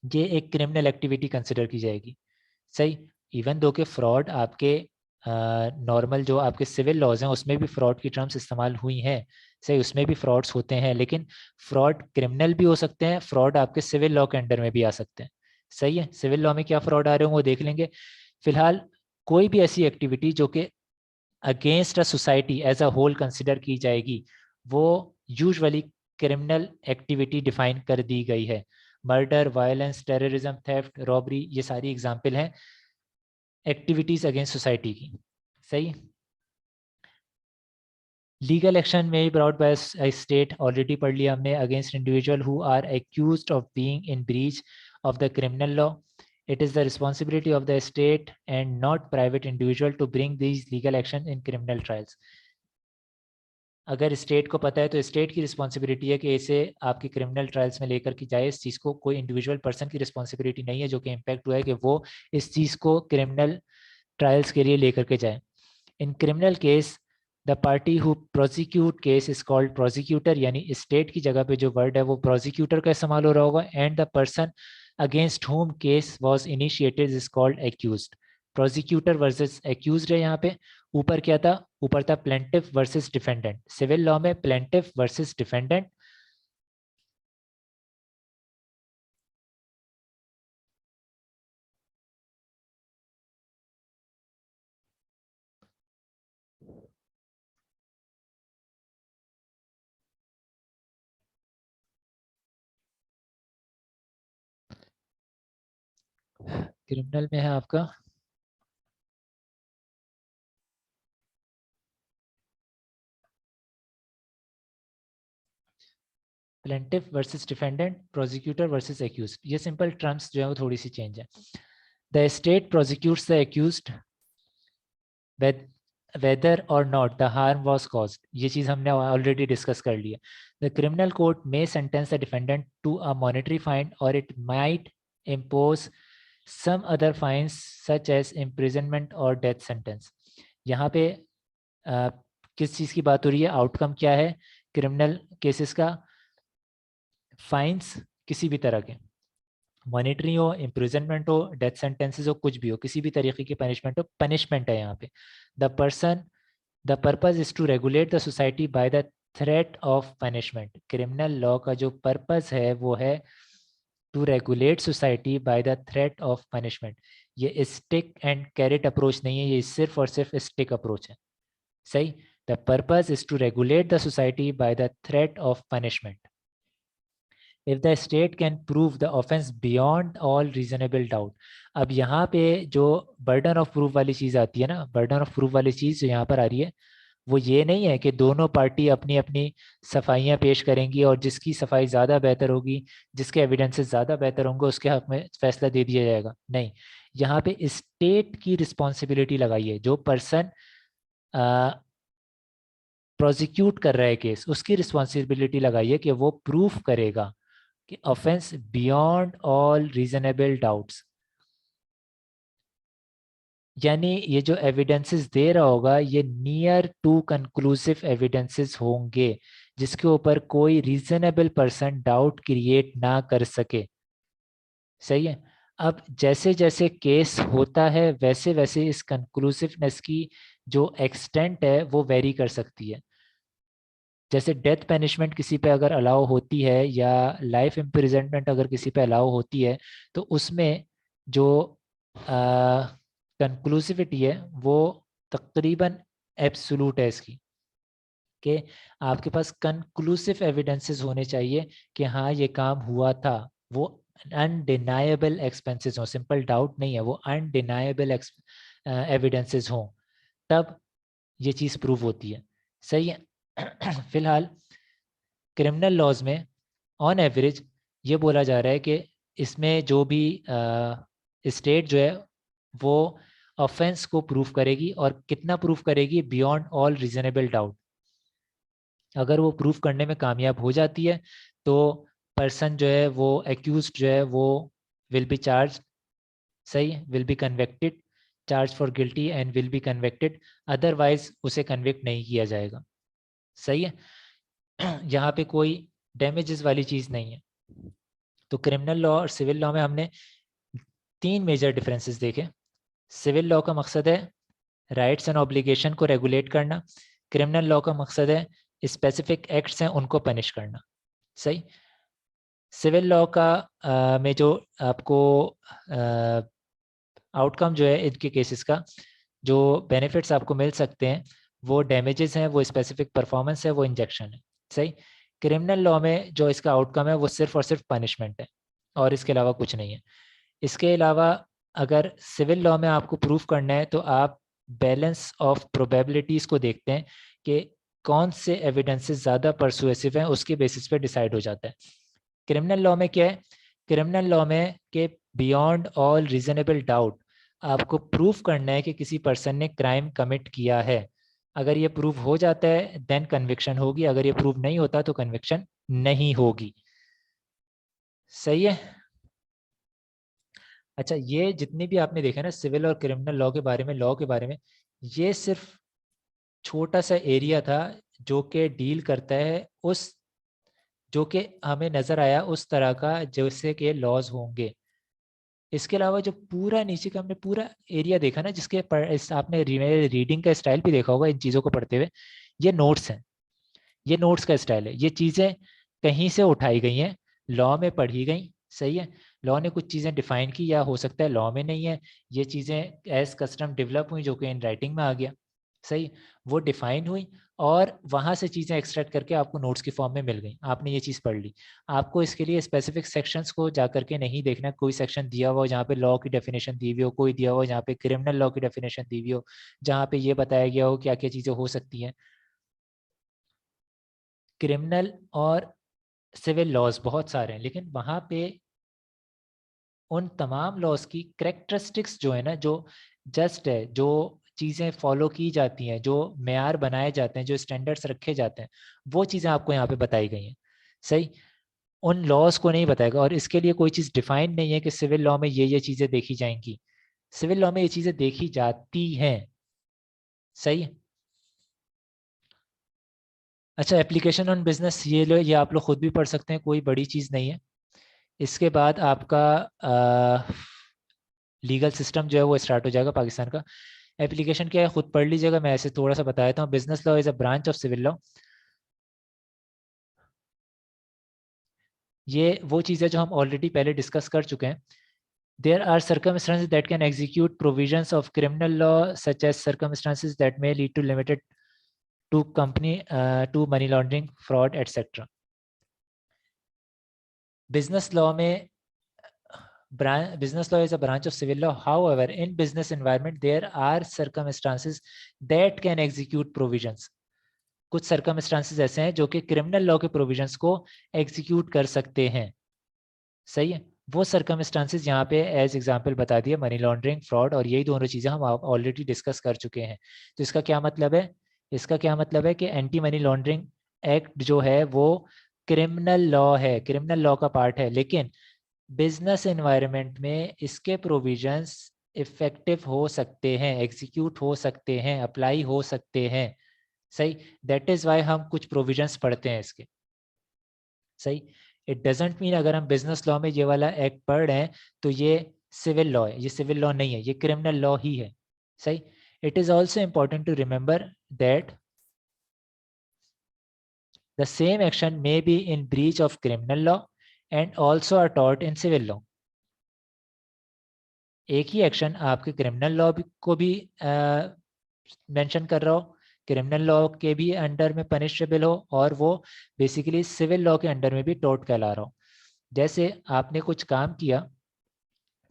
ये एक क्रिमिनल एक्टिविटी कंसिडर की जाएगी। सही, इवन दो के फ्रॉड आपके नॉर्मल जो आपके सिविल लॉज हैं उसमें भी फ्रॉड की टर्म्स इस्तेमाल हुई हैं। सही, उसमें भी फ्रॉड्स होते हैं, लेकिन फ्रॉड क्रिमिनल भी हो सकते हैं, फ्रॉड आपके सिविल लॉ के अंडर में भी आ सकते हैं। सही है, सिविल लॉ में क्या फ्रॉड आ रहे होंगे वो देख लेंगे। फिलहाल कोई भी ऐसी एक्टिविटी जो कि against a society as a whole consider की जाएगी, वो यूजुअली क्रिमिनल एक्टिविटी डिफाइन कर दी गई है। Murder, violence, terrorism, theft, robbery, ये सारी एग्जाम्पल हैं एक्टिविटीज अगेंस्ट सोसाइटी की। सही, लीगल एक्शन में ब्रॉट बाय स्टेट ऑलरेडी पढ़ लिया हमने, against individual who are accused of being in breach of the criminal law, it is the responsibility of the state and not private individual to bring these legal action in criminal trials। अगर state को पता है तो state की responsibility है कि इसे आपकी क्रिमिनल ट्रायल्स में लेकर की जाए। इस चीज़ को कोई इंडिविजुअल पर्सन की रिस्पॉन्सिबिलिटी नहीं है जो कि इम्पैक्ट हुआ है कि वो इस चीज़ को क्रिमिनल ट्रायल्स के लिए लेकर के जाए। In criminal case the party who prosecute case is called prosecutor, यानी स्टेट की जगह पे जो वर्ड है वो प्रोसिक्यूटर का इस्तेमाल हो रहा होगा। And the person against whom case was initiated is called accused. Prosecutor versus accused है यहाँ पे। ऊपर क्या था? ऊपर था plaintiff versus defendant. Civil law में प्लेंटिफ वर्सेस डिफेंडेंट, क्रिमिनल में है आपका plaintiff versus defendant, prosecutor versus accused. ये सिंपल टर्म्स जो है वो थोड़ी सी चेंज है। The state prosecutes the accused whether or not the harm was caused। ये चीज़ हमने ऑलरेडी डिस्कस कर लिया। The criminal court may sentence the defendant to a monetary fine or it might impose some other fines such as imprisonment or death sentence। यहाँ पे किस चीज़ की बात हो रही है, आउटकम क्या है क्रिमिनल केसेस का? फाइन्स किसी भी तरह के, मॉनिटरी हो, इम्प्रिजनमेंट हो, डेथ सेंटेंसेस हो, कुछ भी हो, किसी भी तरीके की पनिशमेंट हो, पनिशमेंट है यहाँ पे। The purpose is to regulate the society by the threat of punishment. Criminal law का जो पर्पज है वो है to regulate society by the threat of punishment. ये स्टिक एंड कैरेट अप्रोच नहीं है, ये सिर्फ और सिर्फ स्टिक अप्रोच है। सही। The purpose is to regulate the society by the threat of punishment. If the state can prove the offence beyond all reasonable doubt. अब यहाँ पे जो बर्डन ऑफ प्रूफ वाली चीज़ आती है ना, बर्डन ऑफ प्रूफ वाली चीज़ जो यहाँ पर आ रही है वो ये नहीं है कि दोनों पार्टी अपनी अपनी सफाइयाँ पेश करेंगी और जिसकी सफाई ज़्यादा बेहतर होगी, जिसके एविडेंसेस ज़्यादा बेहतर होंगे उसके हक में फैसला दे दिया जाएगा। नहीं, यहाँ पे स्टेट की रिस्पॉन्सिबिलिटी लगाई है। जो पर्सन प्रोसिक्यूट कर रहा है केस, उसकी रिस्पॉन्सिबिलिटी लगाई है कि वो प्रूफ करेगा कि offence beyond all reasonable doubts, यानी ये जो एविडेंसेस दे रहा होगा ये नियर टू कंक्लूसिव एविडेंसेस होंगे जिसके ऊपर कोई रीजनेबल पर्सन डाउट क्रिएट ना कर सके। सही है। अब जैसे जैसे केस होता है वैसे वैसे इस कंक्लूसिवनेस की जो एक्सटेंट है वो वेरी कर सकती है। जैसे डेथ पनिशमेंट किसी पे अगर अलाउ होती है या लाइफ इम्प्रिजनमेंट अगर किसी पे अलाउ होती है तो उसमें जो कंक्लूसिविटी है वो तकरीबन एब्सोलूट है इसकी, कि आपके पास कंक्लूसिव एविडेंसेस होने चाहिए कि हाँ ये काम हुआ था। वो अनडिनाएबल एक्सपेंसेस हो, सिंपल डाउट नहीं है, वो अनडिनाएबल एविडेंसेस हो, तब ये चीज़ प्रूव होती है। सही है। फिलहाल क्रिमिनल लॉज में ऑन एवरेज ये बोला जा रहा है कि इसमें जो भी स्टेट जो है वो ऑफेंस को प्रूफ करेगी और कितना प्रूफ करेगी, बियॉन्ड ऑल रीजनेबल डाउट। अगर वो प्रूफ करने में कामयाब हो जाती है तो पर्सन जो है वो एक्यूज जो है वो विल बी चार्ज, सही, will be convicted, charge for guilty and will be convicted, otherwise उसे कन्विक्ट नहीं किया जाएगा। सही है। यहाँ पे कोई डैमेजेस वाली चीज़ नहीं है। तो क्रिमिनल लॉ और सिविल लॉ में हमने 3 मेजर डिफरेंसेस देखे। सिविल लॉ का मकसद है राइट्स एंड ऑब्लिगेशन को रेगुलेट करना, क्रिमिनल लॉ का मकसद है स्पेसिफिक एक्ट्स हैं उनको पनिश करना। सही। सिविल लॉ का में जो आपको आउटकम जो है इनके केसेस का, जो बेनिफिट्स आपको मिल सकते हैं वो डैमेजेस हैं, वो स्पेसिफिक परफॉर्मेंस है, वो इंजेक्शन है। सही। क्रिमिनल लॉ में जो इसका आउटकम है वो सिर्फ और सिर्फ पनिशमेंट है और इसके अलावा कुछ नहीं है। इसके अलावा अगर सिविल लॉ में आपको प्रूफ करना है तो आप बैलेंस ऑफ प्रोबेबिलिटीज़ को देखते हैं कि कौन से एविडेंसेस ज़्यादा परसुएसिव हैं, उसके बेसिस पे डिसाइड हो जाता है। क्रिमिनल लॉ में क्या है? क्रिमिनल लॉ में कि बियॉन्ड ऑल रीजनेबल डाउट आपको प्रूफ करना है कि किसी पर्सन ने क्राइम कमिट किया है। अगर ये प्रूफ हो जाता है देन कन्विक्शन होगी, अगर ये प्रूफ नहीं होता तो कन्विक्शन नहीं होगी। सही है। अच्छा, ये जितने भी आपने देखा ना सिविल और क्रिमिनल लॉ के बारे में, लॉ के बारे में, ये सिर्फ छोटा सा एरिया था जो कि डील करता है उस, जो कि हमें नज़र आया उस तरह का जैसे कि लॉज होंगे। इसके अलावा जो पूरा नीचे का हमने पूरा एरिया देखा ना, जिसके आपने रीडिंग का स्टाइल भी देखा होगा इन चीज़ों को पढ़ते हुए, ये नोट्स हैं, ये नोट्स का स्टाइल है। ये चीज़ें कहीं से उठाई गई हैं, लॉ में पढ़ी गई। सही है। लॉ ने कुछ चीज़ें डिफाइन की, या हो सकता है लॉ में नहीं है, ये चीज़ें एज कस्टम डेवलप हुई जो कि इन राइटिंग में आ गया। सही। वो डिफाइन हुई और वहाँ से चीज़ें एक्सट्रैक्ट करके आपको नोट्स की फॉर्म में मिल गई, आपने ये चीज़ पढ़ ली। आपको इसके लिए स्पेसिफिक सेक्शंस को जा करके नहीं देखना, कोई सेक्शन दिया हुआ हो जहाँ पे लॉ की डेफिनेशन दी हुई हो, कोई दिया हुआ हो जहाँ पे क्रिमिनल लॉ की डेफिनेशन दी हुई हो, जहाँ पे ये बताया गया हो क्या क्या चीज़ें हो सकती हैं। क्रिमिनल और सिविल लॉज बहुत सारे हैं, लेकिन वहाँ पे उन तमाम लॉज की करेक्टरिस्टिक्स जो है ना, जो जस्ट है, जो चीज़ें फॉलो की जाती हैं, जो मेयार बनाए जाते हैं, जो स्टैंडर्ड्स रखे जाते हैं, वो चीज़ें आपको यहाँ पे बताई गई हैं। सही, उन लॉज को नहीं बताएगा। और इसके लिए कोई चीज़ डिफाइन नहीं है कि सिविल लॉ में ये चीज़ें देखी जाएंगी। सिविल लॉ में ये चीज़ें देखी जाती हैं। सही है। अच्छा, एप्लीकेशन ऑन बिजनेस, ये आप लोग खुद भी पढ़ सकते हैं, कोई बड़ी चीज़ नहीं है। इसके बाद आपका लीगल सिस्टम जो है वो स्टार्ट हो जाएगा पाकिस्तान का। एप्लीकेशन क्या है खुद पढ़ लीजिएगा, मैं ऐसे थोड़ा सा बता देता हूँ। Business law is a branch of civil law. ये वो चीज़ है जो हम ऑलरेडी पहले डिस्कस कर चुके हैं। There are circumstances that can execute provisions of criminal law such as circumstances that may lead to limited to company to money laundering, fraud etcetera. Business law में business law is a branch of civil law. However, in business environment, there are circumstances that can execute provisions. कुछ circumstances ऐसे हैं जो कि criminal law के provisions को execute कर सकते हैं। सही है। वो सर्कमस्टांसेस यहाँ पे एज एग्जांपल बता दिए, मनी लॉन्ड्रिंग, फ्रॉड, और यही दोनों चीज़ें हम ऑलरेडी डिस्कस कर चुके हैं। तो इसका क्या मतलब है? इसका क्या मतलब है कि एंटी मनी लॉन्ड्रिंग एक्ट जो है वो क्रिमिनल लॉ है, क्रिमिनल लॉ का पार्ट है, लेकिन बिजनेस एनवायरनमेंट में इसके प्रोविजंस इफेक्टिव हो सकते हैं, एग्जीक्यूट हो सकते हैं, अप्लाई हो सकते हैं। सही, दैट इज वाई हम कुछ प्रोविजंस पढ़ते हैं इसके। सही, इट डजेंट मीन अगर हम बिजनेस लॉ में ये वाला एक्ट पढ़ रहे हैं तो ये सिविल लॉ है, ये सिविल लॉ नहीं है, ये क्रिमिनल लॉ ही है। सही, it is also important to remember that the same action may be in breach of criminal law and also are टॉट इन सिविल लॉ। एक ही एक्शन आपके क्रिमिनल लॉ को भी मेंशन कर रहा हो, क्रिमिनल लॉ के भी अंडर में पनिशेबल हो, और वो बेसिकली सिविल लॉ के अंडर में भी टोट कहला रहा हो। जैसे आपने कुछ काम किया,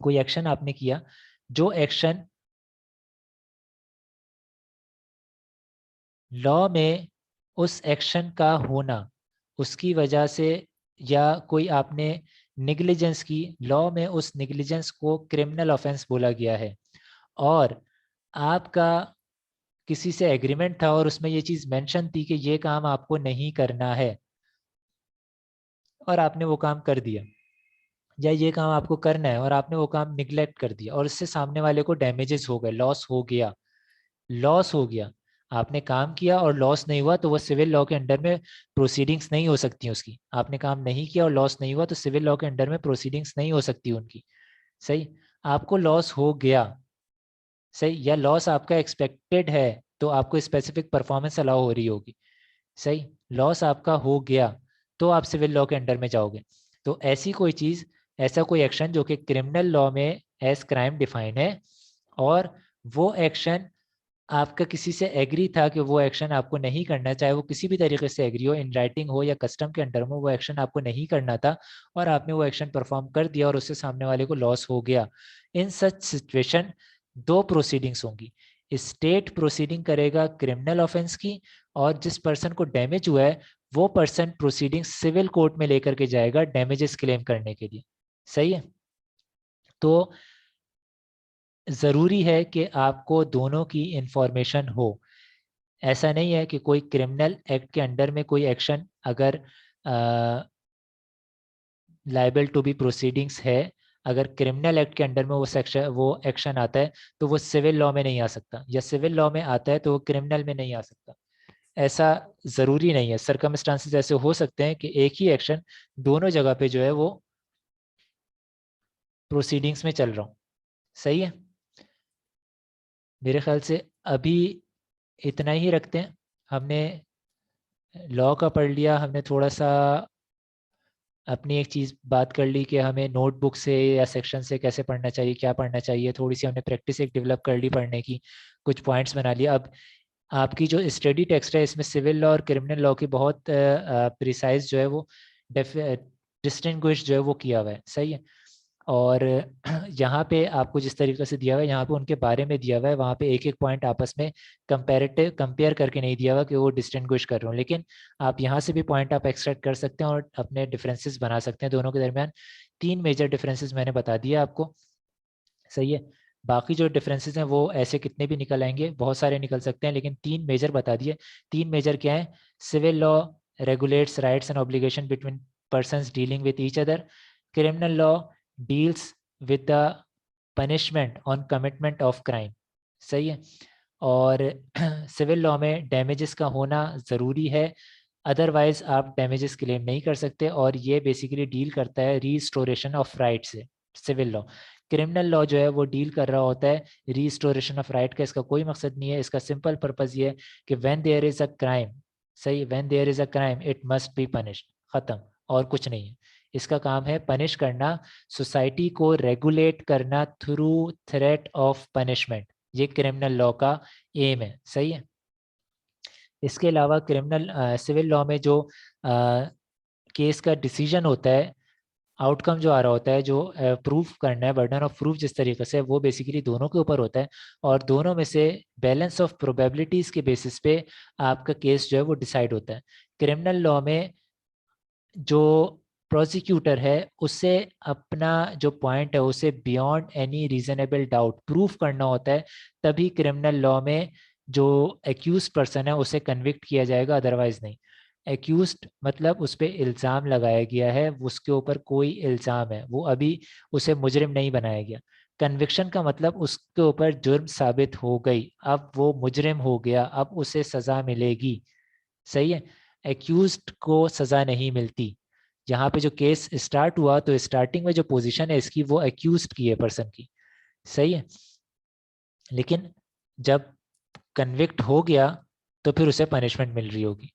कोई एक्शन आपने किया, जो एक्शन लॉ में उस एक्शन का होना, उसकी वजह से, या कोई आपने निग्लिजेंस की, लॉ में उस निग्लिजेंस को क्रिमिनल ऑफेंस बोला गया है, और आपका किसी से एग्रीमेंट था और उसमें ये चीज़ मेंशन थी कि ये काम आपको नहीं करना है, और आपने वो काम कर दिया, या ये काम आपको करना है और आपने वो काम निगलेक्ट कर दिया, और इससे सामने वाले को डैमेजेस हो गए, लॉस हो गया, लॉस हो गया। आपने काम किया और लॉस नहीं हुआ तो वो सिविल लॉ के अंडर में प्रोसीडिंग्स नहीं हो सकती उसकी। आपने काम नहीं किया और लॉस नहीं हुआ तो सिविल लॉ के अंडर में प्रोसीडिंग्स नहीं हो सकती उनकी। सही, आपको लॉस हो गया, सही, या लॉस आपका एक्सपेक्टेड है, तो आपको स्पेसिफिक परफॉर्मेंस अलाउ हो रही होगी। सही, लॉस आपका हो गया तो आप सिविल लॉ के अंडर में जाओगे। तो ऐसी कोई चीज़, ऐसा कोई एक्शन जो कि क्रिमिनल लॉ में एज क्राइम डिफाइन है, और वो एक्शन आपका किसी से एग्री था कि वो एक्शन आपको नहीं करना, चाहे वो किसी भी तरीके से एग्री हो, इन राइटिंग हो या कस्टम के अंडर में, वो एक्शन आपको नहीं करना था और आपने वो एक्शन परफॉर्म कर दिया और उससे सामने वाले को लॉस हो गया। इन सच सिचुएशन दो प्रोसीडिंग्स होंगी। स्टेट प्रोसीडिंग करेगा क्रिमिनल ऑफेंस की, और जिस पर्सन को डैमेज हुआ है वो पर्सन प्रोसीडिंग सिविल कोर्ट में लेकर के जाएगा डैमेजेस क्लेम करने के लिए। सही है। तो ज़रूरी है कि आपको दोनों की इंफॉर्मेशन हो। ऐसा नहीं है कि कोई क्रिमिनल एक्ट के अंडर में कोई एक्शन अगर लाइबल टू बी प्रोसीडिंग्स है, अगर क्रिमिनल एक्ट के अंडर में वो सेक्शन, वो एक्शन आता है, तो वो सिविल लॉ में नहीं आ सकता, या सिविल लॉ में आता है तो वो क्रिमिनल में नहीं आ सकता। ऐसा ज़रूरी नहीं है। सर्कमस्टांसेस ऐसे हो सकते हैं कि एक ही एक्शन दोनों जगह पे जो है वो प्रोसीडिंग्स में चल रहा हूँ। सही है। मेरे ख्याल से अभी इतना ही रखते हैं। हमने लॉ का पढ़ लिया, हमने थोड़ा सा अपनी एक चीज़ बात कर ली कि हमें नोटबुक से या सेक्शन से कैसे पढ़ना चाहिए, क्या पढ़ना चाहिए, थोड़ी सी हमने प्रैक्टिस एक डेवलप कर ली पढ़ने की, कुछ पॉइंट्स बना लिया। अब आपकी जो स्टडी टेक्स्ट है इसमें सिविल लॉ और क्रिमिनल लॉ की बहुत प्रिसाइज जो है वो डिस्टिंग्विश जो है वो किया हुआ है, सही है। और यहाँ पे आपको जिस तरीके से दिया हुआ है यहाँ पे उनके बारे में दिया हुआ है, वहाँ पे एक एक पॉइंट आपस में कंपेयर करके नहीं दिया हुआ कि वो डिस्टिंग्विश कर रहे हो, लेकिन आप यहाँ से भी पॉइंट आप एक्सट्रैक्ट कर सकते हैं और अपने डिफरेंसेस बना सकते हैं दोनों के दरमियान। 3 मेजर डिफरेंसेस मैंने बता दिया आपको, सही है। बाकी जो डिफरेंसेस हैं वो ऐसे कितने भी निकल आएंगे, बहुत सारे निकल सकते हैं, लेकिन 3 मेजर बता दिए। 3 मेजर क्या है? Civil law regulates rights and obligation between persons dealing with each other, criminal law deals with the punishment on commitment of crime, सही है। और सिविल लॉ में डैमेजेस का होना ज़रूरी है, अदरवाइज आप डैमेजेस क्लेम नहीं कर सकते, और ये बेसिकली डील करता है रीस्टोरेशन ऑफ राइट से, सिविल लॉ। क्रिमिनल लॉ जो है वो डील कर रहा होता है रीस्टोरेशन ऑफ राइट का, इसका कोई मकसद नहीं है, इसका सिंपल पर्पज ये है कि when there is a crime, सही, when there is a crime it must be punished, खत्म, और कुछ नहीं है। इसका काम है पनिश करना, सोसाइटी को रेगुलेट करना थ्रू थ्रेट ऑफ पनिशमेंट, ये क्रिमिनल लॉ का एम है, सही है। इसके अलावा क्रिमिनल सिविल लॉ में जो केस का डिसीजन होता है, आउटकम जो आ रहा होता है, जो प्रूफ करना है, बर्डन ऑफ प्रूफ जिस तरीके से, वो बेसिकली दोनों के ऊपर होता है, और दोनों में से बैलेंस ऑफ प्रोबेबिलिटीज के बेसिस पे आपका केस जो है वो डिसाइड होता है। क्रिमिनल लॉ में जो प्रोसिक्यूटर है उसे अपना जो पॉइंट है उसे beyond any reasonable doubt proof करना होता है, तभी क्रिमिनल लॉ में जो एक्यूज पर्सन है उसे कन्विक्ट किया जाएगा, अदरवाइज नहीं। एक्यूज्ड मतलब उस पर इल्ज़ाम लगाया गया है, उसके ऊपर कोई इल्ज़ाम है, वो अभी उसे मुजरिम नहीं बनाया गया। कन्विक्शन का मतलब उसके ऊपर जुर्म साबित हो गई, अब वो मुजरिम हो गया, अब उसे सज़ा मिलेगी, सही है। एक्यूज्ड को सज़ा नहीं मिलती। यहाँ पे जो केस स्टार्ट हुआ तो स्टार्टिंग में जो पोजीशन है इसकी वो एक्यूज्ड की है पर्सन की, सही है, लेकिन जब कन्विक्ट हो गया तो फिर उसे पनिशमेंट मिल रही होगी,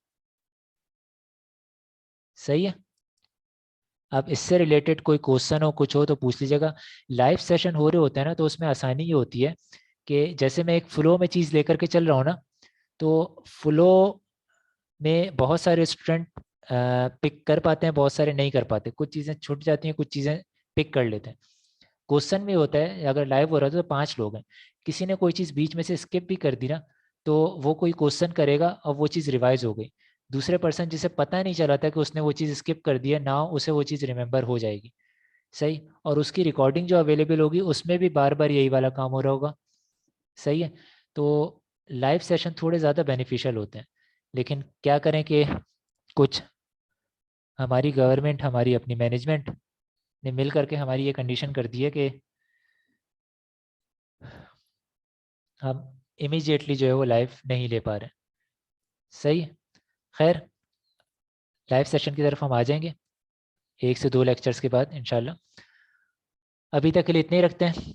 सही है। अब इससे रिलेटेड कोई क्वेश्चन हो, कुछ हो तो पूछ लीजिएगा। लाइव सेशन हो रहे होते हैं ना तो उसमें आसानी ये होती है कि जैसे मैं एक फ्लो में चीज़ लेकर के चल रहा हूँ ना, तो फ्लो में बहुत सारे स्टूडेंट पिक कर पाते हैं, बहुत सारे नहीं कर पाते, कुछ चीज़ें छूट जाती हैं, कुछ चीज़ें पिक कर लेते हैं। क्वेश्चन में होता है अगर लाइव हो रहा है तो 5 लोग हैं, किसी ने कोई चीज़ बीच में से स्किप भी कर दी ना, तो वो कोई क्वेश्चन करेगा और वो चीज़ रिवाइज हो गई, दूसरे पर्सन जिसे पता नहीं चला था कि उसने वो चीज़ स्किप कर दी है ना, उसे वो चीज़ रिमेंबर हो जाएगी, सही, और उसकी रिकॉर्डिंग जो अवेलेबल होगी उसमें भी बार बार यही वाला काम हो रहा होगा, सही है। तो लाइव सेशन थोड़े ज़्यादा बेनिफिशियल होते हैं, लेकिन क्या करें कि कुछ हमारी गवर्नमेंट, हमारी अपनी मैनेजमेंट ने मिल करके हमारी ये कंडीशन कर दी है कि हम इमीडिएटली जो है वो लाइव नहीं ले पा रहे, सही है। खैर, लाइव सेशन की तरफ हम आ जाएंगे 1 से 2 लेक्चर्स के बाद इंशाल्लाह। अभी तक के लिए इतने ही रखते हैं।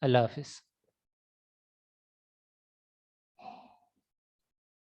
अल्लाह हाफिज़।